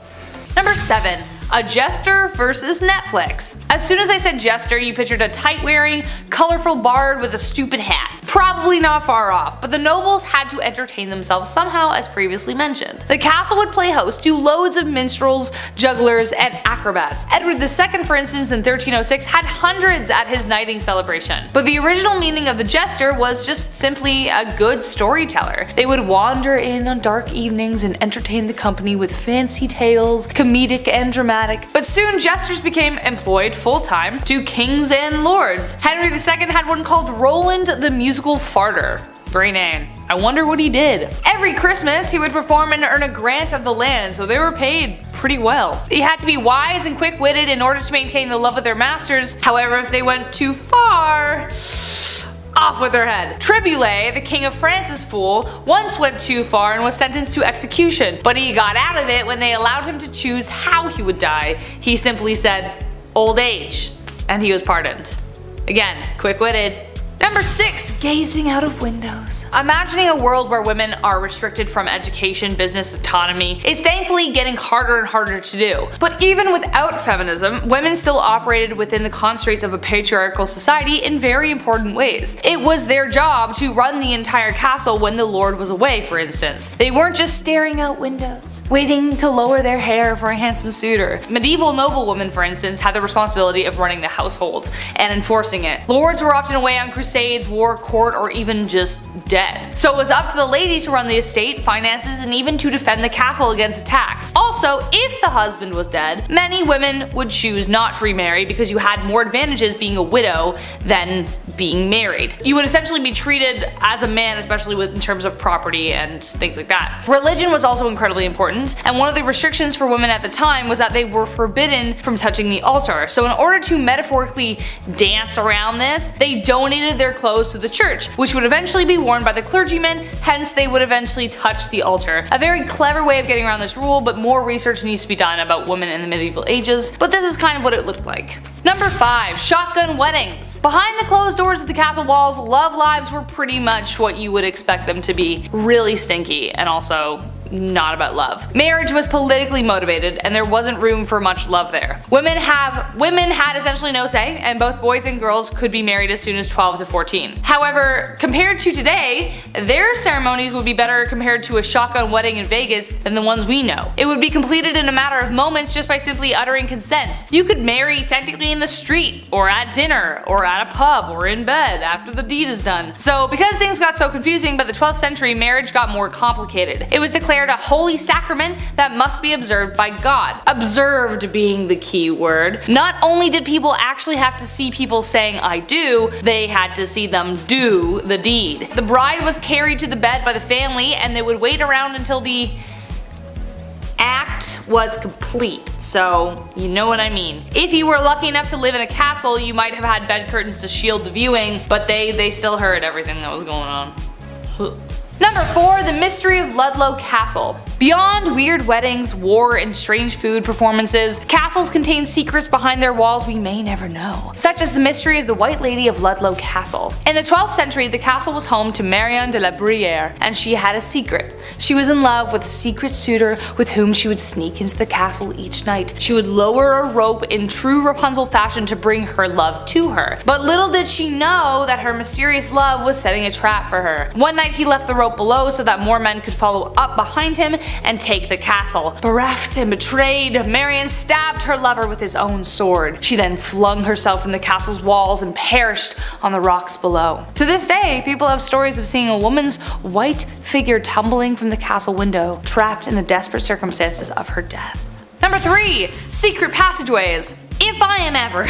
Number 7. A jester versus Netflix. As soon as I said jester, you pictured a tight-wearing, colorful bard with a stupid hat. probably not far off, but the nobles had to entertain themselves somehow, as previously mentioned. The castle would play host to loads of minstrels, jugglers, and acrobats. Edward II, for instance, in 1306 had hundreds at his knighting celebration. But the original meaning of the jester was just simply a good storyteller. They would wander in on dark evenings and entertain the company with fancy tales, comedic and dramatic. But soon jesters became employed full-time to kings and lords. Henry II had one called Roland the Musical Farter. Great name. I wonder what he did. Every Christmas, he would perform and earn a grant of the land, so they were paid pretty well. He had to be wise and quick-witted in order to maintain the love of their masters. However, if they went too far, off with their head. Triboulet, the king of France's fool, once went too far and was sentenced to execution, but he got out of it when they allowed him to choose how he would die. He simply said, old age, and he was pardoned. Again, quick-witted. Number 6. Gazing out of windows. Imagining a world where women are restricted from education, business autonomy is thankfully getting harder and harder to do. But even without feminism, women still operated within the constraints of a patriarchal society in very important ways. It was their job to run the entire castle when the lord was away, for instance. They weren't just staring out windows, waiting to lower their hair for a handsome suitor. Medieval noblewomen, for instance, had the responsibility of running the household and enforcing it. Lords were often away on crusades, war, court, or even just dead. So it was up to the ladies to run the estate, finances, and even to defend the castle against attack. Also, if the husband was dead, many women would choose not to remarry because you had more advantages being a widow than being married. You would essentially be treated as a man, especially in terms of property and things like that. Religion was also incredibly important, and one of the restrictions for women at the time was that they were forbidden from touching the altar. So in order to metaphorically dance around this, they donated their clothes to the church, which would eventually be worn by the clergymen, hence they would eventually touch the altar. A very clever way of getting around this rule, but more research needs to be done about women in the medieval ages, but this is kind of what it looked like. Number 5. Shotgun weddings. Behind the closed doors of the castle walls, love lives were pretty much what you would expect them to be. Really stinky, and also not about love. Marriage was politically motivated, and there wasn't room for much love there. Women had essentially no say, and both boys and girls could be married as soon as 12 to 14. However, compared to today, their ceremonies would be better compared to a shotgun wedding in Vegas than the ones we know. It would be completed in a matter of moments just by simply uttering consent. You could marry technically in the street, or at dinner, or at a pub, or in bed after the deed is done. So because things got so confusing, by the 12th century marriage got more complicated. It was declared a holy sacrament that must be observed by God. Observed being the key word. Not only did people actually have to see people saying I do, they had to see them do the deed. The bride was carried to the bed by the family, and they would wait around until the act was complete, so you know what I mean. If you were lucky enough to live in a castle, you might have had bed curtains to shield the viewing, but they still heard everything that was going on. Number 4. The Mystery of Ludlow Castle. Beyond weird weddings, war, and strange food performances, castles contain secrets behind their walls we may never know, such as the mystery of the White Lady of Ludlow Castle. In the 12th century, the castle was home to Marion de la Bruyere, and she had a secret. She was in love with a secret suitor with whom she would sneak into the castle each night. She would lower a rope in true Rapunzel fashion to bring her love to her. But little did she know that her mysterious love was setting a trap for her. One night he left the rope below so that more men could follow up behind him and take the castle. Bereft and betrayed, Marion stabbed her lover with his own sword. She then flung herself from the castle's walls and perished on the rocks below. To this day, people have stories of seeing a woman's white figure tumbling from the castle window, trapped in the desperate circumstances of her death. Number 3. Secret passageways. If I am ever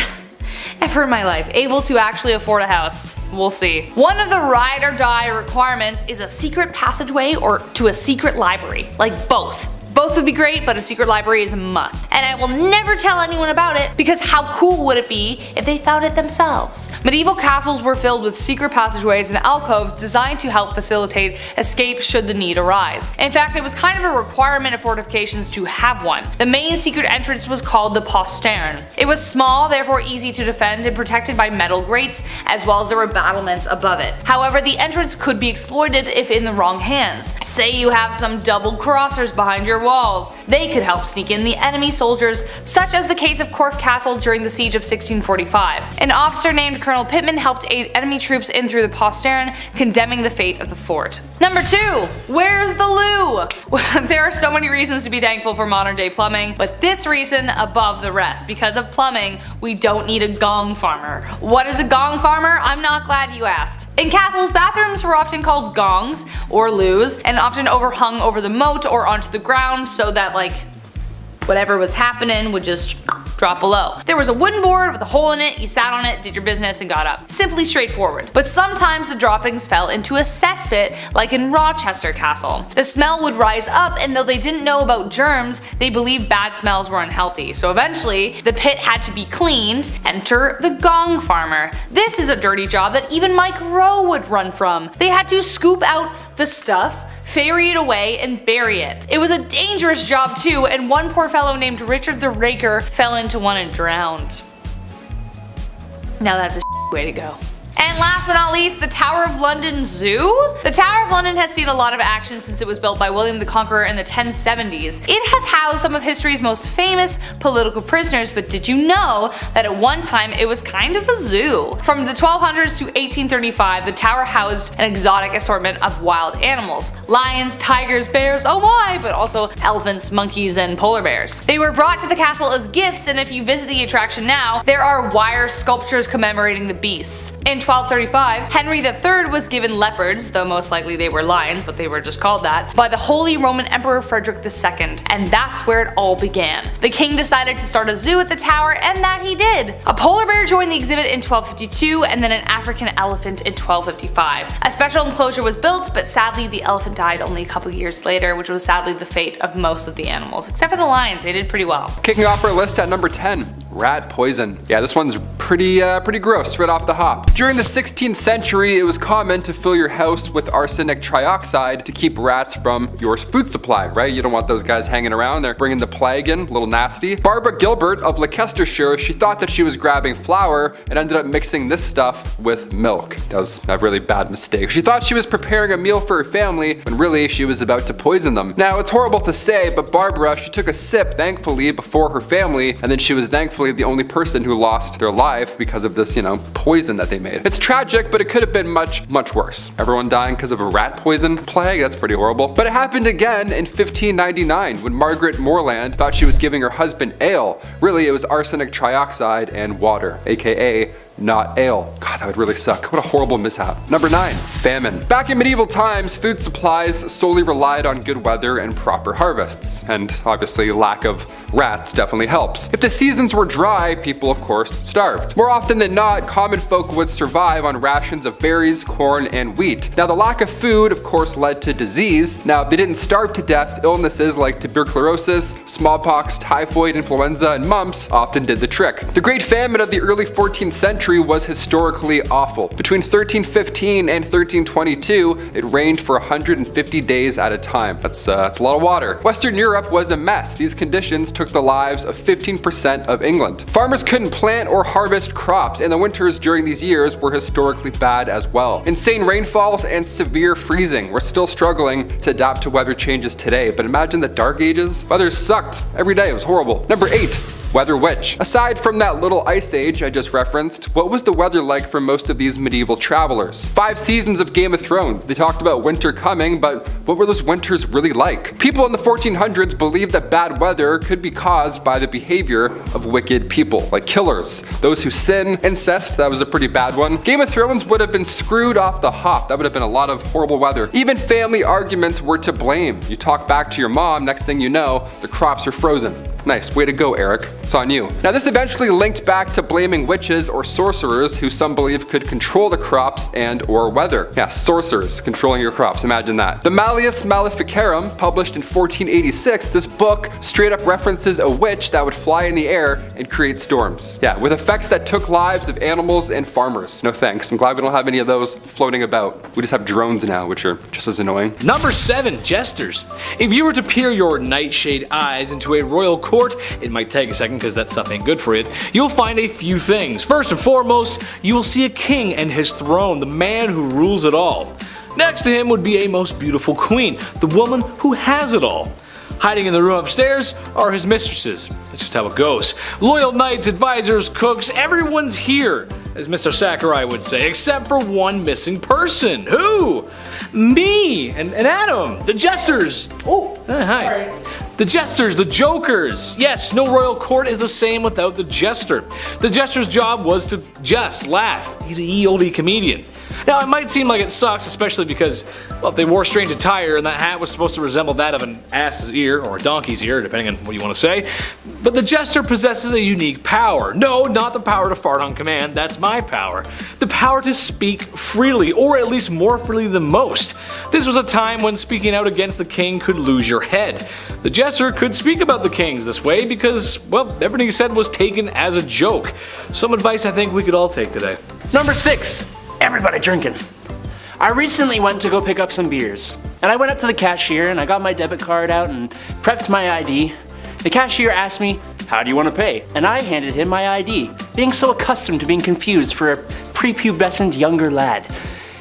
in my life able to actually afford a house, we'll see. One of the ride or die requirements is a secret passageway or to a secret library. Like both. Both would be great, but a secret library is a must. And I will never tell anyone about it because how cool would it be if they found it themselves? Medieval castles were filled with secret passageways and alcoves designed to help facilitate escape should the need arise. In fact, it was kind of a requirement of fortifications to have one. The main secret entrance was called the postern. It was small, therefore easy to defend and protected by metal grates, as well as there were battlements above it. However, the entrance could be exploited if in the wrong hands. Say you have some double crossers behind your walls. They could help sneak in the enemy soldiers, such as the case of Corfe Castle during the siege of 1645. An officer named Colonel Pittman helped aid enemy troops in through the postern, condemning the fate of the fort. Number 2. Where's the loo? There are so many reasons to be thankful for modern day plumbing, but this reason above the rest. Because of plumbing, we don't need a gong farmer. What is a gong farmer? I'm not glad you asked. In castles, bathrooms were often called gongs or loos, and often overhung over the moat or onto the ground so that like whatever was happening would just drop below. There was a wooden board with a hole in it, you sat on it, did your business, and got up. Simply straightforward. But sometimes the droppings fell into a cesspit, like in Rochester Castle. The smell would rise up, and though they didn't know about germs, they believed bad smells were unhealthy. So eventually, the pit had to be cleaned. Enter the gong farmer. This is a dirty job that even Mike Rowe would run from. They had to scoop out the stuff, ferry it away, and bury it. It was a dangerous job too, and one poor fellow named Richard the Raker fell into one and drowned. Now that's a way to go. And last but not least, the Tower of London Zoo? The Tower of London has seen a lot of action since it was built by William the Conqueror in the 1070s. It has housed some of history's most famous political prisoners, but did you know that at one time it was kind of a zoo? From the 1200s to 1835, the tower housed an exotic assortment of wild animals. Lions, tigers, bears, oh my, but also elephants, monkeys, and polar bears. They were brought to the castle as gifts, and if you visit the attraction now, there are wire sculptures commemorating the beasts. In 1235, Henry III was given leopards, though most likely they were lions, but they were just called that, by the Holy Roman Emperor Frederick II, and that's where it all began. The king decided to start a zoo at the tower, and that he did. A polar bear joined the exhibit in 1252, and then an African elephant in 1255. A special enclosure was built, but sadly the elephant died only a couple years later, which was sadly the fate of most of the animals, except for the lions. They did pretty well. Kicking off our list at number 10, rat poison. Yeah, this one's pretty gross right off the hop. During the 16th century, it was common to fill your house with arsenic trioxide to keep rats from your food supply, right? You don't want those guys hanging around. They're bringing the plague in, a little nasty. Barbara Gilbert of Leicestershire, she thought that she was grabbing flour and ended up mixing this stuff with milk. That was a really bad mistake. She thought she was preparing a meal for her family when really she was about to poison them. Now, it's horrible to say, but Barbara, she took a sip, thankfully, before her family, and then she was thankfully the only person who lost their life because of this, poison that they made. It's tragic, but it could have been much worse. Everyone dying because of a rat poison plague? That's pretty horrible. But it happened again in 1599 when Margaret Morland thought she was giving her husband ale. Really, it was arsenic trioxide and water, aka not ale. God, that would really suck. What a horrible mishap. Number 9, famine. Back in medieval times, food supplies solely relied on good weather and proper harvests, and obviously lack of rats definitely helps. If the seasons were dry, people of course starved. More often than not, common folk would survive on rations of berries, corn, and wheat. Now the lack of food of course led to disease. Now if they didn't starve to death, illnesses like tuberculosis, smallpox, typhoid, influenza, and mumps often did the trick. The Great Famine of the early 14th century was historically awful. Between 1315 and 1322, it rained for 150 days at a time. That's a lot of water. Western Europe was a mess. These conditions took the lives of 15% of England. Farmers couldn't plant or harvest crops, and the winters during these years were historically bad as well. Insane rainfalls and severe freezing. We're still struggling to adapt to weather changes today, but imagine the dark ages. Weather sucked every day. It was horrible. Number 8. Weather witch. Aside from that little ice age I just referenced, what was the weather like for most of these medieval travelers? 5 seasons of Game of Thrones. They talked about winter coming, but what were those winters really like? People in the 1400s believed that bad weather could be caused by the behavior of wicked people, like killers, those who sin, incest, that was a pretty bad one. Game of Thrones would have been screwed off the hop. That would have been a lot of horrible weather. Even family arguments were to blame. You talk back to your mom, next thing you know, the crops are frozen. Nice, way to go, Eric. It's on you. Now this eventually linked back to blaming witches or sorcerers who some believe could control the crops and or weather. Yeah, sorcerers controlling your crops, imagine that. The Malleus Maleficarum, published in 1486, this book straight up references a witch that would fly in the air and create storms. Yeah, with effects that took lives of animals and farmers. No thanks, I'm glad we don't have any of those floating about. We just have drones now, which are just as annoying. Number 7, jesters. If you were to peer your nightshade eyes into a royal court, it might take a second because that stuff ain't good for it, you'll find a few things. First and foremost, you will see a king and his throne, the man who rules it all. Next to him would be a most beautiful queen, the woman who has it all. Hiding in the room upstairs are his mistresses. That's just how it goes. Loyal knights, advisors, cooks, everyone's here, as Mr. Sakurai would say, except for one missing person. Who? Me and Adam, the jesters. Oh, hi. The jesters, the jokers. Yes, no royal court is the same without the jester. The jester's job was to just laugh. He's a ye olde comedian. Now, it might seem like it sucks, especially because, well, they wore strange attire and that hat was supposed to resemble that of an ass's ear or a donkey's ear, depending on what you want to say. But the jester possesses a unique power. No, not the power to fart on command, that's my power. The power to speak freely, or at least more freely than most. This was a time when speaking out against the king could lose your head. The jester could speak about the kings this way because, well, everything he said was taken as a joke. Some advice I think we could all take today. Number 6. Everybody drinking. I recently went to go pick up some beers, and I went up to the cashier and I got my debit card out and prepped my ID. The cashier asked me, "How do you want to pay?" And I handed him my ID, being so accustomed to being confused for a prepubescent younger lad.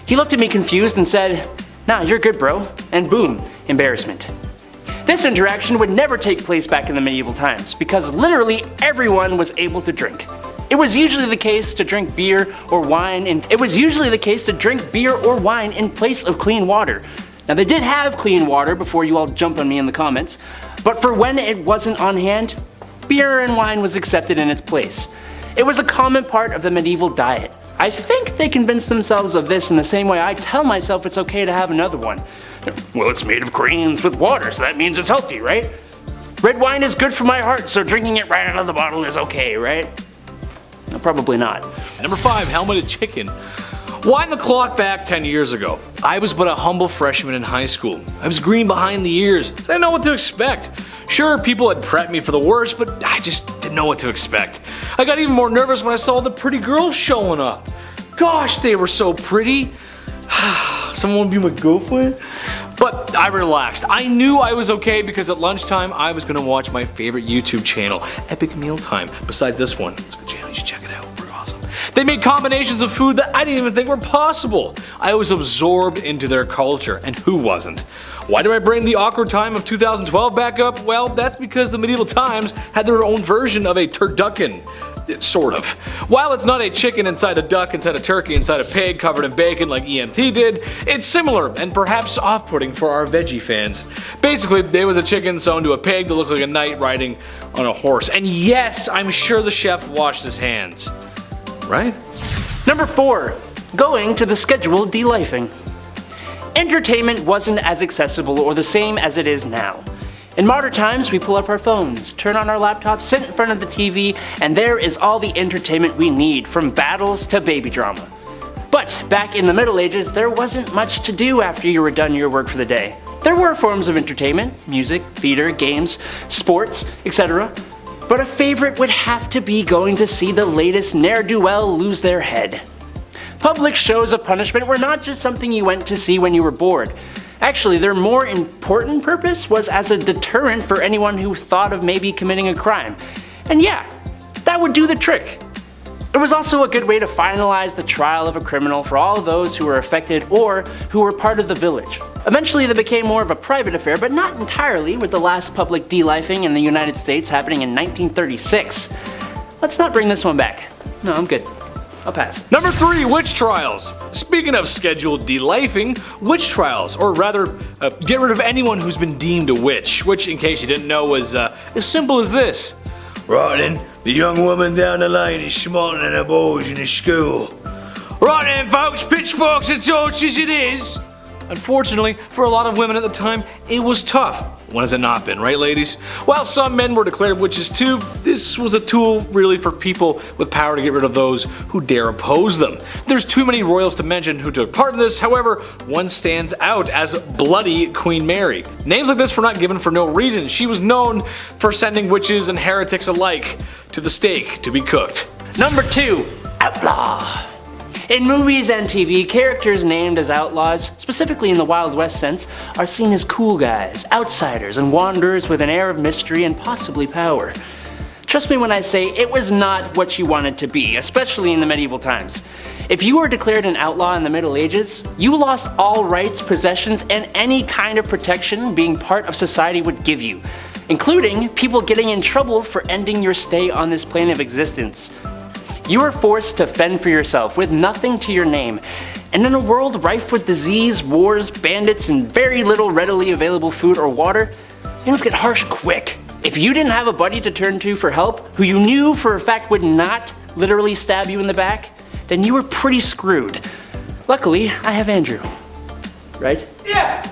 He looked at me confused and said, "Nah, you're good, bro." And boom, embarrassment. This interaction would never take place back in the medieval times because literally everyone was able to drink. It was usually the case to drink beer or wine in place of clean water. Now they did have clean water before you all jump on me in the comments, but for when it wasn't on hand, beer and wine was accepted in its place. It was a common part of the medieval diet. I think they convinced themselves of this in the same way I tell myself it's okay to have another one. Well, it's made of grains with water, so that means it's healthy, right? Red wine is good for my heart, so drinking it right out of the bottle is okay, right? No, probably not. Number 5, helmeted chicken. Wind the clock back 10 years ago. I was but a humble freshman in high school. I was green behind the ears. I didn't know what to expect. Sure, people had prepped me for the worst, but I just didn't know what to expect. I got even more nervous when I saw the pretty girls showing up. Gosh, they were so pretty. Someone want to be my girlfriend? But I relaxed. I knew I was okay because at lunchtime I was gonna watch my favorite YouTube channel, Epic Mealtime. Besides this one, it's a good channel, you should check it out. We're awesome. They made combinations of food that I didn't even think were possible. I was absorbed into their culture, and who wasn't? Why do I bring the awkward time of 2012 back up? Well, that's because the medieval times had their own version of a turducken. Sort of. While it's not a chicken inside a duck, inside a turkey, inside a pig covered in bacon like EMT did, it's similar and perhaps off-putting for our veggie fans. Basically, there was a chicken sewn to a pig to look like a knight riding on a horse. And yes, I'm sure the chef washed his hands. Right? Number 4. Going to the scheduled delifing. Entertainment wasn't as accessible or the same as it is now. In modern times, we pull up our phones, turn on our laptops, sit in front of the TV, and there is all the entertainment we need, from battles to baby drama. But back in the Middle Ages, there wasn't much to do after you were done your work for the day. There were forms of entertainment, music, theater, games, sports, etc. But a favorite would have to be going to see the latest ne'er-do-well lose their head. Public shows of punishment were not just something you went to see when you were bored. Actually, their more important purpose was as a deterrent for anyone who thought of maybe committing a crime. And yeah, that would do the trick. It was also a good way to finalize the trial of a criminal for all those who were affected or who were part of the village. Eventually, they became more of a private affair, but not entirely, with the last public delifing in the United States happening in 1936. Let's not bring this one back. No, I'm good. I'll pass. Number 3, witch trials. Speaking of scheduled delifing, witch trials, or rather, get rid of anyone who's been deemed a witch, which, in case you didn't know, was as simple as this. Right then, the young woman down the lane is smarter than her boys in the school. Right then, folks, pitchforks and torches it is. Unfortunately, for a lot of women at the time, it was tough. When has it not been, right ladies? While some men were declared witches too, this was a tool really for people with power to get rid of those who dare oppose them. There's too many royals to mention who took part in this, however, one stands out as Bloody Queen Mary. Names like this were not given for no reason. She was known for sending witches and heretics alike to the stake to be cooked. Number 2, outlaw. In movies and TV, characters named as outlaws, specifically in the Wild West sense, are seen as cool guys, outsiders, and wanderers with an air of mystery and possibly power. Trust me when I say it was not what you wanted to be, especially in the medieval times. If you were declared an outlaw in the Middle Ages, you lost all rights, possessions, and any kind of protection being part of society would give you, including people getting in trouble for ending your stay on this plane of existence. You were forced to fend for yourself with nothing to your name, and in a world rife with disease, wars, bandits, and very little readily available food or water, things get harsh quick. If you didn't have a buddy to turn to for help, who you knew for a fact would not literally stab you in the back, then you were pretty screwed. Luckily, I have Andrew. Right? Yeah.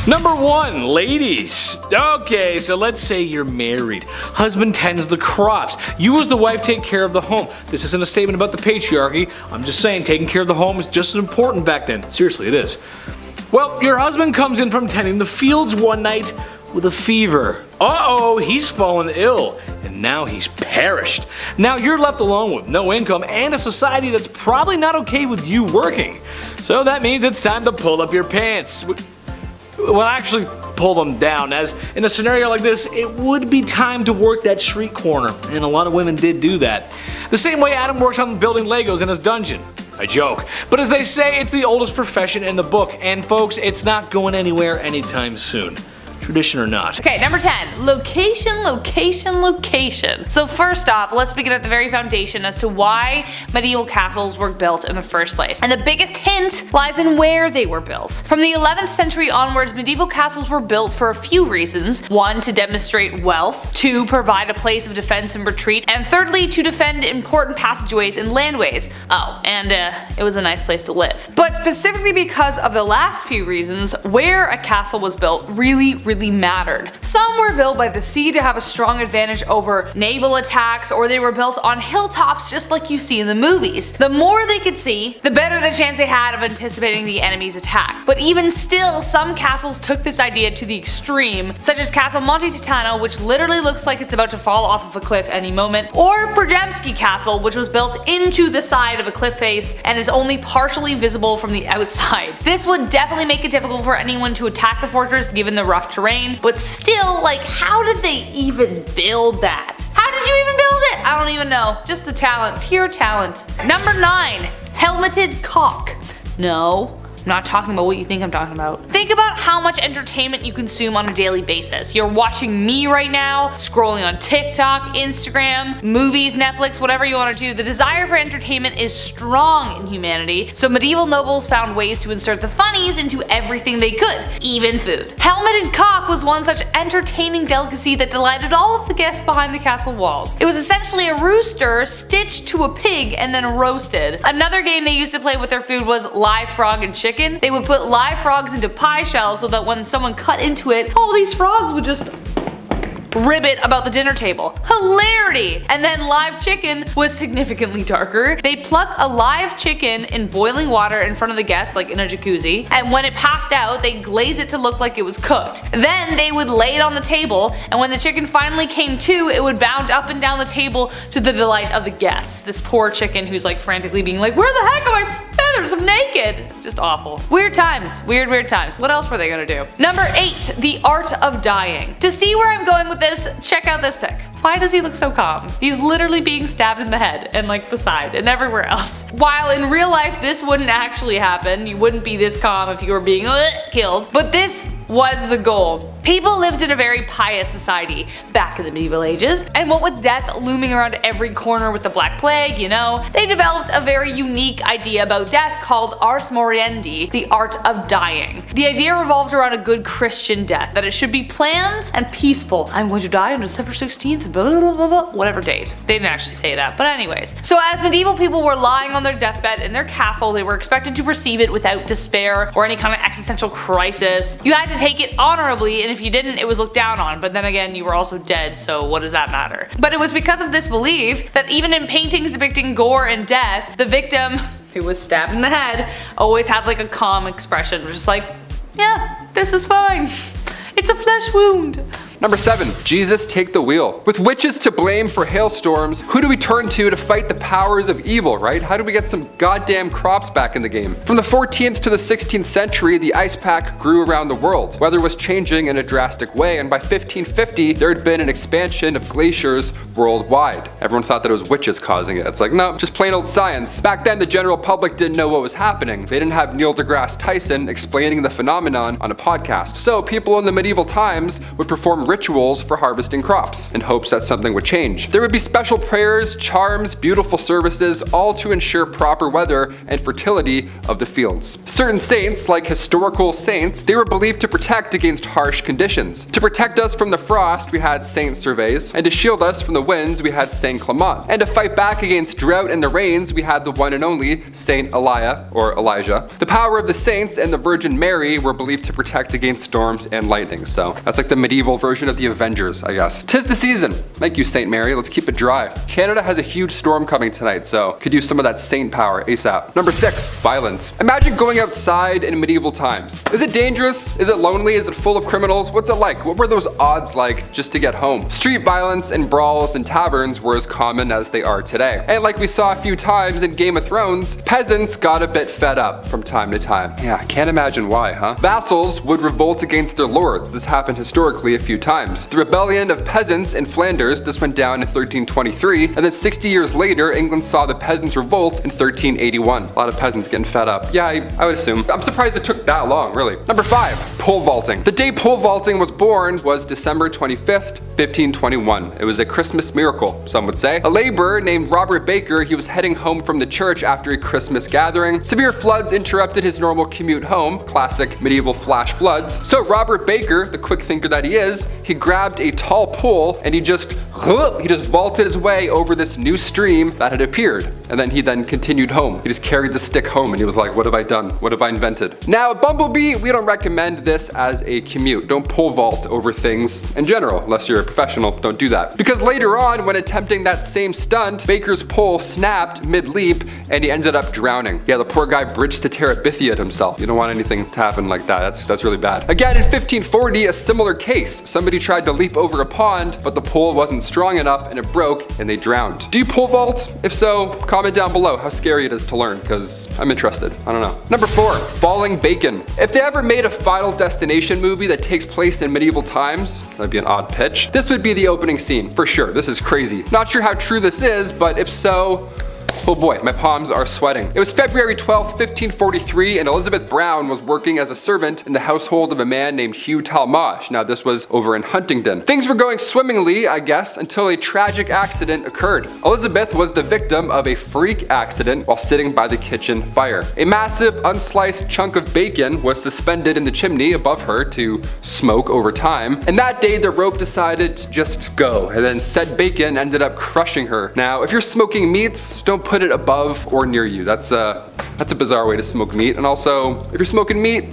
Number 1, ladies. Okay, so let's say you're married. Husband tends the crops. You as the wife take care of the home. This isn't a statement about the patriarchy. I'm just saying taking care of the home is just as important back then. Seriously, it is. Well, your husband comes in from tending the fields one night with a fever. Uh-oh, he's fallen ill, and now he's perished. Now you're left alone with no income and a society that's probably not okay with you working. So that means it's time to pull up your pants. Well, actually pull them down, as in a scenario like this, it would be time to work that street corner, and a lot of women did do that. The same way Adam works on building Legos in his dungeon. I joke. But as they say, it's the oldest profession in the book, and folks, it's not going anywhere anytime soon. Tradition or not. Okay, number 10, location, location, location. So first off, let's begin at the very foundation as to why medieval castles were built in the first place. And the biggest hint lies in where they were built. From the 11th century onwards, medieval castles were built for a few reasons. 1, to demonstrate wealth. 2, provide a place of defense and retreat. And thirdly, to defend important passageways and landways. Oh, and it was a nice place to live. But specifically because of the last few reasons, where a castle was built really mattered. Some were built by the sea to have a strong advantage over naval attacks, or they were built on hilltops just like you see in the movies. The more they could see, the better the chance they had of anticipating the enemy's attack. But even still, some castles took this idea to the extreme, such as Castle Monte Titano, which literally looks like it's about to fall off of a cliff any moment, or Przemyśl Castle, which was built into the side of a cliff face and is only partially visible from the outside. This would definitely make it difficult for anyone to attack the fortress given the rough terrain, but still, like, how did they even build that? How did you even build it? I don't even know. Just the talent, pure talent. Number 9, helmeted cock. No. I'm not talking about what you think I'm talking about. Think about how much entertainment you consume on a daily basis. You're watching me right now, scrolling on TikTok, Instagram, movies, Netflix, whatever you want to do. The desire for entertainment is strong in humanity, so medieval nobles found ways to insert the funnies into everything they could, even food. Helmeted cock was one such entertaining delicacy that delighted all of the guests behind the castle walls. It was essentially a rooster stitched to a pig and then roasted. Another game they used to play with their food was live frog and chicken. They would put live frogs into pie shells so that when someone cut into it, all these frogs would just ribbit about the dinner table. Hilarity! And then live chicken was significantly darker. They'd pluck a live chicken in boiling water in front of the guests, like in a jacuzzi, and when it passed out, they'd glaze it to look like it was cooked. Then they would lay it on the table, and when the chicken finally came to, it would bound up and down the table to the delight of the guests. This poor chicken who's like frantically being like, where the heck are my feathers? I'm naked! Just awful. Weird times. Weird times. What else were they gonna do? Number 8, the art of dying. To see where I'm going with this, check out this pic. Why does he look so calm? He's literally being stabbed in the head and like the side and everywhere else. While in real life this wouldn't actually happen, you wouldn't be this calm if you were being killed, but this was the goal. People lived in a very pious society back in the medieval ages, and what with death looming around every corner with the Black Plague, you know, they developed a very unique idea about death called ars moriendi, the art of dying. The idea revolved around a good Christian death, that it should be planned and peaceful. I'm going to die on December 16th, blah, blah, blah, blah, whatever date. They didn't actually say that, but anyways. So as medieval people were lying on their deathbed in their castle, they were expected to perceive it without despair or any kind of existential crisis. You had to take it honorably, and if you didn't, it was looked down on, but then again, you were also dead, so what does that matter? But it was because of this belief that even in paintings depicting gore and death, the victim, who was stabbed in the head, always had like a calm expression, just like, yeah, this is fine. It's a flesh wound. Number 7, Jesus take the wheel. With witches to blame for hailstorms, who do we turn to fight the powers of evil, right? How do we get some goddamn crops back in the game? From the 14th to the 16th century, the ice pack grew around the world. Weather was changing in a drastic way, and by 1550, there had been an expansion of glaciers worldwide. Everyone thought that it was witches causing it. It's like, no, just plain old science. Back then, the general public didn't know what was happening. They didn't have Neil deGrasse Tyson explaining the phenomenon on a podcast. So people in the medieval times would perform rituals for harvesting crops in hopes that something would change. There would be special prayers, charms, beautiful services, all to ensure proper weather and fertility of the fields. Certain saints, like historical saints, they were believed to protect against harsh conditions. To protect us from the frost, we had Saint Servais, and to shield us from the winds, we had Saint Clement. And to fight back against drought and the rains, we had the one and only Saint Elijah, or Elijah. The power of the saints and the Virgin Mary were believed to protect against storms and lightning. So that's like the medieval version of the Avengers, I guess. 'Tis the season. Thank you, Saint Mary. Let's keep it dry. Canada has a huge storm coming tonight, so could use some of that saint power ASAP. Number 6, violence. Imagine going outside in medieval times. Is it dangerous? Is it lonely? Is it full of criminals? What's it like? What were those odds like just to get home? Street violence and brawls in taverns were as common as they are today. And like we saw a few times in Game of Thrones, peasants got a bit fed up from time to time. Yeah, I can't imagine why, huh? Vassals would revolt against their lords. This happened historically a few times. The rebellion of peasants in Flanders, this went down in 1323, and then 60 years later, England saw the peasants revolt in 1381. A lot of peasants getting fed up. Yeah, I would assume. I'm surprised it took that long, really. Number 5, pole vaulting. The day pole vaulting was born was December 25th, 1521. It was a Christmas miracle, some would say. A laborer named Robert Baker, he was heading home from the church after a Christmas gathering. Severe floods interrupted his normal commute home, classic medieval flash floods. So Robert Baker, the quick thinker that he is, he grabbed a tall pole and he just vaulted his way over this new stream that had appeared. And then he continued home. He just carried the stick home and he was like, what have I done? What have I invented? Now at Bumblebee, we don't recommend this as a commute. Don't pole vault over things in general, unless you're a professional, don't do that. Because later on, when attempting that same stunt, Baker's pole snapped mid-leap and he ended up drowning. Yeah, the poor guy bridged to Terabithia himself. You don't want anything to happen like that. That's really bad. Again, in 1540, a similar case. Somebody tried to leap over a pond, but the pole wasn't strong enough and it broke and they drowned. Do you pole vault? If so, comment down below how scary it is to learn, because I'm interested. I don't know. Number 4, falling bacon. If they ever made a Final Destination movie that takes place in medieval times, that'd be an odd pitch. This would be the opening scene, for sure. This is crazy. Not sure how true this is, but if so, oh boy, my palms are sweating. It was February 12th, 1543, and Elizabeth Brown was working as a servant in the household of a man named Hugh Talmash. Now this was over in Huntingdon. Things were going swimmingly, I guess, until a tragic accident occurred. Elizabeth was the victim of a freak accident while sitting by the kitchen fire. A massive unsliced chunk of bacon was suspended in the chimney above her to smoke over time, and that day the rope decided to just go, and then said bacon ended up crushing her. Now, if you're smoking meats, don't put it above or near you. That's a bizarre way to smoke meat. And also, if you're smoking meat,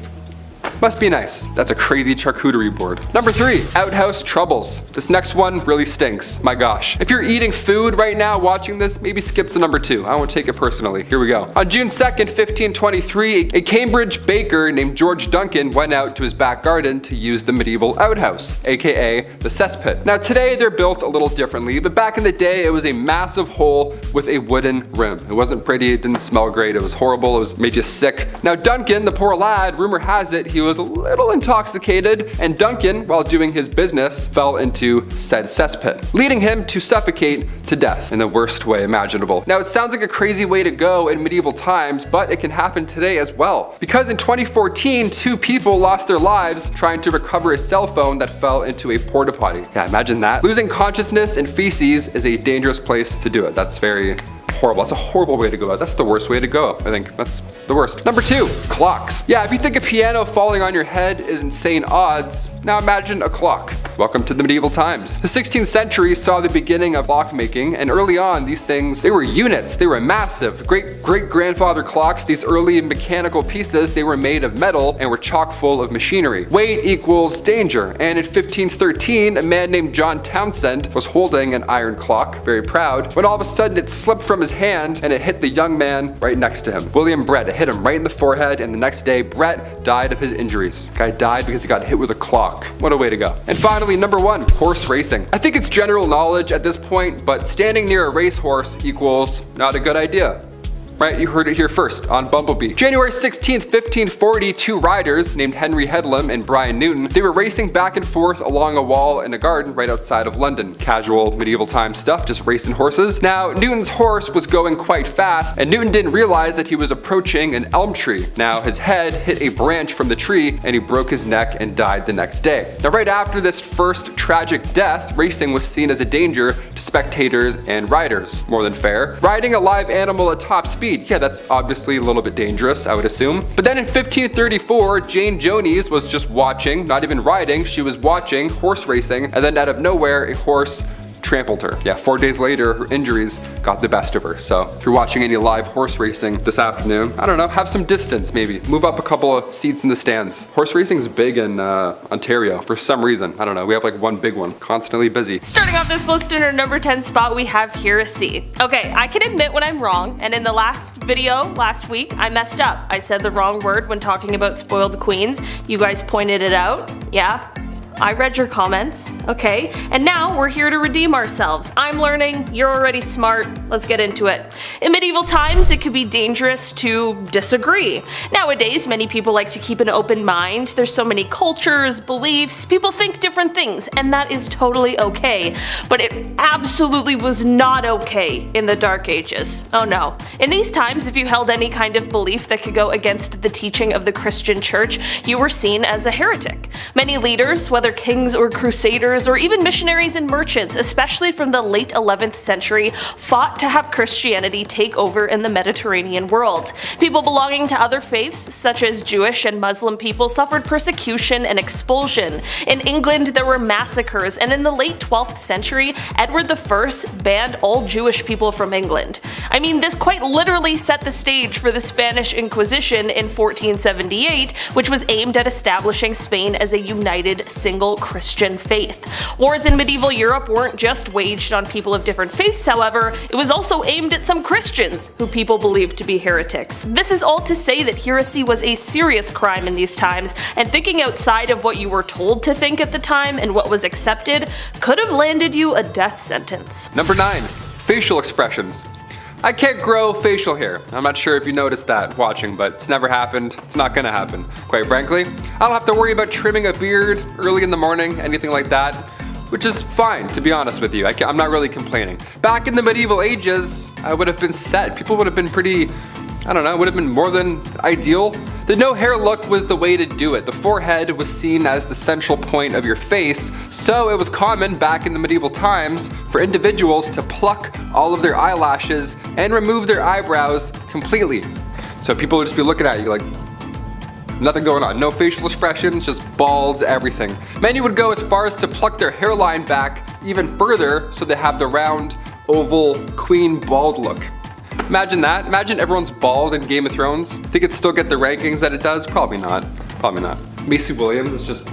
must be nice. That's a crazy charcuterie board. Number 3, outhouse troubles. This next one really stinks. My gosh. If you're eating food right now watching this, maybe skip to number 2. I won't take it personally. Here we go. On June 2nd, 1523, a Cambridge baker named George Duncan went out to his back garden to use the medieval outhouse, aka the cesspit. Now today they're built a little differently, but back in the day it was a massive hole with a wooden rim. It wasn't pretty, it didn't smell great, it was horrible, it made you sick. Now Duncan, the poor lad, rumor has it, he was a little intoxicated, and Duncan, while doing his business, fell into said cesspit, leading him to suffocate to death in the worst way imaginable. Now it sounds like a crazy way to go in medieval times, but it can happen today as well. Because in 2014, 2 people lost their lives trying to recover a cell phone that fell into a porta potty. Yeah, imagine that. Losing consciousness in feces is a dangerous place to do it. That's very horrible. That's a horrible way to go out. That's the worst way to go, I think. That's the worst. Number 2, clocks. Yeah, if you think a piano falling on your head is insane odds, now imagine a clock. Welcome to the medieval times. The 16th century saw the beginning of clockmaking, and early on these things, they were units. They were massive. Great-grandfather clocks, these early mechanical pieces, they were made of metal and were chock full of machinery. Weight equals danger, and in 1513, a man named John Townsend was holding an iron clock, very proud, when all of a sudden it slipped from his hand and it hit the young man right next to him. William Brett. It hit him right in the forehead, and the next day Brett died of his injuries. The guy died because he got hit with a clock. What a way to go. And finally, finally, number 1, horse racing. I think it's general knowledge at this point, but standing near a racehorse equals not a good idea. Right, you heard it here first on Bumblebee. January 16th, 1540, 2 riders named Henry Headlam and Brian Newton, they were racing back and forth along a wall in a garden right outside of London. Casual medieval time stuff, just racing horses. Now, Newton's horse was going quite fast, and Newton didn't realize that he was approaching an elm tree. Now, his head hit a branch from the tree, and he broke his neck and died the next day. Now, right after this first tragic death, racing was seen as a danger to spectators and riders. More than fair. Riding a live animal at top speed, yeah, that's obviously a little bit dangerous, I would assume. But then in 1534, Jane Jones was just watching, not even riding, she was watching horse racing, and then out of nowhere, a horse trampled her. Yeah, 4 days later, her injuries got the best of her. So if you're watching any live horse racing this afternoon, I don't know, have some distance maybe. Move up a couple of seats in the stands. Horse racing is big in Ontario for some reason. I don't know, we have like one big one, constantly busy. Starting off this list in our number 10 spot, we have heresy. Okay, I can admit when I'm wrong, and in the last video, last week, I messed up. I said the wrong word when talking about spoiled queens. You guys pointed it out, yeah? I read your comments, okay? And now we're here to redeem ourselves. I'm learning, you're already smart, let's get into it. In medieval times, it could be dangerous to disagree. Nowadays, many people like to keep an open mind. There's so many cultures, beliefs, people think different things, and that is totally okay. But it absolutely was not okay in the Dark Ages. Oh no. In these times, if you held any kind of belief that could go against the teaching of the Christian church, you were seen as a heretic. Many leaders, whether kings or crusaders or even missionaries and merchants, especially from the late 11th century, fought to have Christianity take over in the Mediterranean world. People belonging to other faiths, such as Jewish and Muslim people, suffered persecution and expulsion. In England, there were massacres, and in the late 12th century, Edward I banned all Jewish people from England. I mean, this quite literally set the stage for the Spanish Inquisition in 1478, which was aimed at establishing Spain as a united single Christian faith. Wars in medieval Europe weren't just waged on people of different faiths, however, it was also aimed at some Christians who people believed to be heretics. This is all to say that heresy was a serious crime in these times, and thinking outside of what you were told to think at the time and what was accepted could have landed you a death sentence. Number 9, facial expressions. I can't grow facial hair. I'm not sure if you noticed that watching, but it's never happened. It's not gonna happen. Quite frankly, I don't have to worry about trimming a beard early in the morning, anything like that, which is fine, to be honest with you. I'm not really complaining. Back in the medieval ages, I would have been set. People would have been pretty, I don't know, would have been more than ideal. The no hair look was the way to do it. The forehead was seen as the central point of your face, so it was common back in the medieval times for individuals to pluck all of their eyelashes and remove their eyebrows completely. So people would just be looking at you like, nothing going on, no facial expressions, just bald everything. Many would go as far as to pluck their hairline back even further so they have the round, oval, queen bald look. Imagine that. Imagine everyone's bald in Game of Thrones. Think it'd still get the rankings that it does? Probably not. Probably not. Macy Williams is just...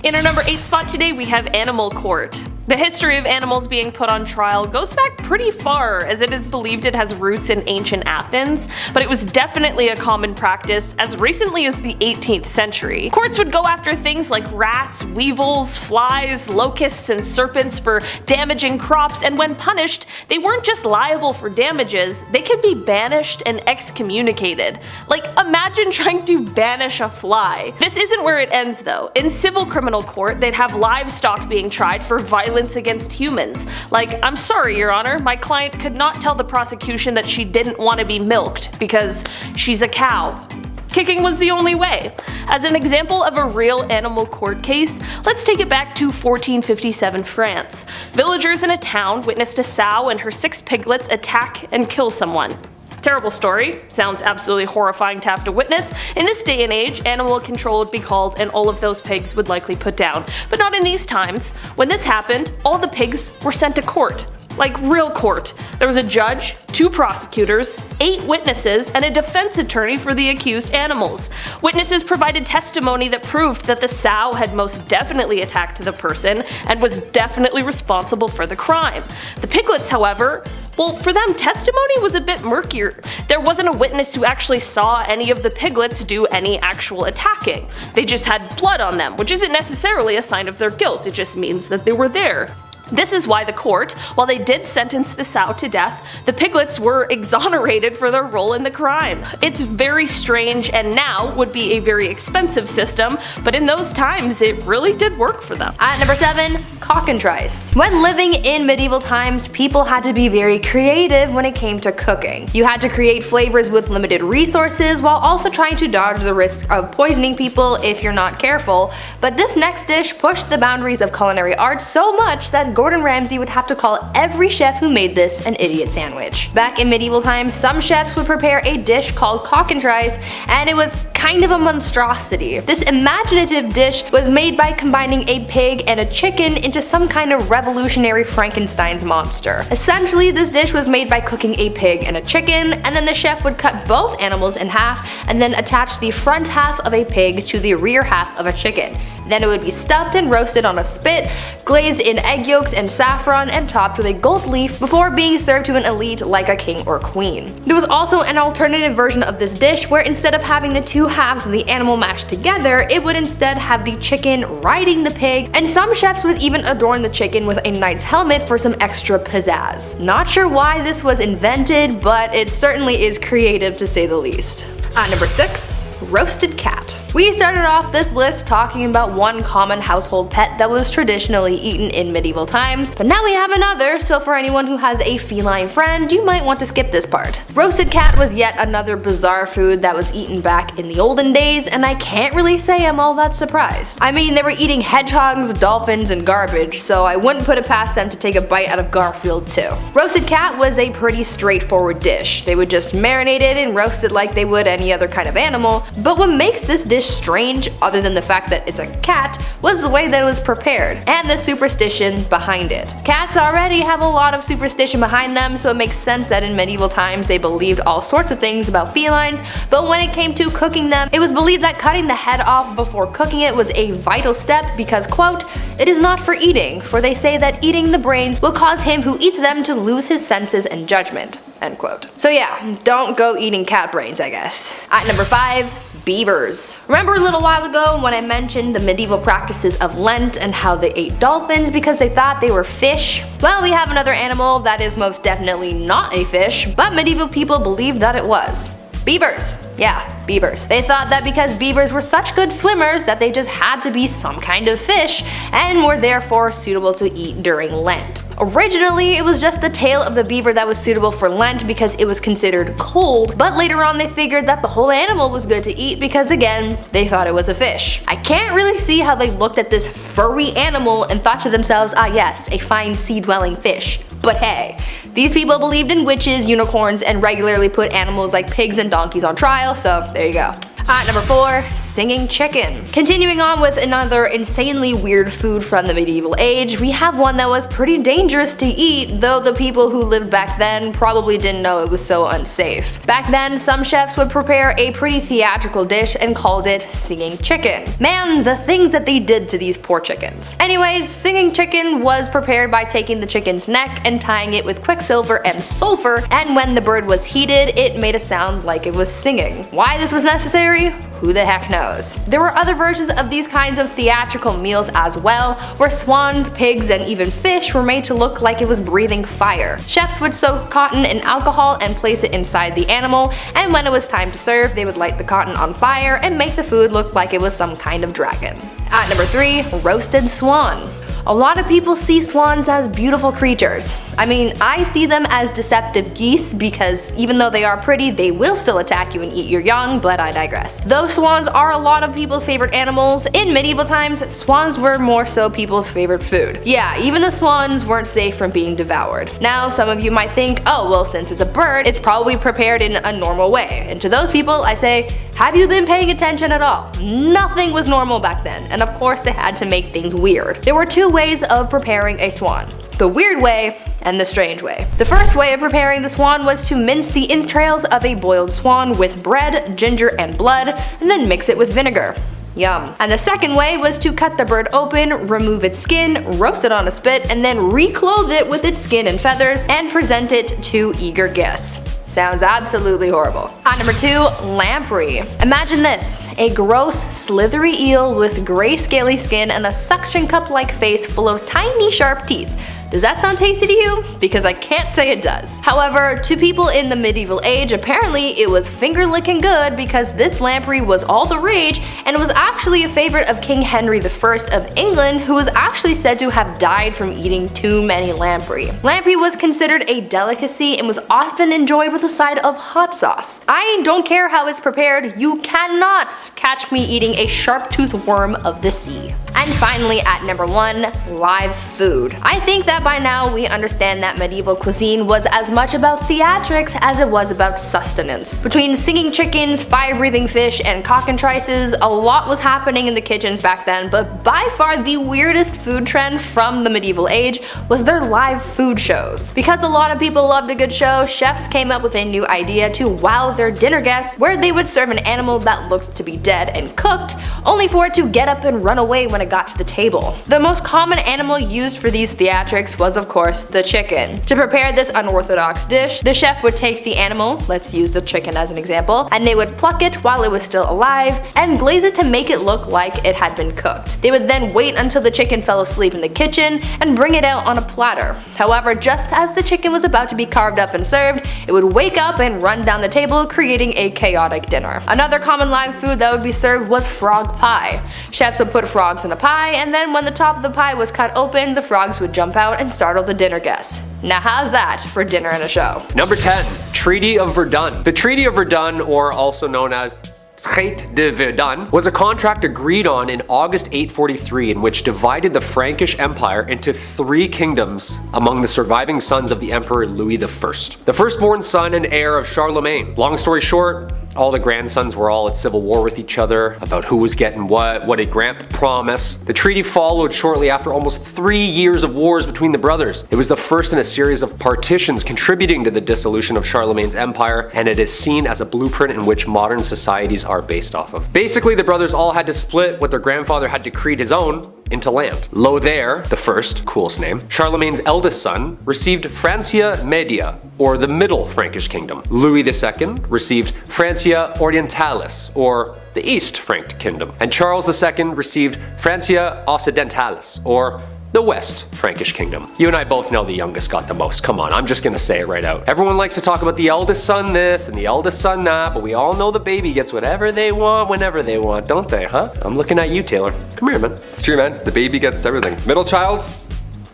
In our number 8 spot today, we have Animal Court. The history of animals being put on trial goes back pretty far, as it is believed it has roots in ancient Athens, but it was definitely a common practice as recently as the 18th century. Courts would go after things like rats, weevils, flies, locusts, and serpents for damaging crops, and when punished, they weren't just liable for damages, they could be banished and excommunicated. Like, imagine trying to banish a fly. This isn't where it ends though. In civil criminal court, they'd have livestock being tried for violence against humans. Like, I'm sorry, Your Honor, my client could not tell the prosecution that she didn't want to be milked because she's a cow. Kicking was the only way. As an example of a real animal court case, let's take it back to 1457 France. Villagers in a town witnessed a sow and her 6 piglets attack and kill someone. Terrible story, sounds absolutely horrifying to have to witness. In this day and age, animal control would be called and all of those pigs would likely put down. But not in these times. When this happened, all the pigs were sent to court. like real court. There was a judge, 2 prosecutors, 8 witnesses, and a defense attorney for the accused animals. Witnesses provided testimony that proved that the sow had most definitely attacked the person and was definitely responsible for the crime. The piglets, however, well, for them, testimony was a bit murkier. There wasn't a witness who actually saw any of the piglets do any actual attacking. They just had blood on them, which isn't necessarily a sign of their guilt, it just means that they were there. This is why the court, while they did sentence the sow to death, the piglets were exonerated for their role in the crime. It's very strange and now would be a very expensive system, but in those times it really did work for them. At number 7, cockatrice. When living in medieval times, people had to be very creative when it came to cooking. You had to create flavors with limited resources while also trying to dodge the risk of poisoning people if you're not careful, but this next dish pushed the boundaries of culinary art so much that Gordon Ramsay would have to call every chef who made this an idiot sandwich. Back in medieval times, some chefs would prepare a dish called cockatrice, and it was kind of a monstrosity. This imaginative dish was made by combining a pig and a chicken into some kind of revolutionary Frankenstein's monster. Essentially, this dish was made by cooking a pig and a chicken, and then the chef would cut both animals in half and then attach the front half of a pig to the rear half of a chicken. Then it would be stuffed and roasted on a spit, glazed in egg yolks and saffron, and topped with a gold leaf before being served to an elite like a king or queen. There was also an alternative version of this dish where instead of having the 2 halves of the animal mashed together, it would instead have the chicken riding the pig, and some chefs would even adorn the chicken with a knight's helmet for some extra pizzazz. Not sure why this was invented, but it certainly is creative to say the least. At number 6, roasted cat. We started off this list talking about one common household pet that was traditionally eaten in medieval times, but now we have another, so for anyone who has a feline friend, you might want to skip this part. Roasted cat was yet another bizarre food that was eaten back in the olden days, and I can't really say I'm all that surprised. I mean, they were eating hedgehogs, dolphins, and garbage, so I wouldn't put it past them to take a bite out of Garfield too. Roasted cat was a pretty straightforward dish. They would just marinate it and roast it like they would any other kind of animal, but what makes this dish strange, other than the fact that it's a cat, was the way that it was prepared, and the superstition behind it. Cats already have a lot of superstition behind them, so it makes sense that in medieval times they believed all sorts of things about felines, but when it came to cooking them, it was believed that cutting the head off before cooking it was a vital step because, quote, "It is not for eating, for they say that eating the brains will cause him who eats them to lose his senses and judgment," end quote. So yeah, don't go eating cat brains, I guess. At number 5, beavers. Remember a little while ago when I mentioned the medieval practices of Lent and how they ate dolphins because they thought they were fish? Well, we have another animal that is most definitely not a fish, but medieval people believed that it was. Beavers. Yeah, beavers. They thought that because beavers were such good swimmers that they just had to be some kind of fish and were therefore suitable to eat during Lent. Originally, it was just the tail of the beaver that was suitable for Lent because it was considered cold, but later on they figured that the whole animal was good to eat because, again, they thought it was a fish. I can't really see how they looked at this furry animal and thought to themselves, ah yes, a fine sea-dwelling fish. But hey, these people believed in witches, unicorns, and regularly put animals like pigs and donkeys on trial, so there you go. At number 4, singing chicken. Continuing on with another insanely weird food from the medieval age, we have one that was pretty dangerous to eat, though the people who lived back then probably didn't know it was so unsafe. Back then, some chefs would prepare a pretty theatrical dish and called it singing chicken. Man, the things that they did to these poor chickens. Anyways, singing chicken was prepared by taking the chicken's neck and tying it with quicksilver and sulfur, and when the bird was heated, it made a sound like it was singing. Why this was necessary? Who the heck knows? There were other versions of these kinds of theatrical meals as well, where swans, pigs, and even fish were made to look like it was breathing fire. Chefs would soak cotton in alcohol and place it inside the animal, and when it was time to serve, they would light the cotton on fire and make the food look like it was some kind of dragon. At number 3, roasted swan. A lot of people see swans as beautiful creatures. I mean, I see them as deceptive geese because even though they are pretty, they will still attack you and eat your young, but I digress. Though swans are a lot of people's favorite animals, in medieval times, swans were more so people's favorite food. Yeah, even the swans weren't safe from being devoured. Now, some of you might think, oh, well, since it's a bird, it's probably prepared in a normal way. And to those people, I say, have you been paying attention at all? Nothing was normal back then, and of course they had to make things weird. There were 2 ways of preparing a swan. the weird way, and the strange way. The first way of preparing the swan was to mince the entrails of a boiled swan with bread, ginger, and blood, and then mix it with vinegar. Yum. And the second way was to cut the bird open, remove its skin, roast it on a spit, and then reclothe it with its skin and feathers and present it to eager guests. Sounds absolutely horrible. At number 2, lamprey. Imagine this, a gross, slithery eel with gray scaly skin and a suction cup-like face full of tiny sharp teeth. Does that sound tasty to you? Because I can't say it does. However, to people in the medieval age, apparently it was finger-licking good because this lamprey was all the rage and was actually a favorite of King Henry I of England, who was actually said to have died from eating too many lamprey. Lamprey was considered a delicacy and was often enjoyed with a side of hot sauce. I don't care how it's prepared, you cannot catch me eating a sharp-toothed worm of the sea. And finally, at number 1, live food. I think that by now we understand that medieval cuisine was as much about theatrics as it was about sustenance. Between singing chickens, fire-breathing fish, and cockatrices, a lot was happening in the kitchens back then, but by far the weirdest food trend from the medieval age was their live food shows. Because a lot of people loved a good show, chefs came up with a new idea to wow their dinner guests, where they would serve an animal that looked to be dead and cooked, only for it to get up and run away when it got to the table. The most common animal used for these theatrics was of course the chicken. To prepare this unorthodox dish, the chef would take the animal, let's use the chicken as an example, and they would pluck it while it was still alive and glaze it to make it look like it had been cooked. They would then wait until the chicken fell asleep in the kitchen and bring it out on a platter. However, just as the chicken was about to be carved up and served, it would wake up and run down the table, creating a chaotic dinner. Another common live food that would be served was frog pie. Chefs would put frogs in a pie, and then when the top of the pie was cut open, the frogs would jump out and startle the dinner guests. Now how's that for dinner and a show? Number 10, Treaty of Verdun. The Treaty of Verdun, or also known as Traité de Verdun, was a contract agreed on in August 843 in which divided the Frankish Empire into 3 kingdoms among the surviving sons of the Emperor Louis I, the firstborn son and heir of Charlemagne. Long story short, all the grandsons were all at civil war with each other about who was getting what did Grant promise. The treaty followed shortly after almost 3 years of wars between the brothers. It was the first in a series of partitions contributing to the dissolution of Charlemagne's empire, and it is seen as a blueprint in which modern societies are based off of. Basically, the brothers all had to split what their grandfather had decreed his own into land. Lothair the First, coolest name, Charlemagne's eldest son, received Francia Media, or the Middle Frankish Kingdom. Louis II received Francia Orientalis, or the East Frank Kingdom. And Charles II received Francia Occidentalis, or the West Frankish Kingdom. You and I both know the youngest got the most. Come on, I'm just gonna say it right out. Everyone likes to talk about the eldest son this and the eldest son that, but we all know the baby gets whatever they want whenever they want, don't they, huh? I'm looking at you, Taylor. Come here, man. It's true, man. The baby gets everything. Middle child?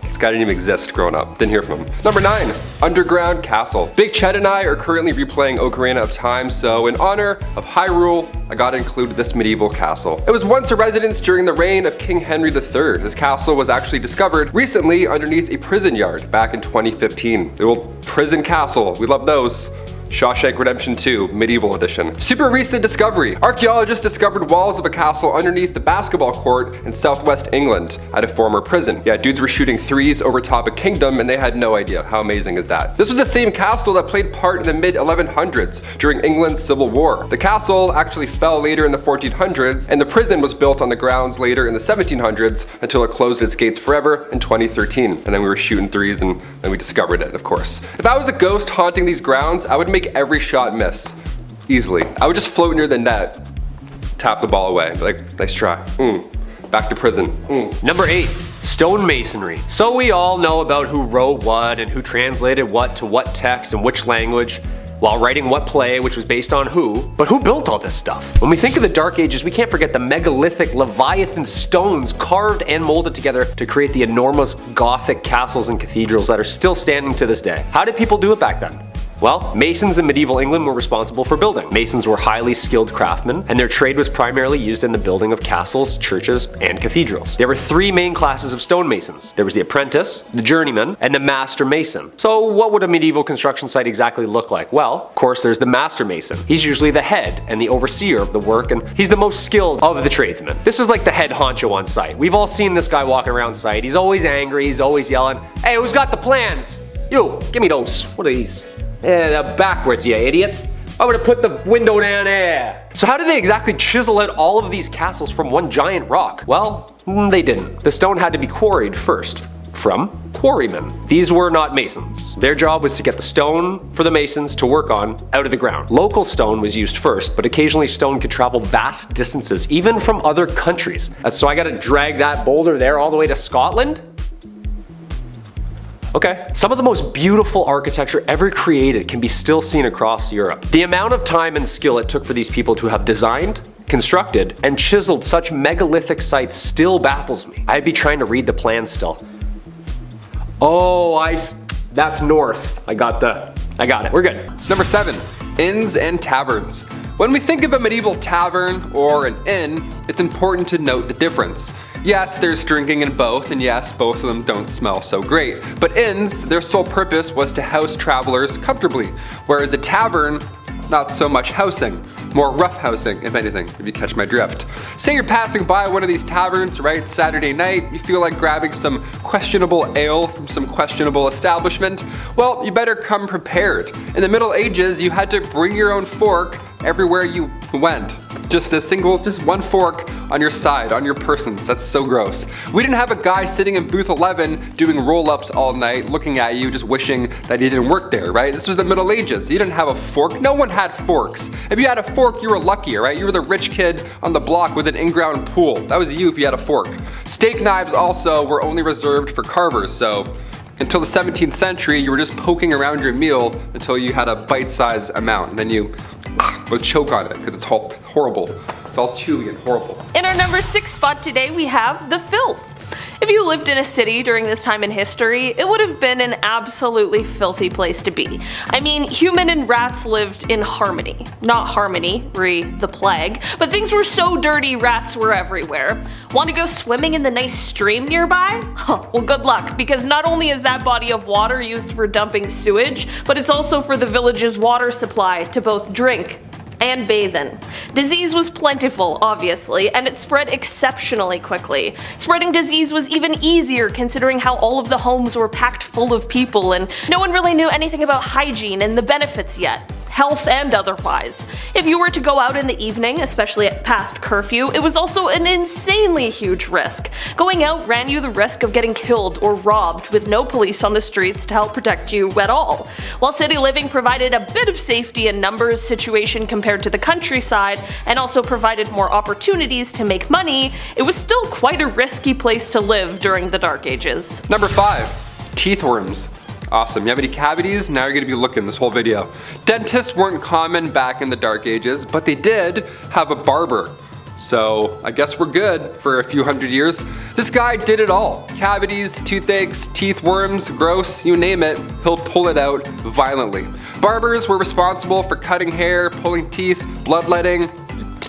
This guy didn't even exist growing up. Didn't hear from him. Number 9, Underground Castle. Big Chet and I are currently replaying Ocarina of Time, so in honor of Hyrule, I gotta include this medieval castle. It was once a residence during the reign of King Henry III. This castle was actually discovered recently underneath a prison yard back in 2015. The old prison castle, we love those. Shawshank Redemption 2, Medieval Edition. Super recent discovery. Archaeologists discovered walls of a castle underneath the basketball court in southwest England at a former prison. Yeah, dudes were shooting threes over top a kingdom and they had no idea. How amazing is that? This was the same castle that played part in the mid-1100s during England's Civil War. The castle actually fell later in the 1400s, and the prison was built on the grounds later in the 1700s until it closed its gates forever in 2013. And then we were shooting threes and then we discovered it, of course. If I was a ghost haunting these grounds, I would make every shot miss. Easily. I would just float near the net, tap the ball away, like, nice try. Back to prison. Number 8, stonemasonry. So we all know about who wrote what and who translated what to what text and which language while writing what play, which was based on who, but who built all this stuff? When we think of the Dark Ages, we can't forget the megalithic Leviathan stones carved and molded together to create the enormous Gothic castles and cathedrals that are still standing to this day. How did people do it back then? Well, masons in medieval England were responsible for building. Masons were highly skilled craftsmen, and their trade was primarily used in the building of castles, churches, and cathedrals. There were three main classes of stonemasons. There was the apprentice, the journeyman, and the master mason. So what would a medieval construction site exactly look like? Well, of course there's the master mason. He's usually the head and the overseer of the work, and he's the most skilled of the tradesmen. This was like the head honcho on site. We've all seen this guy walking around site. He's always angry, he's always yelling, "Hey, who's got the plans? You, give me those. What are these? Backwards, you idiot. I'm gonna put the window down there." So how did they exactly chisel out all of these castles from one giant rock? Well, they didn't. The stone had to be quarried first. From quarrymen. These were not masons. Their job was to get the stone for the masons to work on out of the ground. Local stone was used first, but occasionally stone could travel vast distances, even from other countries. So I gotta drag that boulder there all the way to Scotland? Okay. Some of the most beautiful architecture ever created can be still seen across Europe. The amount of time and skill it took for these people to have designed, constructed, and chiseled such megalithic sites still baffles me. I'd be trying to read the plan still. Oh, that's north. I got it. We're good. Number 7. Inns and taverns. When we think of a medieval tavern or an inn, it's important to note the difference. Yes, there's drinking in both, and yes, both of them don't smell so great. But inns, their sole purpose was to house travelers comfortably, whereas a tavern, not so much housing. More rough housing, if anything, if you catch my drift. Say you're passing by one of these taverns, right, Saturday night, you feel like grabbing some questionable ale from some questionable establishment, well, you better come prepared. In the Middle Ages, you had to bring your own fork everywhere you went. Just one fork on your side, on your persons. That's so gross. We didn't have a guy sitting in booth 11 doing roll-ups all night, looking at you, just wishing that he didn't work there, right? This was the Middle Ages. You didn't have a fork. No one had forks. If you had a fork, you were lucky, right? You were the rich kid on the block with an in-ground pool. That was you if you had a fork. Steak knives also were only reserved for carvers, so until the 17th century, you were just poking around your meal until you had a bite-sized amount, and then you would choke on it because it's horrible. It's all chewy and horrible. In our number 6 spot today, we have the filth. If you lived in a city during this time in history, it would have been an absolutely filthy place to be. I mean, human and rats lived in harmony. Not harmony, re the plague, but things were so dirty rats were everywhere. Want to go swimming in the nice stream nearby? Well, good luck, because not only is that body of water used for dumping sewage, but it's also for the village's water supply to both drink and bathe in. Disease was plentiful, obviously, and it spread exceptionally quickly. Spreading disease was even easier considering how all of the homes were packed full of people and no one really knew anything about hygiene and the benefits yet, health and otherwise. If you were to go out in the evening, especially at past curfew, it was also an insanely huge risk. Going out ran you the risk of getting killed or robbed with no police on the streets to help protect you at all. While city living provided a bit of safety in numbers situation compared to the countryside and also provided more opportunities to make money, it was still quite a risky place to live during the Dark Ages. Number 5. Teeth worms. Awesome. You have any cavities? Now you're going to be looking this whole video. Dentists weren't common back in the Dark Ages, but they did have a barber. So I guess we're good for a few hundred years. This guy did it all. Cavities, toothaches, teeth worms, gross, you name it, he'll pull it out violently. Barbers were responsible for cutting hair, pulling teeth, bloodletting,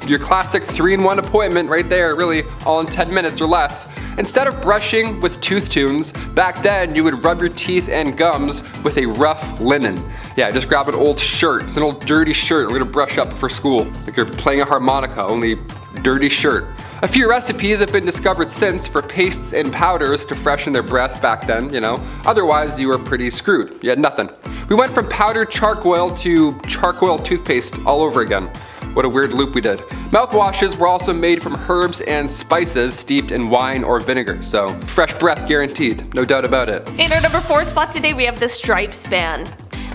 your classic 3-in-1 appointment right there, really all in 10 minutes or less. Instead of brushing with tooth tunes, back then you would rub your teeth and gums with a rough linen. Yeah, just grab an old shirt. It's an old dirty shirt we're gonna brush up for school. Like you're playing a harmonica, only dirty shirt. A few recipes have been discovered since for pastes and powders to freshen their breath back then, you know. Otherwise, you were pretty screwed. You had nothing. We went from powdered charcoal to charcoal toothpaste all over again. What a weird loop we did. Mouthwashes were also made from herbs and spices steeped in wine or vinegar, so fresh breath guaranteed, no doubt about it. In our number 4 spot today, we have the stripes ban.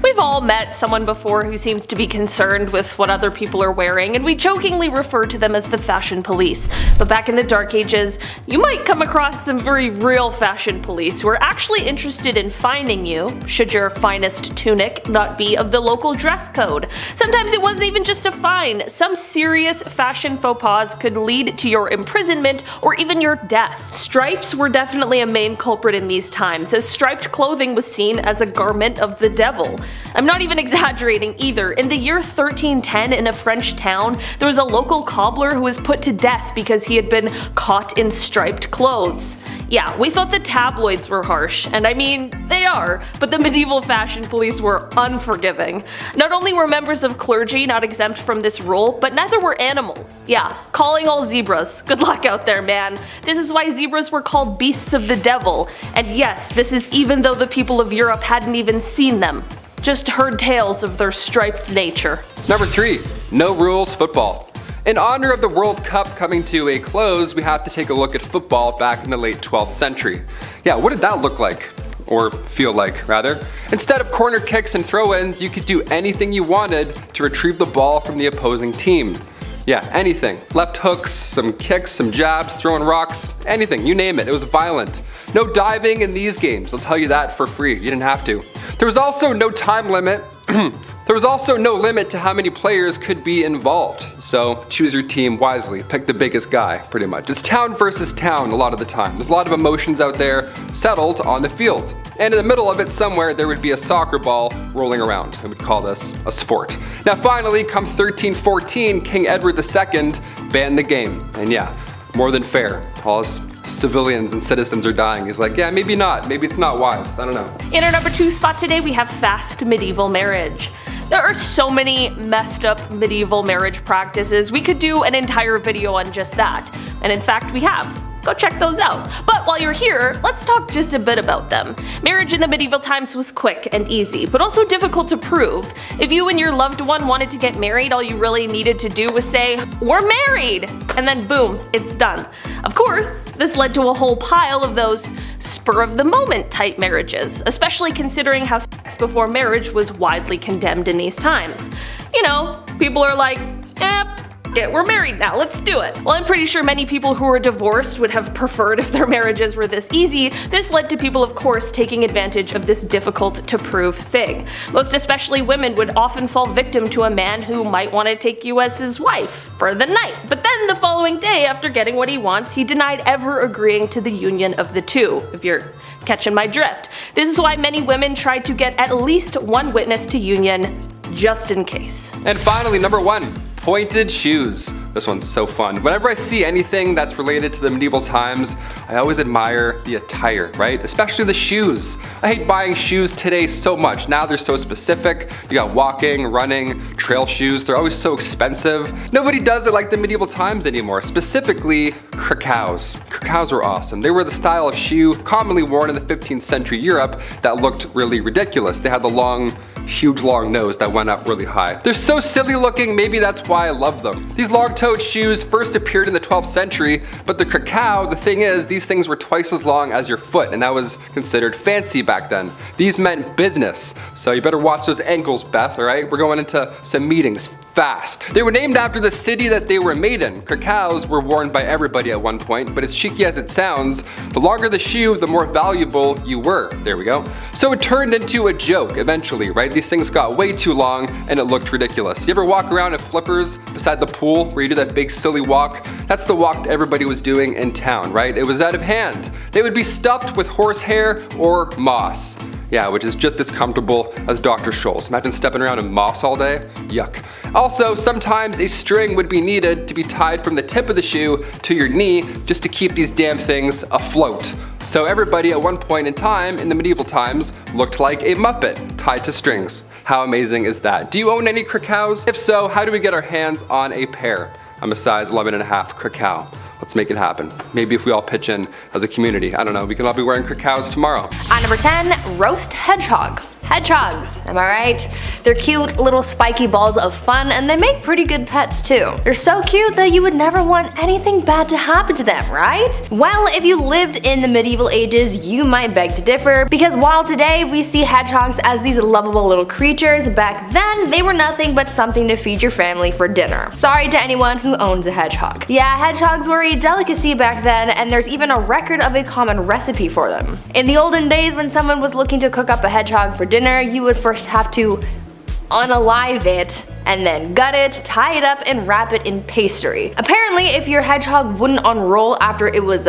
We've all met someone before who seems to be concerned with what other people are wearing, and we jokingly refer to them as the fashion police. But back in the Dark Ages, you might come across some very real fashion police who are actually interested in fining you, should your finest tunic not be of the local dress code. Sometimes it wasn't even just a fine. Some serious fashion faux pas could lead to your imprisonment or even your death. Stripes were definitely a main culprit in these times, as striped clothing was seen as a garment of the devil. I'm not even exaggerating either. In the year 1310 in a French town, there was a local cobbler who was put to death because he had been caught in striped clothes. Yeah, we thought the tabloids were harsh, and I mean, they are, but the medieval fashion police were unforgiving. Not only were members of clergy not exempt from this rule, but neither were animals. Yeah, calling all zebras. Good luck out there, man. This is why zebras were called beasts of the devil, and yes, this is even though the people of Europe hadn't even seen them. Just heard tales of their striped nature. Number 3, no rules football. In honor of the World Cup coming to a close, we have to take a look at football back in the late 12th century. Yeah, what did that look like? Or feel like, rather. Instead of corner kicks and throw-ins, you could do anything you wanted to retrieve the ball from the opposing team. Yeah, anything. Left hooks, some kicks, some jabs, throwing rocks, anything, you name it. It was violent. No diving in these games, I'll tell you that for free. You didn't have to. There was also no time limit. There was also no limit to how many players could be involved. So choose your team wisely. Pick the biggest guy, pretty much. It's town versus town a lot of the time. There's a lot of emotions out there settled on the field. And in the middle of it somewhere, there would be a soccer ball rolling around. I would call this a sport. Now finally, come 1314, King Edward II banned the game. And yeah, more than fair. All us civilians and citizens are dying. He's like, yeah, maybe not. Maybe it's not wise. I don't know. In our number 2 spot today, we have fast medieval marriage. There are so many messed up medieval marriage practices. We could do an entire video on just that. And in fact, we have. Go check those out. But while you're here, let's talk just a bit about them. Marriage in the medieval times was quick and easy, but also difficult to prove. If you and your loved one wanted to get married, all you really needed to do was say, "We're married!" And then boom, it's done. Of course, this led to a whole pile of those spur-of-the-moment type marriages, especially considering how sex before marriage was widely condemned in these times. You know, people are like, we're married now, let's do it. Well, I'm pretty sure many people who were divorced would have preferred if their marriages were this easy. This led to people, of course, taking advantage of this difficult to prove thing. Most especially women would often fall victim to a man who might want to take you as his wife for the night. But then the following day, after getting what he wants, he denied ever agreeing to the union of the two, if you're catching my drift. This is why many women tried to get at least one witness to union, just in case. And finally, number 1. Pointed shoes. This one's so fun. Whenever I see anything that's related to the medieval times, I always admire the attire, right? Especially the shoes. I hate buying shoes today so much. Now they're so specific. You got walking, running, trail shoes. They're always so expensive. Nobody does it like the medieval times anymore. Specifically, krakows. Krakows were awesome. They were the style of shoe commonly worn in the 15th century Europe that looked really ridiculous. They had the long, huge long nose that went up really high. They're so silly looking, maybe that's why I love them. These long-toed shoes first appeared in the 12th century, but the krakow, the thing is, these things were twice as long as your foot, and that was considered fancy back then. These meant business, so you better watch those ankles, Beth, alright? We're going into some meetings fast. They were named after the city that they were made in. Krakows were worn by everybody at one point, but as cheeky as it sounds, the longer the shoe, the more valuable you were. There we go. So it turned into a joke eventually, right? These things got way too long and it looked ridiculous. You ever walk around in flippers beside the pool where you do that big silly walk? That's the walk that everybody was doing in town, right? It was out of hand. They would be stuffed with horsehair or moss. Yeah, which is just as comfortable as Dr. Scholl's. Imagine stepping around in moss all day. Yuck. Also, sometimes a string would be needed to be tied from the tip of the shoe to your knee just to keep these damn things afloat. So everybody at one point in time in the medieval times looked like a Muppet tied to strings. How amazing is that? Do you own any krakows? If so, how do we get our hands on a pair? I'm a size 11.5 krakow. Let's make it happen. Maybe if we all pitch in as a community, I don't know, we can all be wearing krakows tomorrow. On number 10, roast hedgehog. Hedgehogs, am I right? They're cute little spiky balls of fun and they make pretty good pets too. They're so cute that you would never want anything bad to happen to them, right? Well, if you lived in the medieval ages, you might beg to differ, because while today we see hedgehogs as these lovable little creatures, back then they were nothing but something to feed your family for dinner. Sorry to anyone who owns a hedgehog. Yeah, hedgehogs were a delicacy back then, and there's even a record of a common recipe for them. In the olden days, when someone was looking to cook up a hedgehog for dinner, you would first have to unalive it and then gut it, tie it up, and wrap it in pastry. Apparently, if your hedgehog wouldn't unroll after it was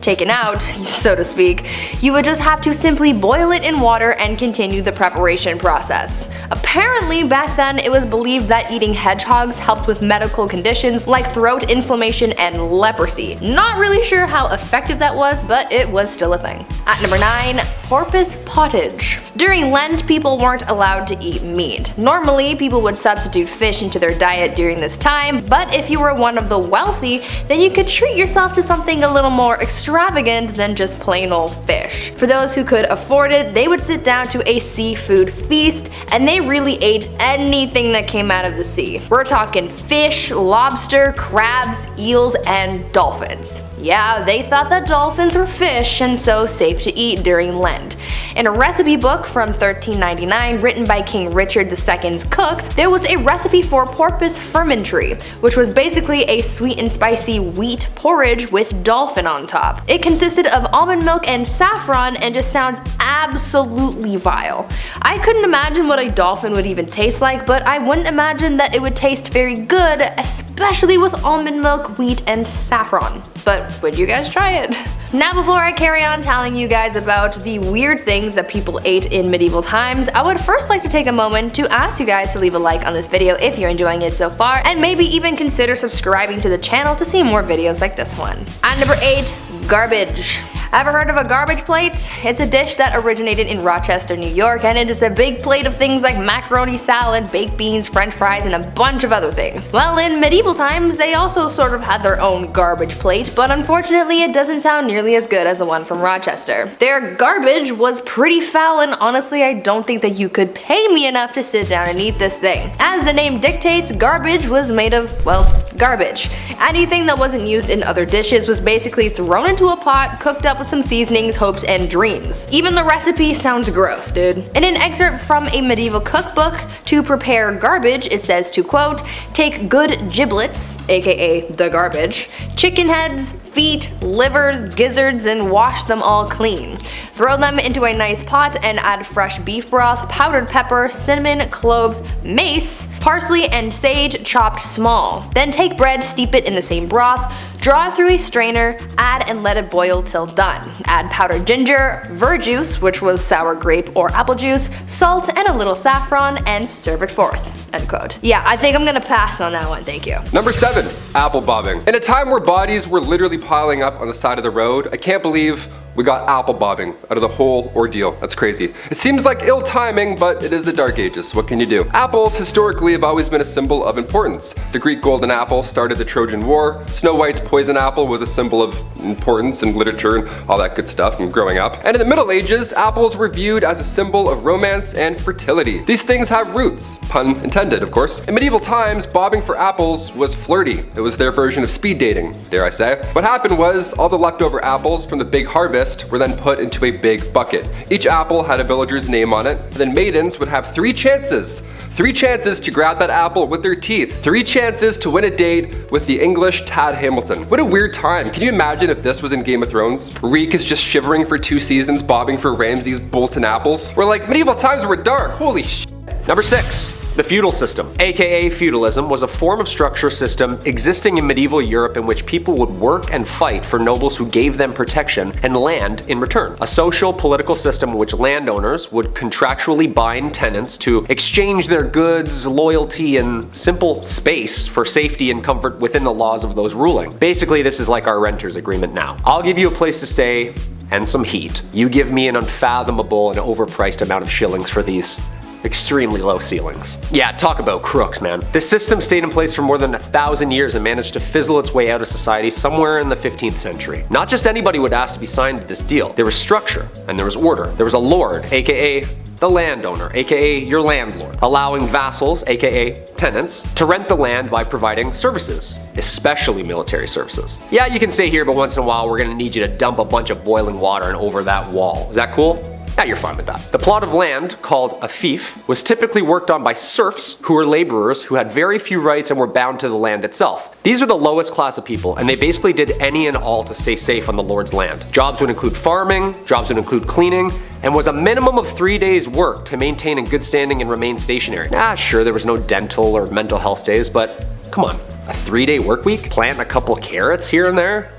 taken out, so to speak, you would just have to simply boil it in water and continue the preparation process. Apparently, back then it was believed that eating hedgehogs helped with medical conditions like throat inflammation and leprosy. Not really sure how effective that was, but it was still a thing. At number 9, porpoise pottage. During Lent, people weren't allowed to eat meat. Normally, people would substitute fish into their diet during this time, but if you were one of the wealthy, then you could treat yourself to something a little more extravagant than just plain old fish. For those who could afford it, they would sit down to a seafood feast, and they really ate anything that came out of the sea. We're talking fish, lobster, crabs, eels, and dolphins. Yeah, they thought that dolphins were fish and so safe to eat during Lent. In a recipe book from 1399 written by King Richard II's cooks, there was a recipe for porpoise fermentry, which was basically a sweet and spicy wheat porridge with dolphin on top. It consisted of almond milk and saffron and just sounds absolutely vile. I couldn't imagine what a dolphin would even taste like, but I wouldn't imagine that it would taste very good, especially with almond milk, wheat, and saffron. But would you guys try it? Now, before I carry on telling you guys about the weird things that people ate in medieval times, I would first like to take a moment to ask you guys to leave a like on this video if you're enjoying it so far, and maybe even consider subscribing to the channel to see more videos like this one. At number 8, garbage. Ever heard of a garbage plate? It's a dish that originated in Rochester, New York, and it is a big plate of things like macaroni salad, baked beans, french fries, and a bunch of other things. Well, in medieval times, they also sort of had their own garbage plate, but unfortunately it doesn't sound nearly as good as the one from Rochester. Their garbage was pretty foul, and honestly I don't think that you could pay me enough to sit down and eat this thing. As the name dictates, garbage was made of, well, garbage. Anything that wasn't used in other dishes was basically thrown into a pot, cooked up with some seasonings, hopes, and dreams. Even the recipe sounds gross, dude. In an excerpt from a medieval cookbook, to prepare garbage, it says to quote, take good giblets, aka the garbage, chicken heads, feet, livers, gizzards, and wash them all clean. Throw them into a nice pot and add fresh beef broth, powdered pepper, cinnamon, cloves, mace, parsley, and sage chopped small. Then take bread, steep it in the same broth, draw it through a strainer, add and let it boil till done. Add powdered ginger, verjuice, which was sour grape or apple juice, salt, and a little saffron, and serve it forth. End quote. Yeah, I think I'm gonna pass on that one, thank you. Number 7, apple bobbing. In a time where bodies were literally piling up on the side of the road, I can't believe we got apple bobbing out of the whole ordeal. That's crazy. It seems like ill timing, but it is the Dark Ages. What can you do? Apples historically have always been a symbol of importance. The Greek golden apple started the Trojan War. Snow White's poison apple was a symbol of importance in literature and all that good stuff from growing up. And in the Middle Ages, apples were viewed as a symbol of romance and fertility. These things have roots, pun intended, of course. In medieval times, bobbing for apples was flirty. It was their version of speed dating, dare I say. What happened was all the leftover apples from the big harvest were then put into a big bucket. Each apple had a villager's name on it, and then maidens would have 3 chances. 3 chances to grab that apple with their teeth. 3 chances to win a date with the English Tad Hamilton. What a weird time. Can you imagine if this was in Game of Thrones? Reek is just shivering for 2 seasons, bobbing for Ramsay's Bolton apples. We're like, medieval times were dark, holy shit. Number 6. The feudal system, aka feudalism, was a form of structure system existing in medieval Europe in which people would work and fight for nobles who gave them protection and land in return. A social political system in which landowners would contractually bind tenants to exchange their goods, loyalty, and simple space for safety and comfort within the laws of those ruling. Basically, this is like our renter's agreement now. I'll give you a place to stay and some heat. You give me an unfathomable and overpriced amount of shillings for these extremely low ceilings. Yeah, talk about crooks, man. This system stayed in place for more than 1,000 years and managed to fizzle its way out of society somewhere in the 15th century. Not just anybody would ask to be signed to this deal. There was structure and there was order. There was a lord, aka the landowner, aka your landlord, allowing vassals, aka tenants, to rent the land by providing services, especially military services. Yeah, you can stay here, but once in a while we're gonna need you to dump a bunch of boiling water and over that wall. Is that cool? Yeah, you're fine with that. The plot of land, called a fief, was typically worked on by serfs, who were laborers who had very few rights and were bound to the land itself. These were the lowest class of people, and they basically did any and all to stay safe on the lord's land. Jobs would include farming, jobs would include cleaning, and was a minimum of 3 days' work to maintain in good standing and remain stationary. Sure, there was no dental or mental health days, but come on, a 3-day work week? Plant a couple carrots here and there?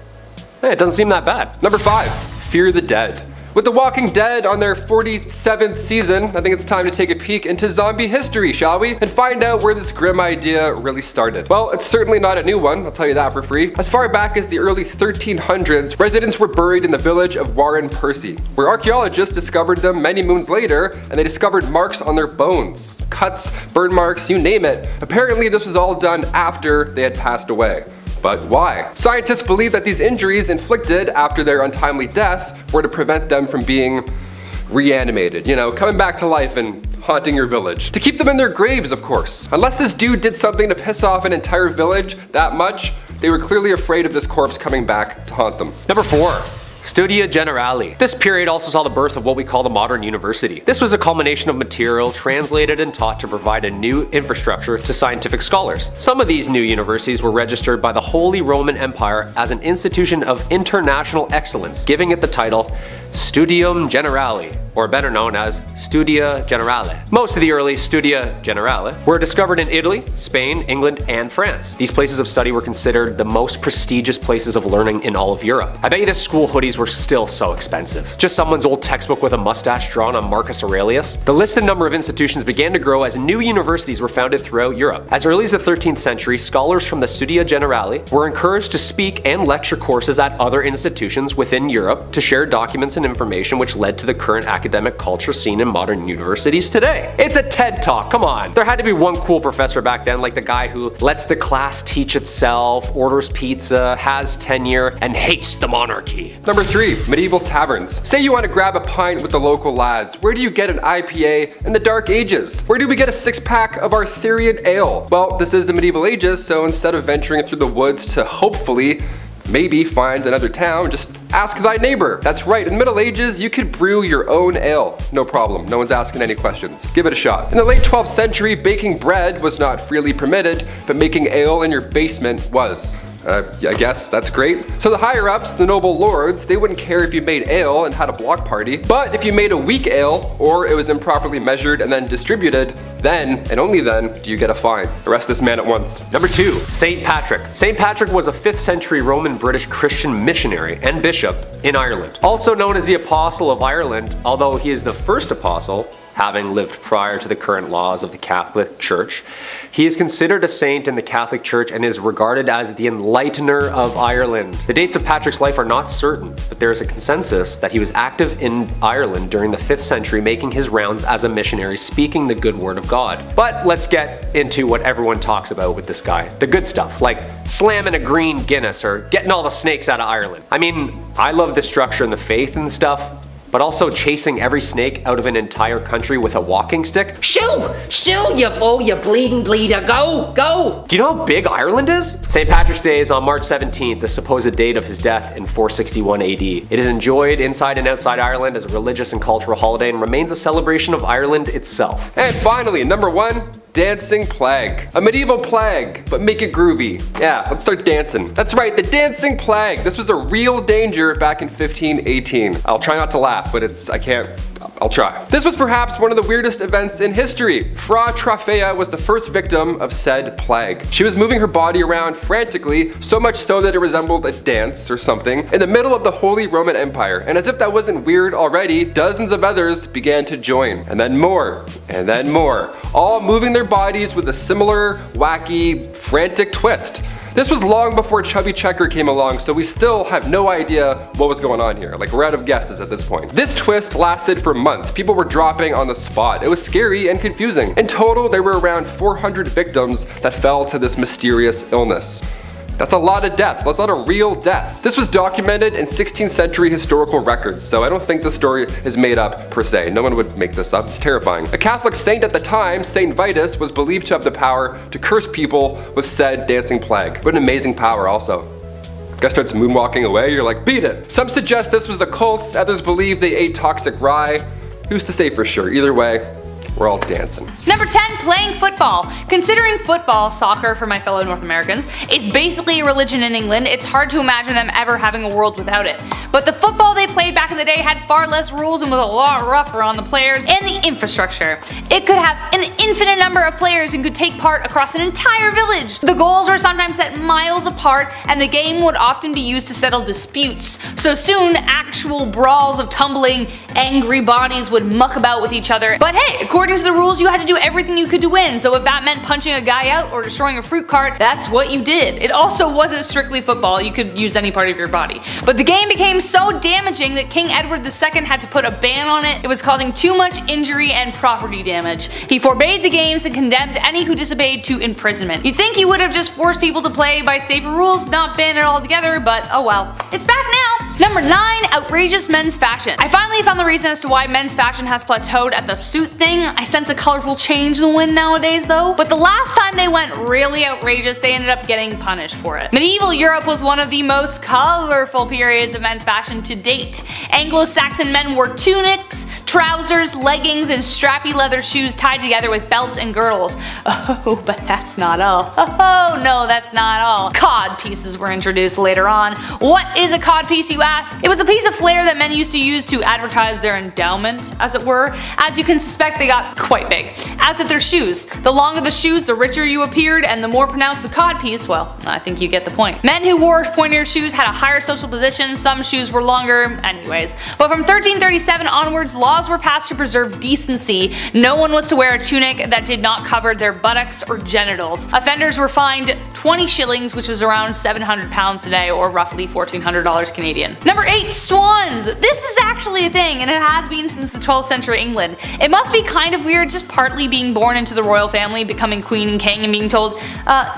Hey, it doesn't seem that bad. Number 5, Fear the Dead. With The Walking Dead on their 47th season, I think it's time to take a peek into zombie history, shall we? And find out where this grim idea really started. Well, it's certainly not a new one, I'll tell you that for free. As far back as the early 1300s, residents were buried in the village of Warren Percy, where archaeologists discovered them many moons later, and they discovered marks on their bones. Cuts, burn marks, you name it. Apparently this was all done after they had passed away. But why? Scientists believe that these injuries inflicted after their untimely death were to prevent them from being reanimated, coming back to life and haunting your village. To keep them in their graves, of course. Unless this dude did something to piss off an entire village that much, they were clearly afraid of this corpse coming back to haunt them. Number 4. Studia Generale. This period also saw the birth of what we call the modern university. This was a culmination of material translated and taught to provide a new infrastructure to scientific scholars. Some of these new universities were registered by the Holy Roman Empire as an institution of international excellence, giving it the title Studium Generale, or better known as Studia Generale. Most of the early Studia Generale were discovered in Italy, Spain, England, and France. These places of study were considered the most prestigious places of learning in all of Europe. I bet you the school hoodies were still so expensive. Just someone's old textbook with a mustache drawn on Marcus Aurelius. The listed number of institutions began to grow as new universities were founded throughout Europe. As early as the 13th century, scholars from the Studia Generale were encouraged to speak and lecture courses at other institutions within Europe to share documents and information, which led to the current academic culture seen in modern universities today. It's a TED Talk, come on. There had to be one cool professor back then, like the guy who lets the class teach itself, orders pizza, has tenure, and hates the monarchy. Number 3, medieval taverns. Say you want to grab a pint with the local lads. Where do you get an IPA in the Dark Ages? Where do we get a 6-pack of Arthurian ale? Well, this is the medieval ages, so instead of venturing through the woods to hopefully maybe find another town, just ask thy neighbor. That's right, in the Middle Ages, you could brew your own ale. No problem, no one's asking any questions. Give it a shot. In the late 12th century, baking bread was not freely permitted, but making ale in your basement was. I guess that's great. So the higher ups, the noble lords, they wouldn't care if you made ale and had a block party, but if you made a weak ale, or it was improperly measured and then distributed, then, and only then, do you get a fine. Arrest this man at once. Number 2, St. Patrick. St. Patrick was a 5th century Roman British Christian missionary and bishop in Ireland. Also known as the Apostle of Ireland, although he is the first apostle, having lived prior to the current laws of the Catholic Church. He is considered a saint in the Catholic Church and is regarded as the enlightener of Ireland. The dates of Patrick's life are not certain, but there is a consensus that he was active in Ireland during the 5th century, making his rounds as a missionary, speaking the good word of God. But let's get into what everyone talks about with this guy. The good stuff, like slamming a green Guinness or getting all the snakes out of Ireland. I mean, I love the structure and the faith and stuff, but also chasing every snake out of an entire country with a walking stick? Shoo! Shoo, you fool, you bleeding bleeder, go! Go! Do you know how big Ireland is? St. Patrick's Day is on March 17th, the supposed date of his death in 461 AD. It is enjoyed inside and outside Ireland as a religious and cultural holiday and remains a celebration of Ireland itself. And finally, number 1, dancing plague. A medieval plague, but make it groovy. Yeah, let's start dancing. That's right, the dancing plague. This was a real danger back in 1518. I'll try not to laugh, but I'll try. This was perhaps one of the weirdest events in history. Fra Trofea was the first victim of said plague. She was moving her body around frantically, so much so that it resembled a dance or something, in the middle of the Holy Roman Empire. And as if that wasn't weird already, dozens of others began to join. And then more, all moving their bodies with a similar, wacky, frantic twist. This was long before Chubby Checker came along, so we still have no idea what was going on here. Like, we're out of guesses at this point. This twist lasted for months. People were dropping on the spot. It was scary and confusing. In total, there were around 400 victims that fell to this mysterious illness. That's a lot of deaths. That's a lot of real deaths. This was documented in 16th century historical records, so I don't think the story is made up per se. No one would make this up. It's terrifying. A Catholic saint at the time, Saint Vitus, was believed to have the power to curse people with said dancing plague. What an amazing power also. Guy starts moonwalking away, you're like, beat it. Some suggest this was a cult, others believe they ate toxic rye. Who's to say for sure? Either way, We're all dancing. Number 10, playing football. Considering football, soccer for my fellow North Americans, is basically a religion in England, it's hard to imagine them ever having a world without it. But the football they played back in the day had far less rules and was a lot rougher on the players and the infrastructure. It could have an infinite number of players and could take part across an entire village. The goals were sometimes set miles apart, and the game would often be used to settle disputes. So soon, actual brawls of tumbling, angry bodies would muck about with each other. But hey, according to the rules, you had to do everything you could to win, so if that meant punching a guy out or destroying a fruit cart, that's what you did. It also wasn't strictly football, you could use any part of your body. But the game became so damaging that King Edward II had to put a ban on it. It was causing too much injury and property damage. He forbade the games and condemned any who disobeyed to imprisonment. You'd think he would have just forced people to play by safer rules, not ban it altogether, but oh well. It's back now! Number 9, outrageous men's fashion. I finally found the reason as to why men's fashion has plateaued at the suit thing. I sense a colorful change in the wind nowadays though. But the last time they went really outrageous, they ended up getting punished for it. Medieval Europe was one of the most colorful periods of men's fashion to date. Anglo-Saxon men wore tunics, trousers, leggings, and strappy leather shoes tied together with belts and girdles. Oh, but that's not all. Oh no, that's not all. Cod pieces were introduced later on. What is a cod piece, you ask? It was a piece of flair that men used to use to advertise their endowment, as it were. As you can suspect, they got quite big. As did their shoes. The longer the shoes, the richer you appeared, and the more pronounced the cod piece, well, I think you get the point. Men who wore pointier shoes had a higher social position, some shoes were longer, anyways. But from 1337 onwards, laws were passed to preserve decency. No one was to wear a tunic that did not cover their buttocks or genitals. Offenders were fined 20 shillings, which was around £700 today, or roughly $1,400 Canadian. Number 8, swans. This is actually a thing, and it has been since the 12th century England. It must be kind of weird just partly being born into the royal family, becoming queen and king, and being told,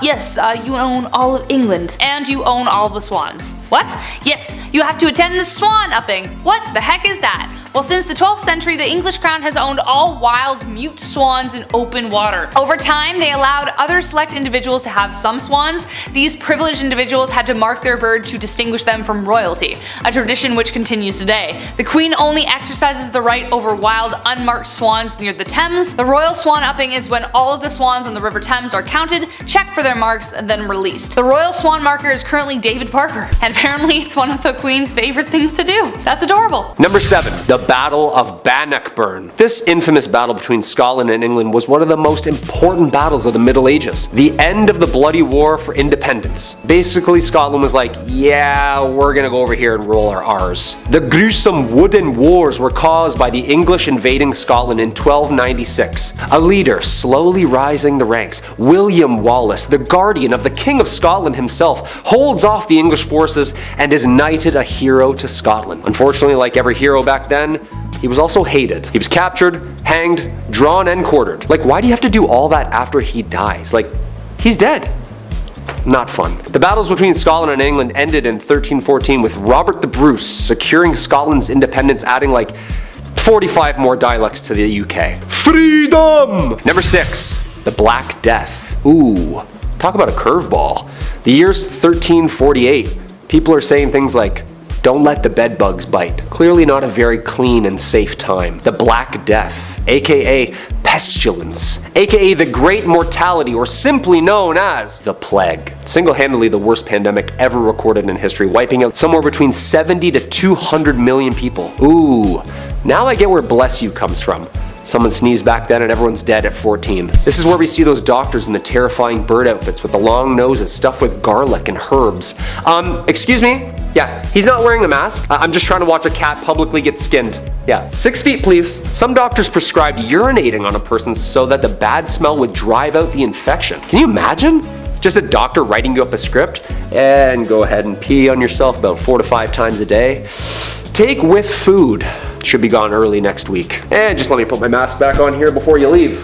yes, you own all of England, and you own all of the swans. What? Yes, you have to attend the swan upping. What the heck is that? Well, since the 12th century, the English crown has owned all wild, mute swans in open water. Over time, they allowed other select individuals to have some swans. These privileged individuals had to mark their bird to distinguish them from royalty, a tradition which continues today. The Queen only exercises the right over wild, unmarked swans near the Thames. The royal swan upping is when all of the swans on the River Thames are counted, checked for their marks, and then released. The royal swan marker is currently David Parker, and apparently it's one of the Queen's favorite things to do. That's adorable. Number 7, the Battle of Bannockburn. This infamous battle between Scotland and England was one of the most important battles of the Middle Ages. The end of the bloody war for independence. Basically, Scotland was like, yeah, we're gonna go over here and roll our R's. The gruesome wooden wars were caused by the English invading Scotland in 1296. A leader slowly rising the ranks, William Wallace, the guardian of the King of Scotland himself, holds off the English forces and is knighted a hero to Scotland. Unfortunately, like every hero back then, he was also hated. He was captured, hanged, drawn, and quartered. Like, why do you have to do all that after he dies? Like, he's dead. Not fun. The battles between Scotland and England ended in 1314 with Robert the Bruce securing Scotland's independence, adding like 45 more dialects to the UK. Freedom! Number 6, the Black Death. Ooh, talk about a curveball. The year's 1348. People are saying things like, don't let the bed bugs bite. Clearly not a very clean and safe time. The Black Death, aka pestilence, aka the Great Mortality, or simply known as the Plague. Single-handedly the worst pandemic ever recorded in history, wiping out somewhere between 70 to 200 million people. Ooh, now I get where bless you comes from. Someone sneezed back then and everyone's dead at 14. This is where we see those doctors in the terrifying bird outfits with the long noses stuffed with garlic and herbs. Excuse me? Yeah, he's not wearing a mask. I'm just trying to watch a cat publicly get skinned. Yeah, 6 feet please. Some doctors prescribed urinating on a person so that the bad smell would drive out the infection. Can you imagine? Just a doctor writing you up a script and go ahead and pee on yourself about 4 to 5 times a day. Take with food. Should be gone early next week. And just let me put my mask back on here before you leave.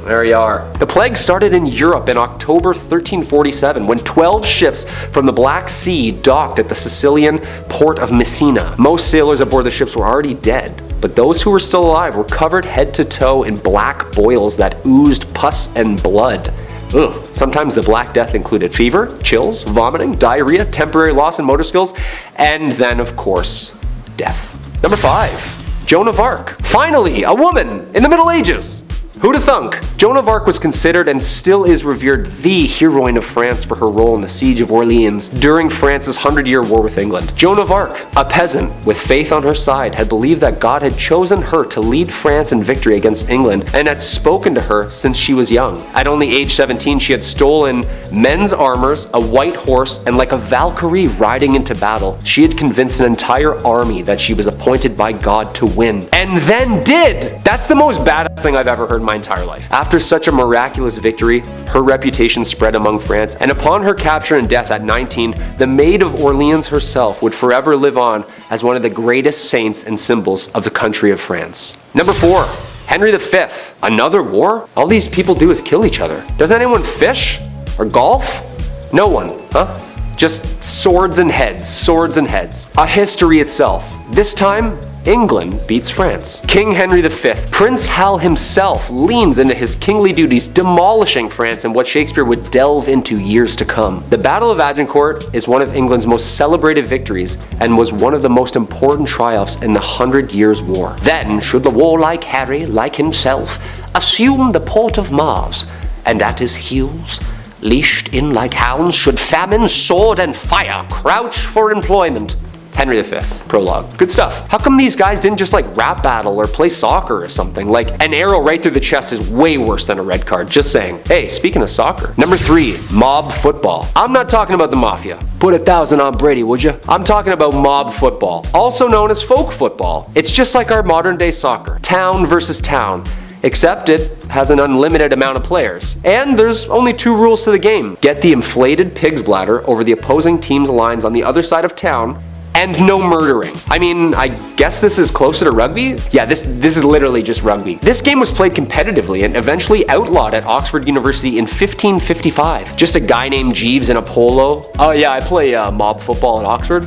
There you are. The plague started in Europe in October 1347 when 12 ships from the Black Sea docked at the Sicilian port of Messina. Most sailors aboard the ships were already dead, but those who were still alive were covered head to toe in black boils that oozed pus and blood. Ugh. Sometimes the Black Death included fever, chills, vomiting, diarrhea, temporary loss in motor skills, and then, of course, death. Number 5. Joan of Arc. Finally, a woman in the Middle Ages. Who'da thunk? Joan of Arc was considered and still is revered the heroine of France for her role in the Siege of Orleans during France's 100-year war with England. Joan of Arc, a peasant with faith on her side, had believed that God had chosen her to lead France in victory against England and had spoken to her since she was young. At only age 17, she had stolen men's armors, a white horse, and like a Valkyrie riding into battle, she had convinced an entire army that she was appointed by God to win. And then did! That's the most badass thing I've ever heard in my entire life. After such a miraculous victory, her reputation spread among France, and upon her capture and death at 19, the Maid of Orleans herself would forever live on as one of the greatest saints and symbols of the country of France. Number 4. Henry V. Another war? All these people do is kill each other. Does anyone fish? Or golf? No one, huh? Just swords and heads, swords and heads. A history itself. This time, England beats France. King Henry V, Prince Hal himself, leans into his kingly duties, demolishing France in what Shakespeare would delve into years to come. The Battle of Agincourt is one of England's most celebrated victories and was one of the most important triumphs in the 100 Years' War. Then should the warlike Harry, like himself, assume the port of Mars, and at his heels, leashed in like hounds, should famine, sword, and fire crouch for employment. Henry V, prologue. Good stuff. How come these guys didn't just like rap battle or play soccer or something? Like an arrow right through the chest is way worse than a red card, just saying. Hey, speaking of soccer. Number 3, mob football. I'm not talking about the mafia. Put 1,000 on Brady, would you? I'm talking about mob football, also known as folk football. It's just like our modern day soccer. Town versus town. Except it has an unlimited amount of players. And there's only 2 rules to the game. Get the inflated pig's bladder over the opposing team's lines on the other side of town, and no murdering. I mean, I guess this is closer to rugby? Yeah, this is literally just rugby. This game was played competitively and eventually outlawed at Oxford University in 1555. Just a guy named Jeeves in a polo. Oh yeah, I play mob football at Oxford.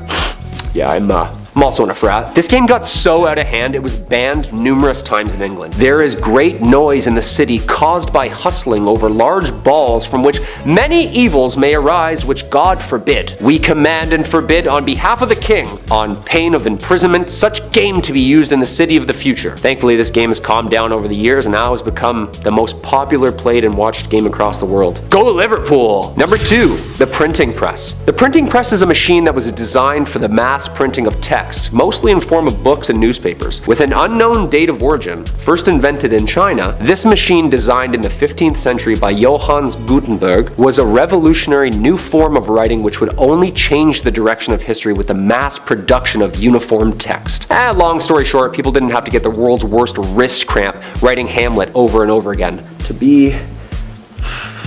Yeah, I'm also in a frat. This game got so out of hand, it was banned numerous times in England. There is great noise in the city caused by hustling over large balls from which many evils may arise, which God forbid. We command and forbid on behalf of the king, on pain of imprisonment, such game to be used in the city of the future. Thankfully, this game has calmed down over the years and now has become the most popular played and watched game across the world. Go Liverpool! Number 2, the printing press. The printing press is a machine that was designed for the mass printing of text, mostly in form of books and newspapers. With an unknown date of origin, first invented in China, this machine, designed in the 15th century by Johannes Gutenberg, was a revolutionary new form of writing which would only change the direction of history with the mass production of uniform text. Long story short, people didn't have to get the world's worst wrist cramp writing Hamlet over and over again. To be,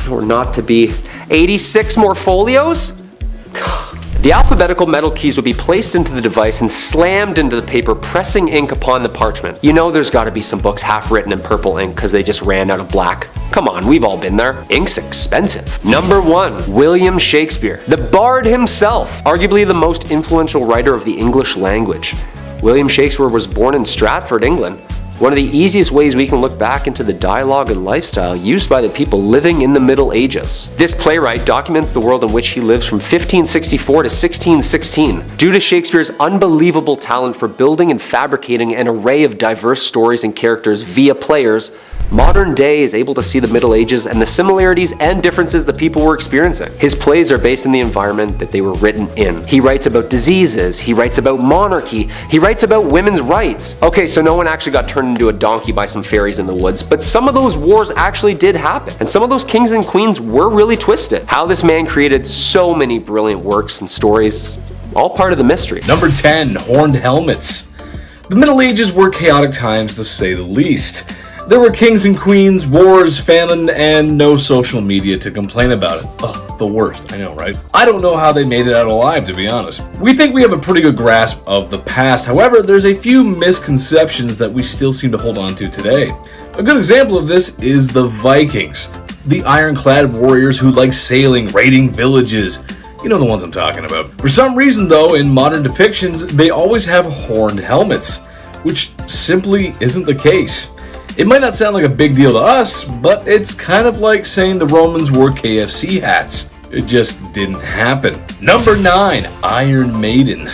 or not to be, 86 more folios? The alphabetical metal keys would be placed into the device and slammed into the paper, pressing ink upon the parchment. You know there's gotta be some books half written in purple ink because they just ran out of black. Come on, we've all been there. Ink's expensive. Number 1, William Shakespeare. The Bard himself, arguably the most influential writer of the English language. William Shakespeare was born in Stratford, England. One of the easiest ways we can look back into the dialogue and lifestyle used by the people living in the Middle Ages. This playwright documents the world in which he lives from 1564 to 1616. Due to Shakespeare's unbelievable talent for building and fabricating an array of diverse stories and characters via players, modern day is able to see the Middle Ages and the similarities and differences the people were experiencing. His plays are based in the environment that they were written in. He writes about diseases, he writes about monarchy, he writes about women's rights. Okay, so no one actually got turned into a donkey by some fairies in the woods, but some of those wars actually did happen, and some of those kings and queens were really twisted. How this man created so many brilliant works and stories, all part of the mystery. Number 10, horned helmets. The Middle Ages were chaotic times to say the least. There were kings and queens, wars, famine, and no social media to complain about it. Ugh, the worst, I know, right? I don't know how they made it out alive, to be honest. We think we have a pretty good grasp of the past, however, there's a few misconceptions that we still seem to hold on to today. A good example of this is the Vikings. The ironclad warriors who like sailing, raiding villages. You know the ones I'm talking about. For some reason, though, in modern depictions, they always have horned helmets, which simply isn't the case. It might not sound like a big deal to us, but it's kind of like saying the Romans wore KFC hats. It just didn't happen. Number 9, Iron Maiden.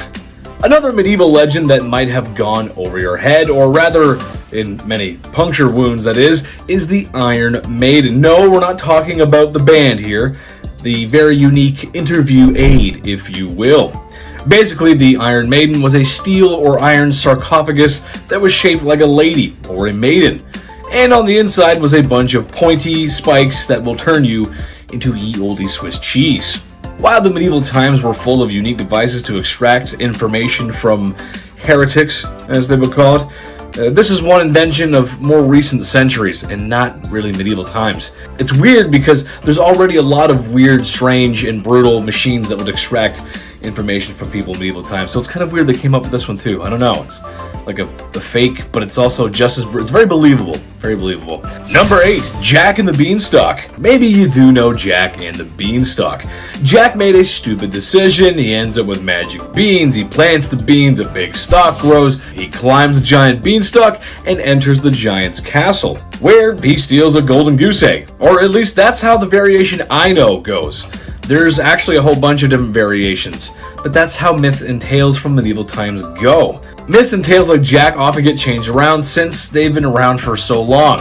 Another medieval legend that might have gone over your head, or rather, in many puncture wounds that is the Iron Maiden. No, we're not talking about the band here. The very unique interview aid, if you will. Basically, the Iron Maiden was a steel or iron sarcophagus that was shaped like a lady or a maiden. And on the inside was a bunch of pointy spikes that will turn you into ye olde Swiss cheese. While the medieval times were full of unique devices to extract information from heretics, as they would call it, this is one invention of more recent centuries and not really medieval times. It's weird because there's already a lot of weird, strange, and brutal machines that would extract information from people in medieval times. So it's kind of weird they came up with this one too. I don't know. It's like a fake, but it's also just as it's very believable. Very believable. Number 8, Jack and the Beanstalk. Maybe you do know Jack and the Beanstalk. Jack made a stupid decision. He ends up with magic beans. He plants the beans. A big stalk grows. He climbs a giant beanstalk and enters the giant's castle, where he steals a golden goose egg. Or at least that's how the variation I know goes. There's actually a whole bunch of different variations, but that's how myths and tales from medieval times go. Myths and tales like Jack often get changed around since they've been around for so long.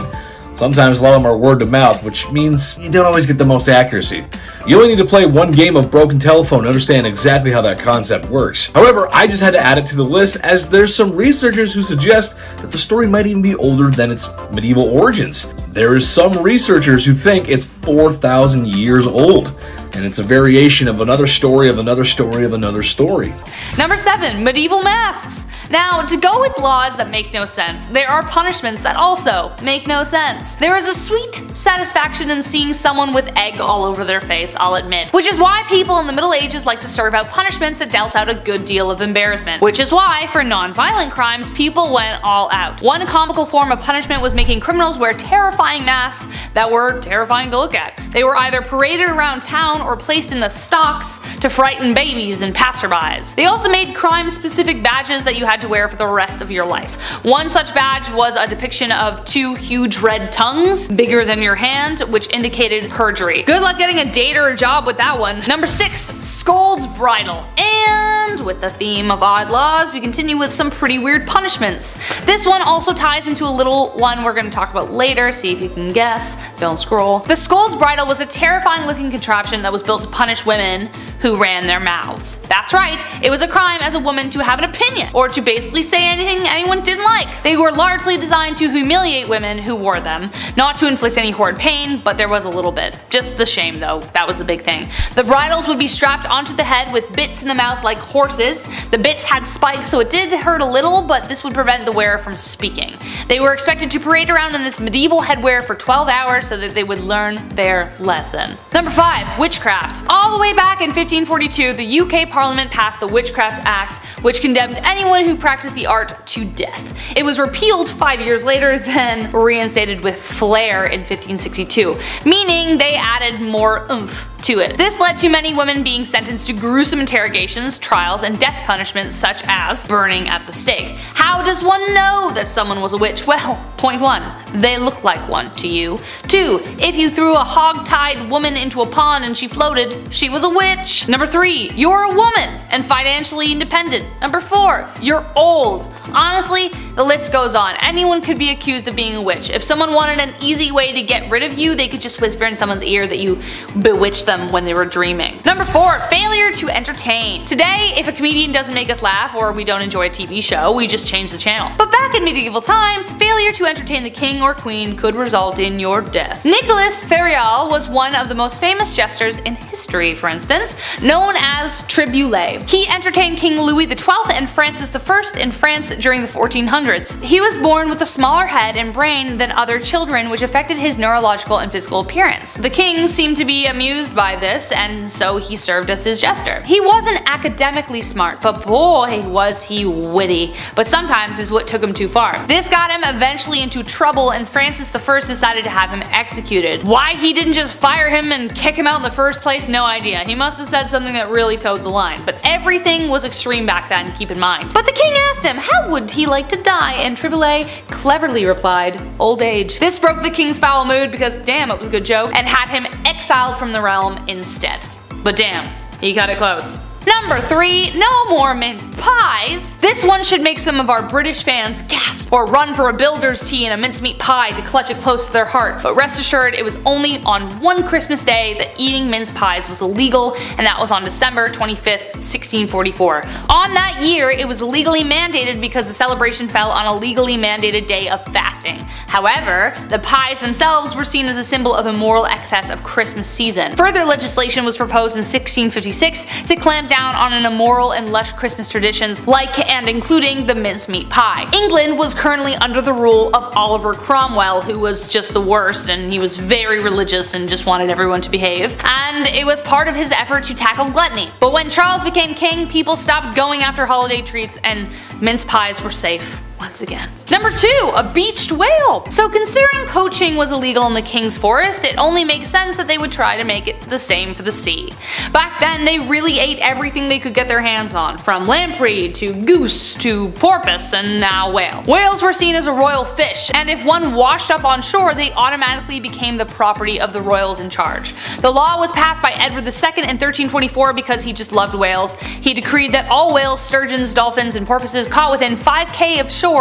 Sometimes a lot of them are word of mouth, which means you don't always get the most accuracy. You only need to play one game of Broken Telephone to understand exactly how that concept works. However, I just had to add it to the list as there's some researchers who suggest that the story might even be older than its medieval origins. There is some researchers who think it's 4,000 years old, and it's a variation of another story of another story of another story. Number 7, medieval masks. Now, to go with laws that make no sense, there are punishments that also make no sense. There is a sweet satisfaction in seeing someone with egg all over their face, I'll admit. Which is why people in the Middle Ages like to serve out punishments that dealt out a good deal of embarrassment. Which is why, for non-violent crimes, people went all out. One comical form of punishment was making criminals wear terrifying masks that were terrifying to look at. They were either paraded around town or placed in the stocks to frighten babies and passerbys. They also made crime-specific badges that you had to wear for the rest of your life. One such badge was a depiction of 2 huge red tongues, bigger than your hand, which indicated perjury. Good luck getting a date or a job with that one. Number 6, Scold's Bridle. And with the theme of odd laws, we continue with some pretty weird punishments. This one also ties into a little one we're going to talk about later, see if you can guess. Don't scroll. The Scold's Bridle was a terrifying looking contraption that was built to punish women who ran their mouths. That's right, it was a crime as a woman to have an opinion, or to basically say anything anyone didn't like. They were largely designed to humiliate women who wore them, not to inflict any horrid pain, but there was a little bit. Just the shame though, that was the big thing. The bridles would be strapped onto the head with bits in the mouth like horses. The bits had spikes, so it did hurt a little, but this would prevent the wearer from speaking. They were expected to parade around in this medieval headwear for 12 hours so that they would learn their lesson. Number 5, witchcraft. All the way back in 1542, the UK Parliament passed the Witchcraft Act, which condemned anyone who practiced the art to death. It was repealed 5 years later, then reinstated with flair in 1562, meaning they added more oomph to it. This led to many women being sentenced to gruesome interrogations, trials, and death punishments such as burning at the stake. How does one know that someone was a witch? Well, point 1, they look like one to you. 2, if you threw a hog-tied woman into a pond and she floated, she was a witch. Number 3, you're a woman and financially independent. Number 4, you're old. Honestly, the list goes on. Anyone could be accused of being a witch. If someone wanted an easy way to get rid of you, they could just whisper in someone's ear that you bewitched them when they were dreaming. Number 4, failure to entertain. Today, if a comedian doesn't make us laugh or we don't enjoy a TV show, we just change the channel. But back in medieval times, failure to entertain the king or queen could result in your death. Nicolas Ferial was one of the most famous jesters in history, for instance, known as Triboulet. He entertained King Louis XII and Francis I in France during the 1400s. He was born with a smaller head and brain than other children, which affected his neurological and physical appearance. The king seemed to be amused by this, and so he served as his jester. He wasn't academically smart, but boy was he witty. But sometimes his wit took him too far. This got him eventually into trouble, and Francis I decided to have him executed. Why he didn't just fire him and kick him out in the first place, no idea. He must have said something that really towed the line. But everything was extreme back then, keep in mind. But the king asked him, how would he like to die? And Triboulet cleverly replied, old age. This broke the king's foul mood because damn, it was a good joke, and had him exiled from the realm instead. But damn, he cut it close. Number 3, no more minced pies. This one should make some of our British fans gasp or run for a builder's tee and a mincemeat pie to clutch it close to their heart, but rest assured it was only on one Christmas day that eating mince pies was illegal, and that was on December 25th, 1644. On that year, it was legally mandated because the celebration fell on a legally mandated day of fasting. However, the pies themselves were seen as a symbol of immoral excess of Christmas season. Further legislation was proposed in 1656 to clamp down on an immoral and lush Christmas traditions like and including the mincemeat pie. England was currently under the rule of Oliver Cromwell, who was just the worst, and he was very religious and just wanted everyone to behave, and it was part of his effort to tackle gluttony. But when Charles became king, people stopped going after holiday treats and mince pies were safe once again. Number 2, a beached whale. So considering poaching was illegal in the King's Forest, it only makes sense that they would try to make it the same for the sea. Back then, they really ate everything they could get their hands on, from lamprey to goose to porpoise and now whale. Whales were seen as a royal fish, and if one washed up on shore, they automatically became the property of the royals in charge. The law was passed by Edward II in 1324 because he just loved whales. He decreed that all whales, sturgeons, dolphins, and porpoises caught within 5K of shore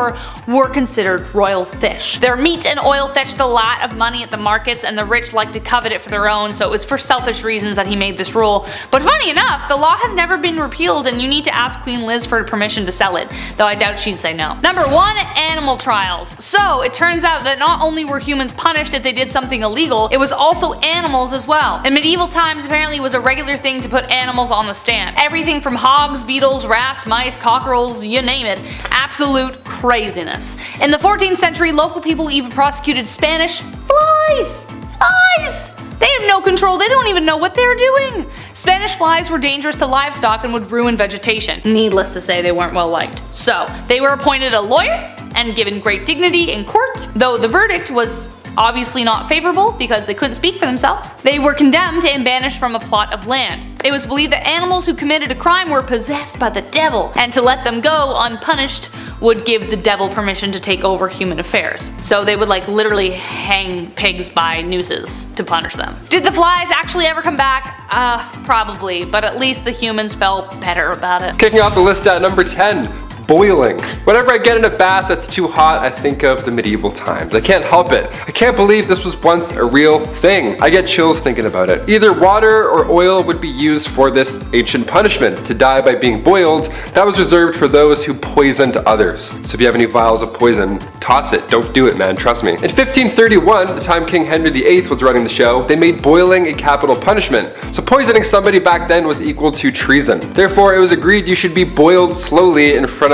were considered royal fish. Their meat and oil fetched a lot of money at the markets, and the rich liked to covet it for their own, so it was for selfish reasons that he made this rule. But funny enough, the law has never been repealed, and you need to ask Queen Liz for permission to sell it, though I doubt she'd say no. Number 1, animal trials. So it turns out that not only were humans punished if they did something illegal, it was also animals as well. In medieval times, apparently it was a regular thing to put animals on the stand. Everything from hogs, beetles, rats, mice, cockerels, you name it. Absolute craziness. In the 14th century, local people even prosecuted Spanish flies. They have no control, they don't even know what they're doing. Spanish flies were dangerous to livestock and would ruin vegetation. Needless to say, they weren't well liked. So, they were appointed a lawyer and given great dignity in court, though the verdict was obviously not favorable because they couldn't speak for themselves. They were condemned and banished from a plot of land. It was believed that animals who committed a crime were possessed by the devil, and to let them go unpunished would give the devil permission to take over human affairs. So they would like literally hang pigs by nooses to punish them. Did the flies actually ever come back? Probably, but at least the humans felt better about it. Kicking off the list at number 10. Boiling. Whenever I get in a bath that's too hot, I think of the medieval times. I can't help it. I can't believe this was once a real thing. I get chills thinking about it. Either water or oil would be used for this ancient punishment. To die by being boiled, that was reserved for those who poisoned others. So if you have any vials of poison, toss it. Don't do it, man. Trust me. In 1531, the time King Henry VIII was running the show, they made boiling a capital punishment. So poisoning somebody back then was equal to treason. Therefore, it was agreed you should be boiled slowly in front of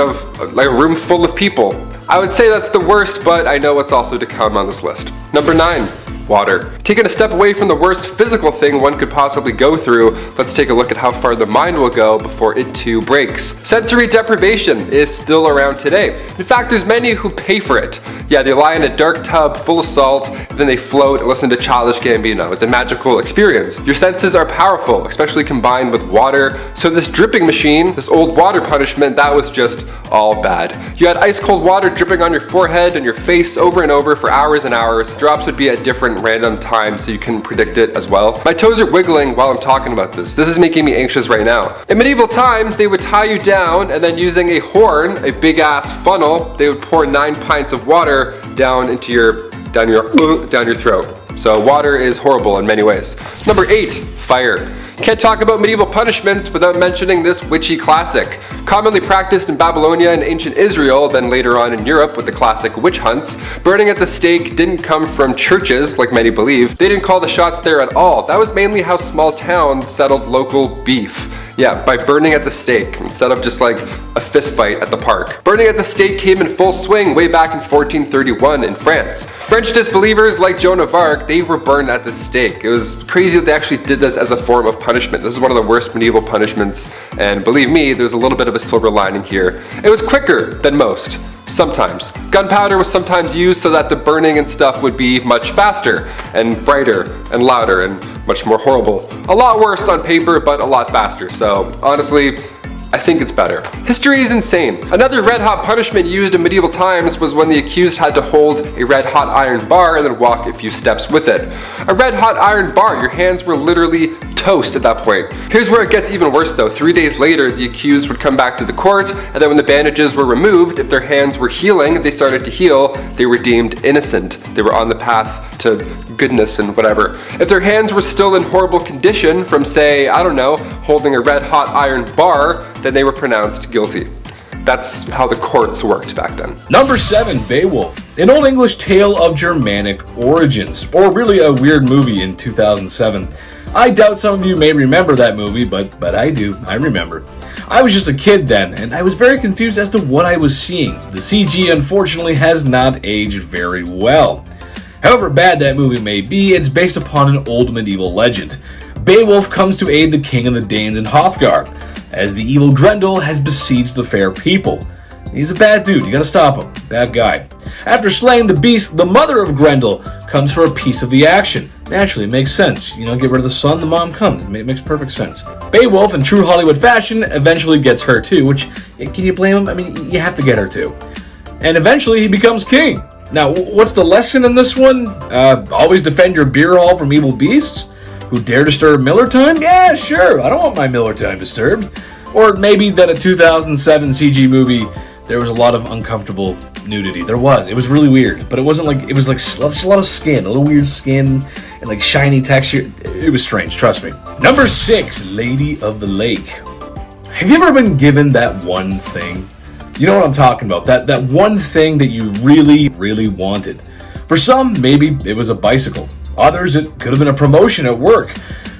like a room full of people. I would say that's the worst, but I know what's also to come on this list. Number 9. Water. Taking a step away from the worst physical thing one could possibly go through, let's take a look at how far the mind will go before it too breaks. Sensory deprivation is still around today. In fact, there's many who pay for it. Yeah, they lie in a dark tub full of salt, then they float and listen to Childish Gambino. It's a magical experience. Your senses are powerful, especially combined with water, so this dripping machine, this old water punishment, that was just all bad. You had ice cold water dripping on your forehead and your face over and over for hours and hours. Drops would be at different random times so you can predict it as well. My toes are wiggling while I'm talking about this. This is making me anxious right now. In medieval times, they would tie you down and then using a horn, a big ass funnel, they would pour 9 pints of water down your throat. So water is horrible in many ways. Number 8, fire. Can't talk about medieval punishments without mentioning this witchy classic. Commonly practiced in Babylonia and ancient Israel, then later on in Europe with the classic witch hunts, burning at the stake didn't come from churches, like many believe. They didn't call the shots there at all. That was mainly how small towns settled local beef. Yeah, by burning at the stake, instead of just like a fist fight at the park. Burning at the stake came in full swing way back in 1431 in France. French disbelievers like Joan of Arc, they were burned at the stake. It was crazy that they actually did this as a form of punishment. This is one of the worst medieval punishments, and believe me, there's a little bit of a silver lining here. It was quicker than most. Sometimes. Gunpowder was sometimes used so that the burning and stuff would be much faster and brighter and louder and much more horrible. A lot worse on paper, but a lot faster. So honestly, I think it's better. History is insane. Another red hot punishment used in medieval times was when the accused had to hold a red hot iron bar and then walk a few steps with it. A red hot iron bar, your hands were literally toast at that point. Here's where it gets even worse though. 3 days later, the accused would come back to the court, and then when the bandages were removed, if their hands were healing, they started to heal, they were deemed innocent. They were on the path to goodness and whatever. If their hands were still in horrible condition from, say, I don't know, holding a red hot iron bar, then they were pronounced guilty. That's how the courts worked back then. Number 7, Beowulf, an Old English tale of Germanic origins, or really a weird movie in 2007. I doubt some of you may remember that movie, but I do, I remember. I was just a kid then, and I was very confused as to what I was seeing. The CG unfortunately has not aged very well. However bad that movie may be, it's based upon an old medieval legend. Beowulf comes to aid the king of the Danes in Hrothgar, as the evil Grendel has besieged the fair people. He's a bad dude, you gotta stop him. Bad guy. After slaying the beast, the mother of Grendel comes for a piece of the action. Naturally, it makes sense. You know, get rid of the son, the mom comes. It makes perfect sense. Beowulf, in true Hollywood fashion, eventually gets her too, which, can you blame him? I mean, you have to get her too. And eventually he becomes king. Now, what's the lesson in this one? Always defend your beer hall from evil beasts? Who dare disturb Miller time? Yeah, sure, I don't want my Miller time disturbed. Or maybe that a 2007 CG movie, there was a lot of uncomfortable nudity. There was. It was really weird, but it wasn't like, it was like just a lot of skin, a little weird skin, and like shiny texture. It was strange, trust me. Number 6, Lady of the Lake. Have you ever been given that one thing? You know what I'm talking about, that one thing that you really, really wanted. For some, maybe it was a bicycle. Others, it could have been a promotion at work.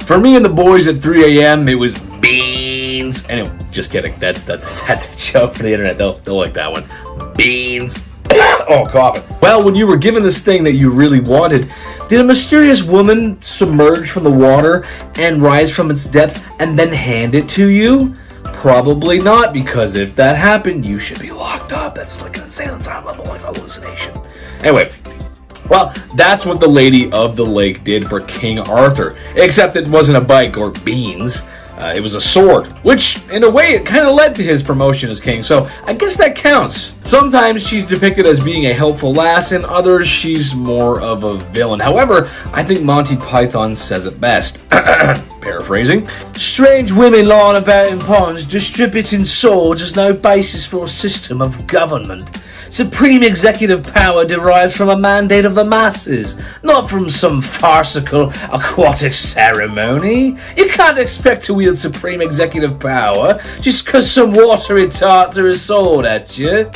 For me and the boys at 3 a.m., it was beans. Anyway, just kidding. That's a joke for the internet. They'll like that one. Beans. Oh, coughing. Well, when you were given this thing that you really wanted, did a mysterious woman submerge from the water and rise from its depths and then hand it to you? Probably not, because if that happened, you should be locked up. That's like an insane asylum level, like hallucination. Anyway. Well, that's what the Lady of the Lake did for King Arthur, except it wasn't a bike or beans, it was a sword, which in a way it kind of led to his promotion as king, so I guess that counts. Sometimes she's depicted as being a helpful lass, and others she's more of a villain. However, I think Monty Python says it best. Paraphrasing. Strange women lying about in ponds, distributing swords as no basis for a system of government. Supreme executive power derives from a mandate of the masses, not from some farcical aquatic ceremony. You can't expect to wield supreme executive power just because some watery tart threw a sword at you.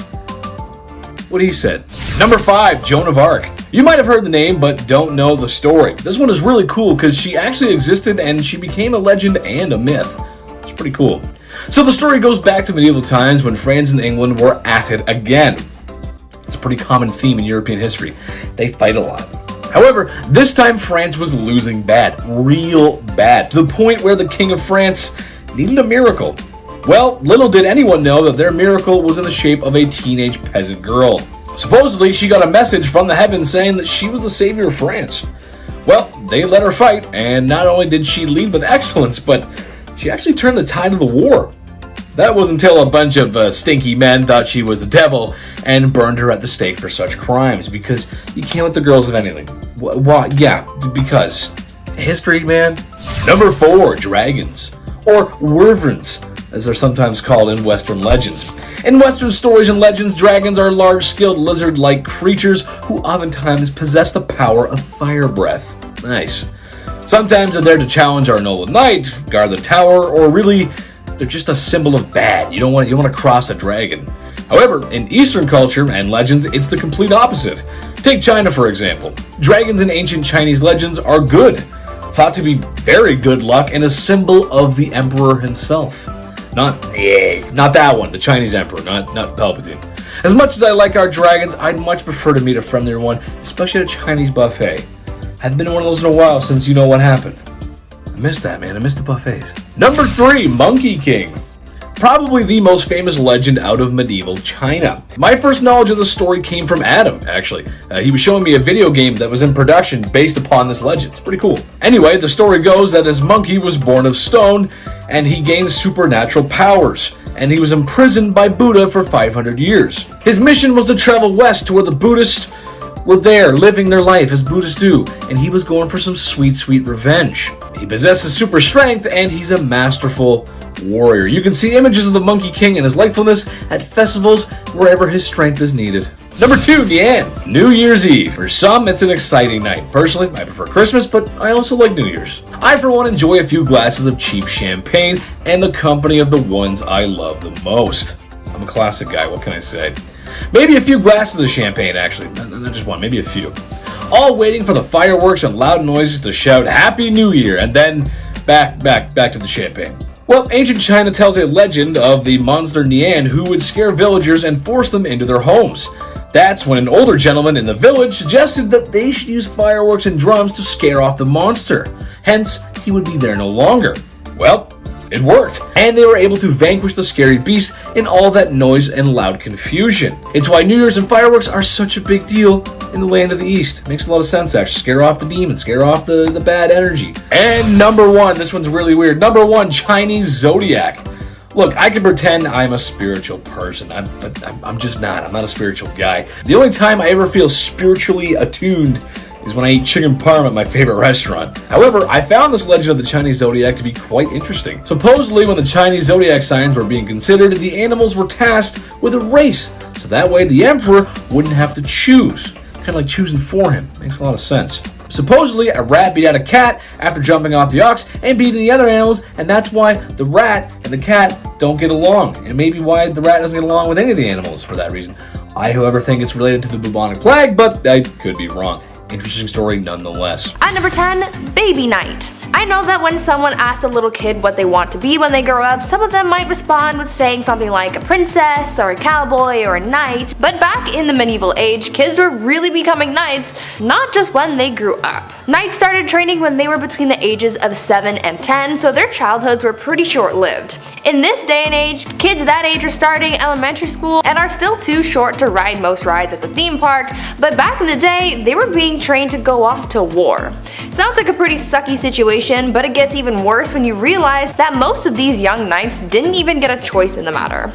What he said. Number 5, Joan of Arc. You might have heard the name, but don't know the story. This one is really cool because she actually existed and she became a legend and a myth. It's pretty cool. So the story goes back to medieval times when France and England were at it again. It's a pretty common theme in European history. They fight a lot. However, this time France was losing bad, real bad, to the point where the King of France needed a miracle. Well, little did anyone know that their miracle was in the shape of a teenage peasant girl. Supposedly, she got a message from the heavens saying that she was the savior of France. Well, they let her fight, and not only did she lead with excellence, but she actually turned the tide of the war. That was until a bunch of stinky men thought she was the devil and burned her at the stake for such crimes, because you can't let the girls have anything. Why? Yeah, because history, man. Number 4, dragons, or wyverns, as they're sometimes called in Western legends. In Western stories and legends, dragons are large-scaled lizard-like creatures who oftentimes possess the power of fire breath. Nice. Sometimes they're there to challenge our noble knight, guard the tower, or really, they're just a symbol of bad. You don't want to cross a dragon. However, in Eastern culture and legends, it's the complete opposite. Take China, for example. Dragons in ancient Chinese legends are good, thought to be very good luck and a symbol of the emperor himself. Not that one, the Chinese emperor, not Palpatine. As much as I like our dragons, I'd much prefer to meet a friendlier one, especially at a Chinese buffet. Haven't been to one of those in a while since you know what happened. I miss that, man. I miss the buffets. Number 3, Monkey King. Probably the most famous legend out of medieval China. My first knowledge of the story came from Adam, actually. He was showing me a video game that was in production based upon this legend. It's pretty cool. Anyway, the story goes that this monkey was born of stone, and he gained supernatural powers, and he was imprisoned by Buddha for 500 years. His mission was to travel west to where the Buddhists were there living their life as Buddhists do, and he was going for some sweet, sweet revenge. He possesses super strength, and he's a masterful warrior. You can see images of the Monkey King and his likefulness at festivals wherever his strength is needed. Number 2, Nian, New Year's Eve. For some, it's an exciting night. Personally, I prefer Christmas, but I also like New Year's. I, for one, enjoy a few glasses of cheap champagne and the company of the ones I love the most. I'm a classic guy, what can I say? Maybe a few glasses of champagne, actually. Not just one, maybe a few. All waiting for the fireworks and loud noises to shout Happy New Year, and then back to the champagne. Well, ancient China tells a legend of the monster Nian who would scare villagers and force them into their homes. That's when an older gentleman in the village suggested that they should use fireworks and drums to scare off the monster. Hence, he would be there no longer. Well, it worked, and they were able to vanquish the scary beast in all that noise and loud confusion. It's why New Year's and fireworks are such a big deal in the land of the East. Makes a lot of sense, actually. Scare off the demons, scare off the bad energy. And number 1, this one's really weird. Number 1, Chinese zodiac. Look, I can pretend I'm a spiritual person, but I'm just not. I'm not a spiritual guy. The only time I ever feel spiritually attuned is when I eat chicken parm at my favorite restaurant. However, I found this legend of the Chinese zodiac to be quite interesting. Supposedly, when the Chinese zodiac signs were being considered, the animals were tasked with a race, so that way the emperor wouldn't have to choose. Kind of like choosing for him. Makes a lot of sense. Supposedly, a rat beat out a cat after jumping off the ox and beating the other animals, and that's why the rat and the cat don't get along, and maybe why the rat doesn't get along with any of the animals for that reason. I, however, think it's related to the bubonic plague, but I could be wrong. Interesting story nonetheless. At number 10, baby night. I know that when someone asks a little kid what they want to be when they grow up, some of them might respond with saying something like a princess or a cowboy or a knight, but back in the medieval age, kids were really becoming knights, not just when they grew up. Knights started training when they were between the ages of 7 and 10, so their childhoods were pretty short-lived. In this day and age, kids that age are starting elementary school and are still too short to ride most rides at the theme park, but back in the day, they were being trained to go off to war. Sounds like a pretty sucky situation, but it gets even worse when you realize that most of these young knights didn't even get a choice in the matter.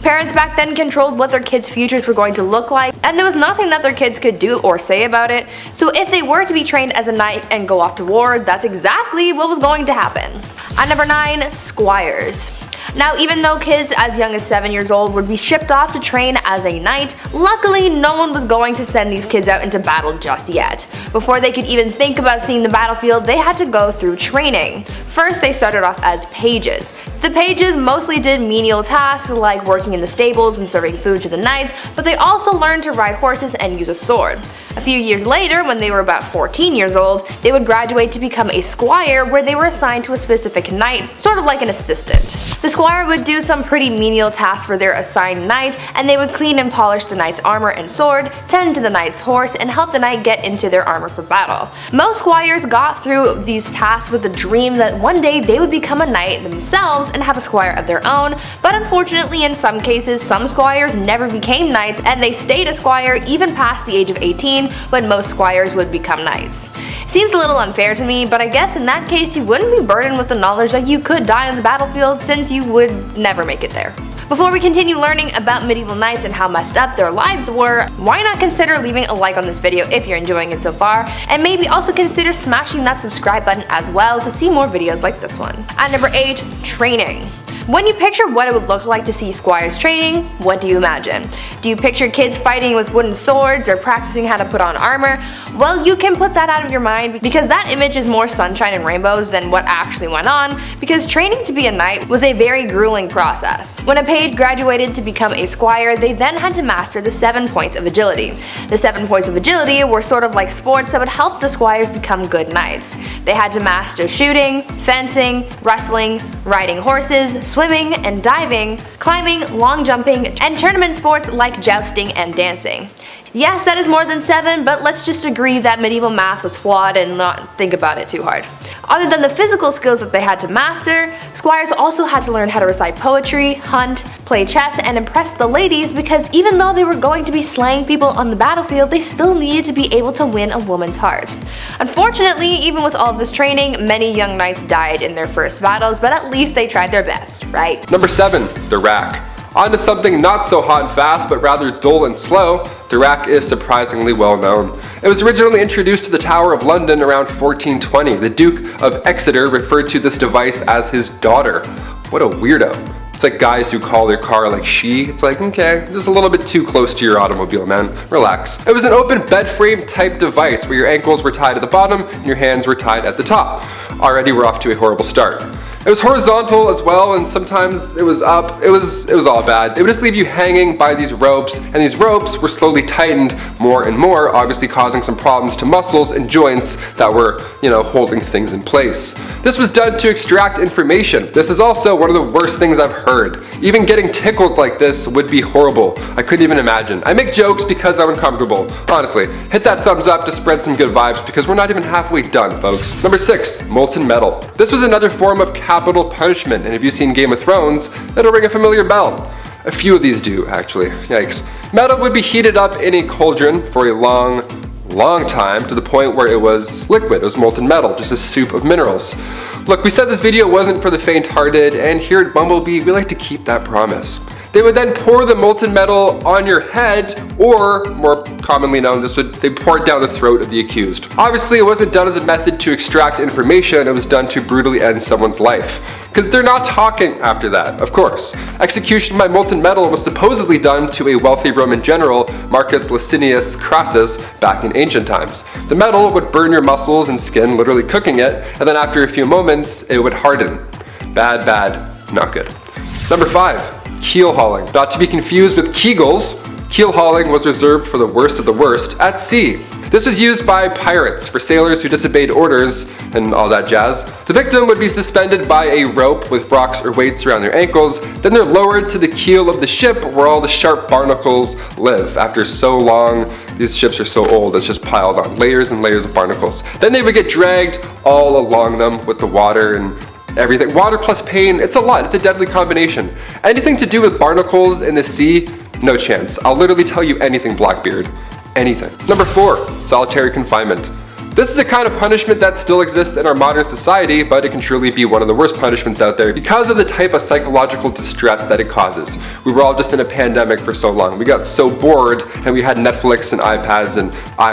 Parents back then controlled what their kids' futures were going to look like, and there was nothing that their kids could do or say about it, so if they were to be trained as a knight and go off to war, that's exactly what was going to happen. At number 9, squires. Now, even though kids as young as 7 years old would be shipped off to train as a knight, luckily no one was going to send these kids out into battle just yet. Before they could even think about seeing the battlefield, they had to go through training. First, they started off as pages. The pages mostly did menial tasks like working in the stables and serving food to the knights, but they also learned to ride horses and use a sword. A few years later, when they were about 14 years old, they would graduate to become a squire, where they were assigned to a specific knight, sort of like an assistant. The squire would do some pretty menial tasks for their assigned knight, and they would clean and polish the knight's armor and sword, tend to the knight's horse, and help the knight get into their armor for battle. Most squires got through these tasks with the dream that one day they would become a knight themselves and have a squire of their own, but unfortunately in some cases, some squires never became knights and they stayed a squire even past the age of 18, when most squires would become knights. Seems a little unfair to me, but I guess in that case you wouldn't be burdened with the knowledge that you could die on the battlefield, since you would never make it there. Before we continue learning about medieval knights and how messed up their lives were, why not consider leaving a like on this video if you're enjoying it so far, and maybe also consider smashing that subscribe button as well to see more videos like this one. At number 8, training. When you picture what it would look like to see squires training, what do you imagine? Do you picture kids fighting with wooden swords or practicing how to put on armor? Well, you can put that out of your mind, because that image is more sunshine and rainbows than what actually went on, because training to be a knight was a very grueling process. When a page graduated to become a squire, they then had to master the 7 points of agility. The 7 points of agility were sort of like sports that would help the squires become good knights. They had to master shooting, fencing, wrestling, riding horses, swimming and diving, climbing, long jumping, and tournament sports like jousting and dancing. Yes, that is more than 7, but let's just agree that medieval math was flawed and not think about it too hard. Other than the physical skills that they had to master, squires also had to learn how to recite poetry, hunt, play chess, and impress the ladies, because even though they were going to be slaying people on the battlefield, they still needed to be able to win a woman's heart. Unfortunately, even with all of this training, many young knights died in their first battles, but at least they tried their best, right? Number 7, the rack. On to something not so hot and fast, but rather dull and slow. The rack is surprisingly well known. It was originally introduced to the Tower of London around 1420. The Duke of Exeter referred to this device as his daughter. What a weirdo. It's like guys who call their car like she. It's like, okay, just a little bit too close to your automobile, man. Relax. It was an open bed frame type device where your ankles were tied at the bottom and your hands were tied at the top. Already we're off to a horrible start. It was horizontal as well, and sometimes it was up. It was all bad. They would just leave you hanging by these ropes, and these ropes were slowly tightened more and more, obviously causing some problems to muscles and joints that were, holding things in place. This was done to extract information. This is also one of the worst things I've heard. Even getting tickled like this would be horrible. I couldn't even imagine. I make jokes because I'm uncomfortable. Honestly, hit that thumbs up to spread some good vibes because we're not even halfway done, folks. Number 6, molten metal. This was another form of capital punishment, and if you've seen Game of Thrones, it'll ring a familiar bell. A few of these do, actually. Yikes. Metal would be heated up in a cauldron for a long time to the point where it was liquid. It was molten metal, just a soup of minerals. Look, we said this video wasn't for the faint-hearted, and here at Bumblebee, we like to keep that promise. They would then pour the molten metal on your head, or more commonly known, they pour it down the throat of the accused. Obviously, it wasn't done as a method to extract information, it was done to brutally end someone's life. Because they're not talking after that, of course. Execution by molten metal was supposedly done to a wealthy Roman general, Marcus Licinius Crassus, back in ancient times. The metal would burn your muscles and skin, literally cooking it, and then after a few moments, it would harden. Bad, not good. Number 5. Keel hauling. Not to be confused with Kegels, keel hauling was reserved for the worst of the worst at sea. This was used by pirates for sailors who disobeyed orders and all that jazz. The victim would be suspended by a rope with rocks or weights around their ankles, then they're lowered to the keel of the ship where all the sharp barnacles live. After so long, these ships are so old, it's just piled on layers and layers of barnacles. Then they would get dragged all along them with the water and everything. Water plus pain, it's a lot. It's a deadly combination. Anything to do with barnacles in the sea, no chance. I'll literally tell you anything, Blackbeard. Anything. Number 4, solitary confinement. This is a kind of punishment that still exists in our modern society, but it can truly be one of the worst punishments out there because of the type of psychological distress that it causes. We were all just in a pandemic for so long. We got so bored and we had Netflix and iPads and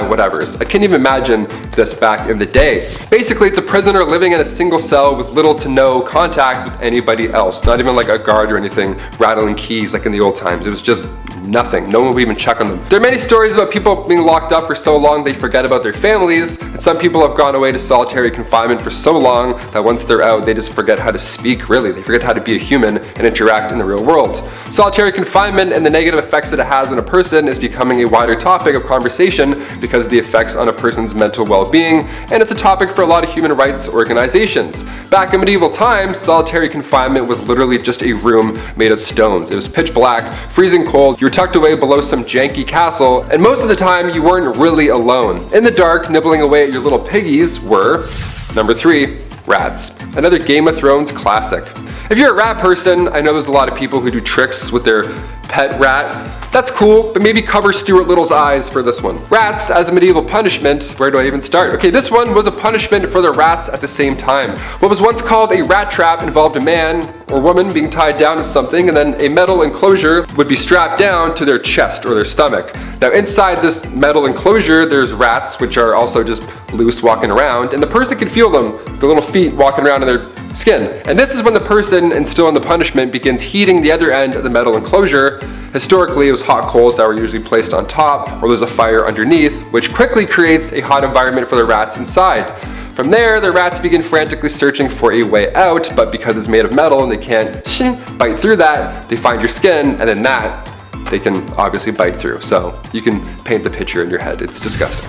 whatevers. I can't even imagine this back in the day. Basically, it's a prisoner living in a single cell with little to no contact with anybody else. Not even like a guard or anything rattling keys like in the old times. It was just nothing. No one would even check on them. There are many stories about people being locked up for so long they forget about their families, and some people have gone away to solitary confinement for so long that once they're out, they just forget how to speak, really. They forget how to be a human and interact in the real world. Solitary confinement and the negative effects that it has on a person is becoming a wider topic of conversation because of the effects on a person's mental well-being, and it's a topic for a lot of human rights organizations. Back in medieval times, solitary confinement was literally just a room made of stones. It was pitch black, freezing cold, you were tucked away below some janky castle, and most of the time you weren't really alone. In the dark, nibbling away at your little piggies were, number 3, rats. Another Game of Thrones classic. If you're a rat person, I know there's a lot of people who do tricks with their pet rat. That's cool, but maybe cover Stuart Little's eyes for this one. Rats as a medieval punishment, where do I even start? Okay, this one was a punishment for the rats at the same time. What was once called a rat trap involved a man or woman being tied down to something, and then a metal enclosure would be strapped down to their chest or their stomach. Now inside this metal enclosure, there's rats, which are also just loose walking around, and the person can feel them, the little feet walking around in their skin. And this is when the person instilling the punishment begins heating the other end of the metal enclosure. Historically, it was hot coals that were usually placed on top, or there's a fire underneath, which quickly creates a hot environment for the rats inside. From there, the rats begin frantically searching for a way out, but because it's made of metal and they can't bite through that, they find your skin, and then that they can obviously bite through. So you can paint the picture in your head. It's disgusting.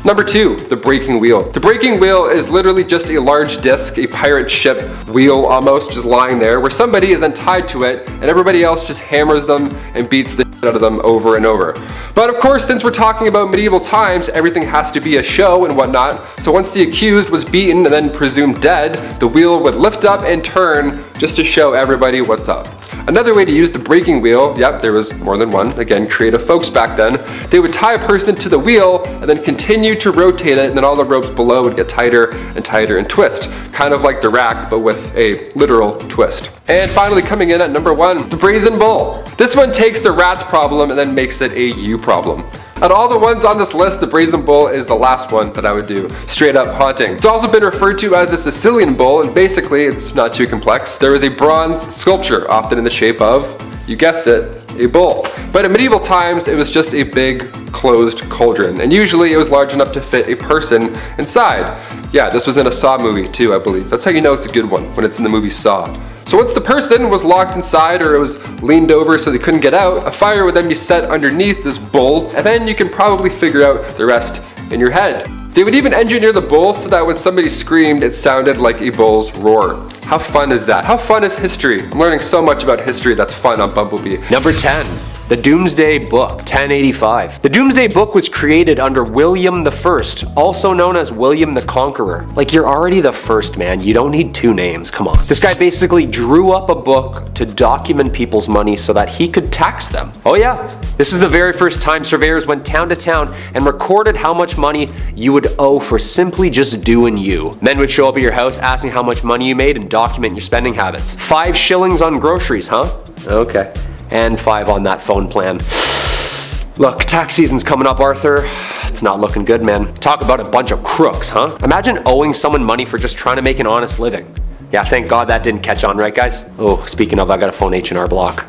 Number 2, the breaking wheel. The breaking wheel is literally just a large disc, a pirate ship wheel almost, just lying there, where somebody is then tied to it, and everybody else just hammers them and beats the shit out of them over and over. But of course, since we're talking about medieval times, everything has to be a show and whatnot, so once the accused was beaten and then presumed dead, the wheel would lift up and turn just to show everybody what's up. Another way to use the breaking wheel, yep, there was more than one, again, creative folks back then, they would tie a person to the wheel and then continue to rotate it, and then all the ropes below would get tighter and tighter and twist. Kind of like the rack, but with a literal twist. And finally coming in at number 1, the brazen bull. This one takes the rat's problem and then makes it a you problem. Out of all the ones on this list, the brazen bull is the last one that I would do straight up haunting. It's also been referred to as a Sicilian bull, and basically it's not too complex. There is a bronze sculpture, often in the shape of, you guessed it, a bull. But in medieval times, it was just a big closed cauldron, and usually it was large enough to fit a person inside. Yeah, this was in a Saw movie too, I believe. That's how you know it's a good one, when it's in the movie Saw. So once the person was locked inside or it was leaned over so they couldn't get out, a fire would then be set underneath this bull, and then you can probably figure out the rest in your head. They would even engineer the bull so that when somebody screamed, it sounded like a bull's roar. How fun is that? How fun is history? I'm learning so much about history that's fun on Bumblebee. Number 10. The Doomsday Book, 1085. The Doomsday Book was created under William I, also known as William the Conqueror. Like, you're already the first, man. You don't need 2 names, come on. This guy basically drew up a book to document people's money so that he could tax them. Oh yeah, this is the very first time surveyors went town to town and recorded how much money you would owe for simply just doing you. Men would show up at your house asking how much money you made and document your spending habits. 5 shillings on groceries, huh? Okay. And 5 on that phone plan. Look, tax season's coming up, Arthur. It's not looking good, man. Talk about a bunch of crooks, huh? Imagine owing someone money for just trying to make an honest living. Yeah, thank God that didn't catch on, right guys? Oh, speaking of, I gotta phone H&R Block.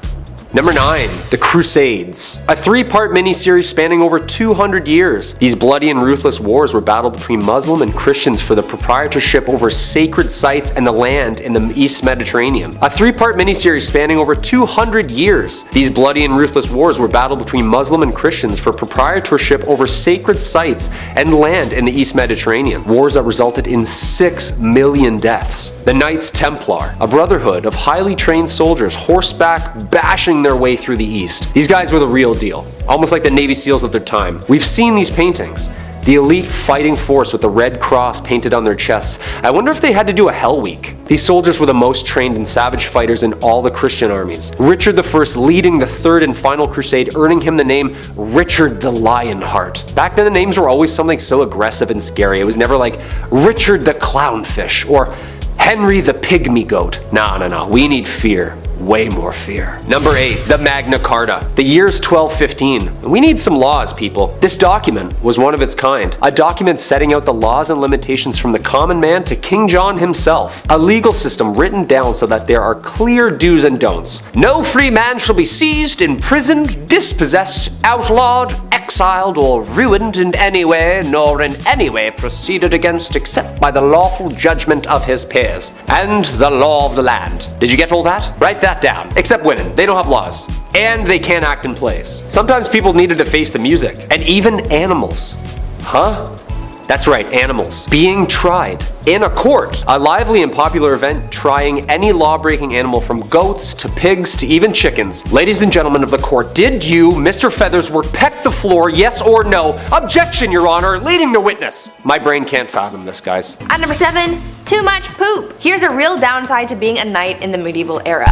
Number 9, The Crusades. A 3-part miniseries spanning over 200 years. These bloody and ruthless wars were battled between Muslim and Christians for the proprietorship over sacred sites and the land in the East Mediterranean. A 3-part miniseries spanning over 200 years. These bloody and ruthless wars were battled between Muslim and Christians for proprietorship over sacred sites and land in the East Mediterranean. Wars that resulted in 6 million deaths. The Knights Templar, a brotherhood of highly trained soldiers horseback bashing their way through the East. These guys were the real deal, almost like the Navy SEALs of their time. We've seen these paintings. The elite fighting force with the red cross painted on their chests. I wonder if they had to do a Hell Week. These soldiers were the most trained and savage fighters in all the Christian armies. Richard I leading the 3rd and final crusade, earning him the name Richard the Lionheart. Back then the names were always something so aggressive and scary. It was never like Richard the Clownfish or Henry the Pygmy Goat. No, we need fear. Way more fear. Number 8, the Magna Carta. The year's 1215. We need some laws, people. This document was one of its kind. A document setting out the laws and limitations from the common man to King John himself. A legal system written down so that there are clear do's and don'ts. No free man shall be seized, imprisoned, dispossessed, outlawed, exiled, or ruined in any way, nor in any way proceeded against except by the lawful judgment of his peers, and the law of the land. Did you get all that? Write that down. Except women. They don't have laws. And they can't act in plays. Sometimes people needed to face the music. And even animals. Huh? That's right, animals. Being tried in a court. A lively and popular event trying any law-breaking animal from goats to pigs to even chickens. Ladies and gentlemen of the court, did you, Mr. Feathersworth, peck the floor, yes or no? Objection, Your Honor, leading the witness. My brain can't fathom this, guys. At number 7, too much poop. Here's a real downside to being a knight in the medieval era.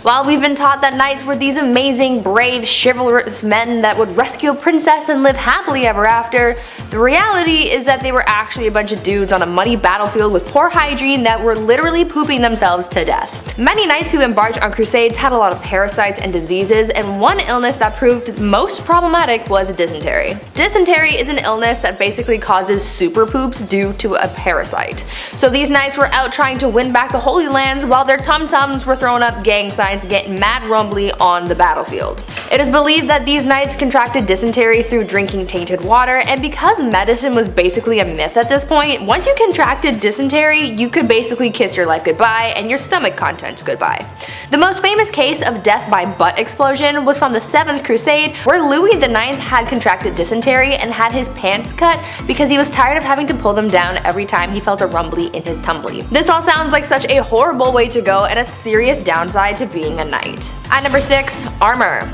While we've been taught that knights were these amazing, brave, chivalrous men that would rescue a princess and live happily ever after, the reality is that they were actually a bunch of dudes on a muddy battlefield with poor hygiene that were literally pooping themselves to death. Many knights who embarked on crusades had a lot of parasites and diseases, and one illness that proved most problematic was dysentery. Dysentery is an illness that basically causes super poops due to a parasite. So these knights were out trying to win back the Holy Lands while their tum-tums were throwing up gang signs getting mad rumbly on the battlefield. It is believed that these knights contracted dysentery through drinking tainted water, and because medicine was basically a myth at this point, once you contracted dysentery, you could basically kiss your life goodbye and your stomach contents goodbye. The most famous case of death by butt explosion was from the 7th Crusade, where Louis IX had contracted dysentery and had his pants cut because he was tired of having to pull them down every time he felt a rumbly in his tumbly. This all sounds like such a horrible way to go and a serious downside to being a knight. At number 6, armor.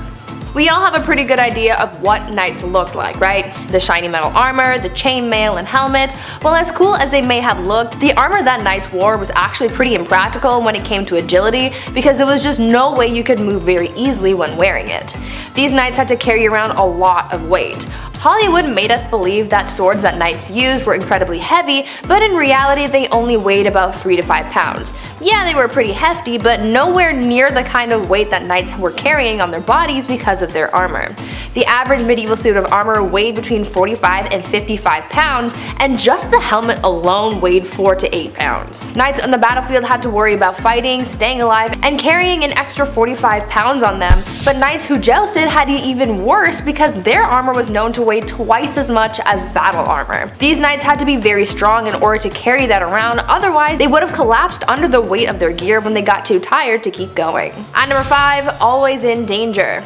We all have a pretty good idea of what knights looked like, right? The shiny metal armor, the chainmail and helmet. Well, as cool as they may have looked, the armor that knights wore was actually pretty impractical when it came to agility because there was just no way you could move very easily when wearing it. These knights had to carry around a lot of weight. Hollywood made us believe that swords that knights used were incredibly heavy, but in reality they only weighed about 3 to 5 pounds. Yeah, they were pretty hefty, but nowhere near the kind of weight that knights were carrying on their bodies because of their armor. The average medieval suit of armor weighed between 45 and 55 pounds, and just the helmet alone weighed 4 to 8 pounds. Knights on the battlefield had to worry about fighting, staying alive, and carrying an extra 45 pounds on them, but knights who jousted had it even worse because their armor was known to weigh twice as much as battle armor. These knights had to be very strong in order to carry that around, otherwise they would have collapsed under the weight of their gear when they got too tired to keep going. And number 5, always in danger.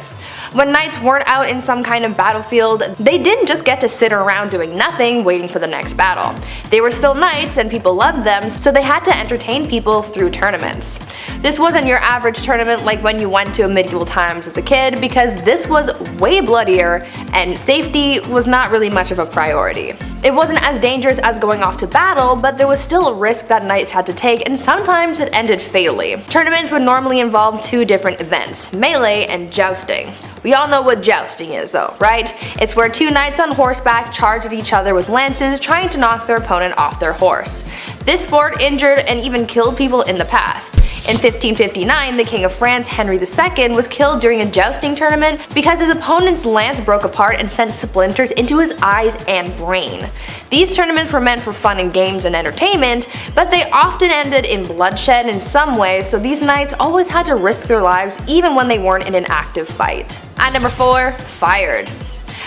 When knights weren't out in some kind of battlefield, they didn't just get to sit around doing nothing waiting for the next battle. They were still knights and people loved them, so they had to entertain people through tournaments. This wasn't your average tournament like when you went to medieval times as a kid, because this was way bloodier and safety was not really much of a priority. It wasn't as dangerous as going off to battle, but there was still a risk that knights had to take, and sometimes it ended fatally. Tournaments would normally involve 2 different events, melee and jousting. We all know what jousting is though, right? It's where 2 knights on horseback charge at each other with lances trying to knock their opponent off their horse. This sport injured and even killed people in the past. In 1559, the King of France, Henry II, was killed during a jousting tournament because his opponent's lance broke apart and sent splinters into his eyes and brain. These tournaments were meant for fun and games and entertainment, but they often ended in bloodshed in some way, so these knights always had to risk their lives even when they weren't in an active fight. And number 4, fired.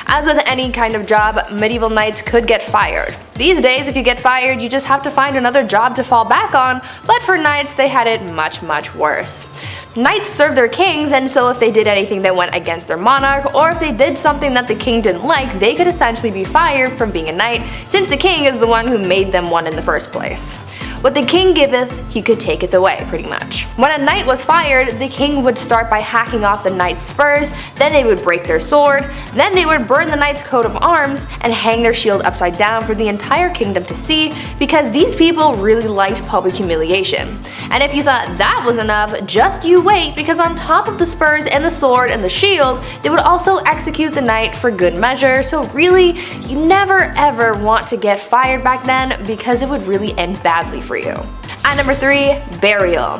As with any kind of job, medieval knights could get fired. These days, if you get fired, you just have to find another job to fall back on, but for knights, they had it much, much worse. Knights served their kings, and so if they did anything that went against their monarch, or if they did something that the king didn't like, they could essentially be fired from being a knight, since the king is the one who made them one in the first place. What the king giveth, he could taketh away, pretty much. When a knight was fired, the king would start by hacking off the knight's spurs, then they would break their sword, then they would burn the knight's coat of arms, and hang their shield upside down for the entire kingdom to see, because these people really liked public humiliation. And if you thought that was enough, just you wait, because on top of the spurs and the sword and the shield, they would also execute the knight for good measure, so really, you never ever want to get fired back then, because it would really end badly for you. And number 3, burial.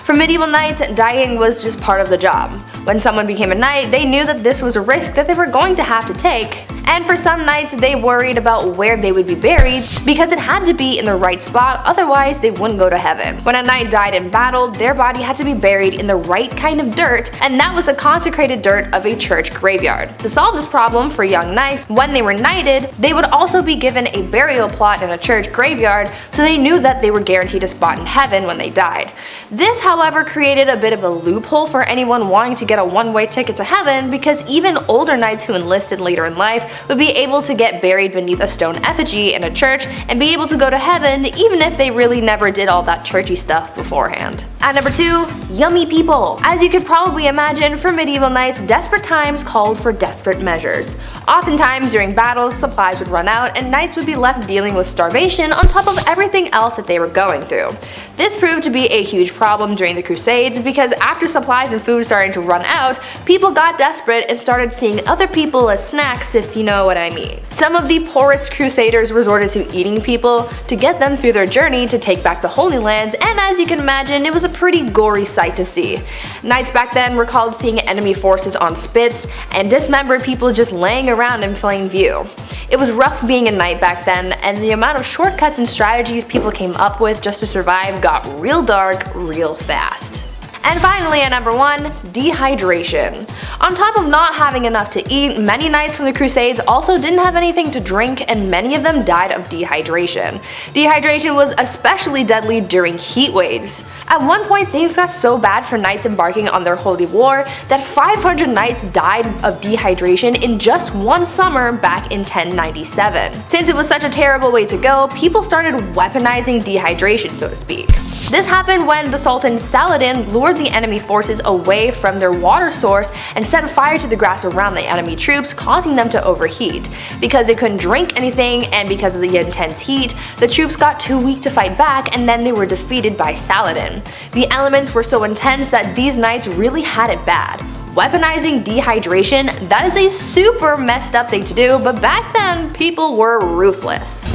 For medieval knights, dying was just part of the job. When someone became a knight, they knew that this was a risk that they were going to have to take. And for some knights, they worried about where they would be buried because it had to be in the right spot, otherwise they wouldn't go to heaven. When a knight died in battle, their body had to be buried in the right kind of dirt, and that was the consecrated dirt of a church graveyard. To solve this problem for young knights, when they were knighted, they would also be given a burial plot in a church graveyard, so they knew that they were guaranteed a spot in heaven when they died. This, however, created a bit of a loophole for anyone wanting to get a one-way ticket to heaven, because even older knights who enlisted later in life would be able to get buried beneath a stone effigy in a church and be able to go to heaven even if they really never did all that churchy stuff beforehand. At number 2, yummy people. As you could probably imagine, for medieval knights, desperate times called for desperate measures. Oftentimes during battles, supplies would run out and knights would be left dealing with starvation on top of everything else that they were going through. This proved to be a huge problem during the Crusades because after supplies and food started to run out, people got desperate and started seeing other people as snacks, if you know what I mean. Some of the poorest crusaders resorted to eating people to get them through their journey to take back the Holy Lands, and as you can imagine, it was a pretty gory sight to see. Knights back then recalled seeing enemy forces on spits and dismembered people just laying around in plain view. It was rough being a knight back then, and the amount of shortcuts and strategies people came up with just to survive got real dark real fast. And finally, at number 1, dehydration. On top of not having enough to eat, many knights from the Crusades also didn't have anything to drink, and many of them died of dehydration. Dehydration was especially deadly during heat waves. At one point, things got so bad for knights embarking on their holy war that 500 knights died of dehydration in just one summer back in 1097. Since it was such a terrible way to go, people started weaponizing dehydration, so to speak. This happened when the Sultan Saladin lured lured the enemy forces away from their water source and set fire to the grass around the enemy troops, causing them to overheat. Because they couldn't drink anything and because of the intense heat, the troops got too weak to fight back, and then they were defeated by Saladin. The elements were so intense that these knights really had it bad. Weaponizing dehydration, that is a super messed up thing to do, but back then, people were ruthless.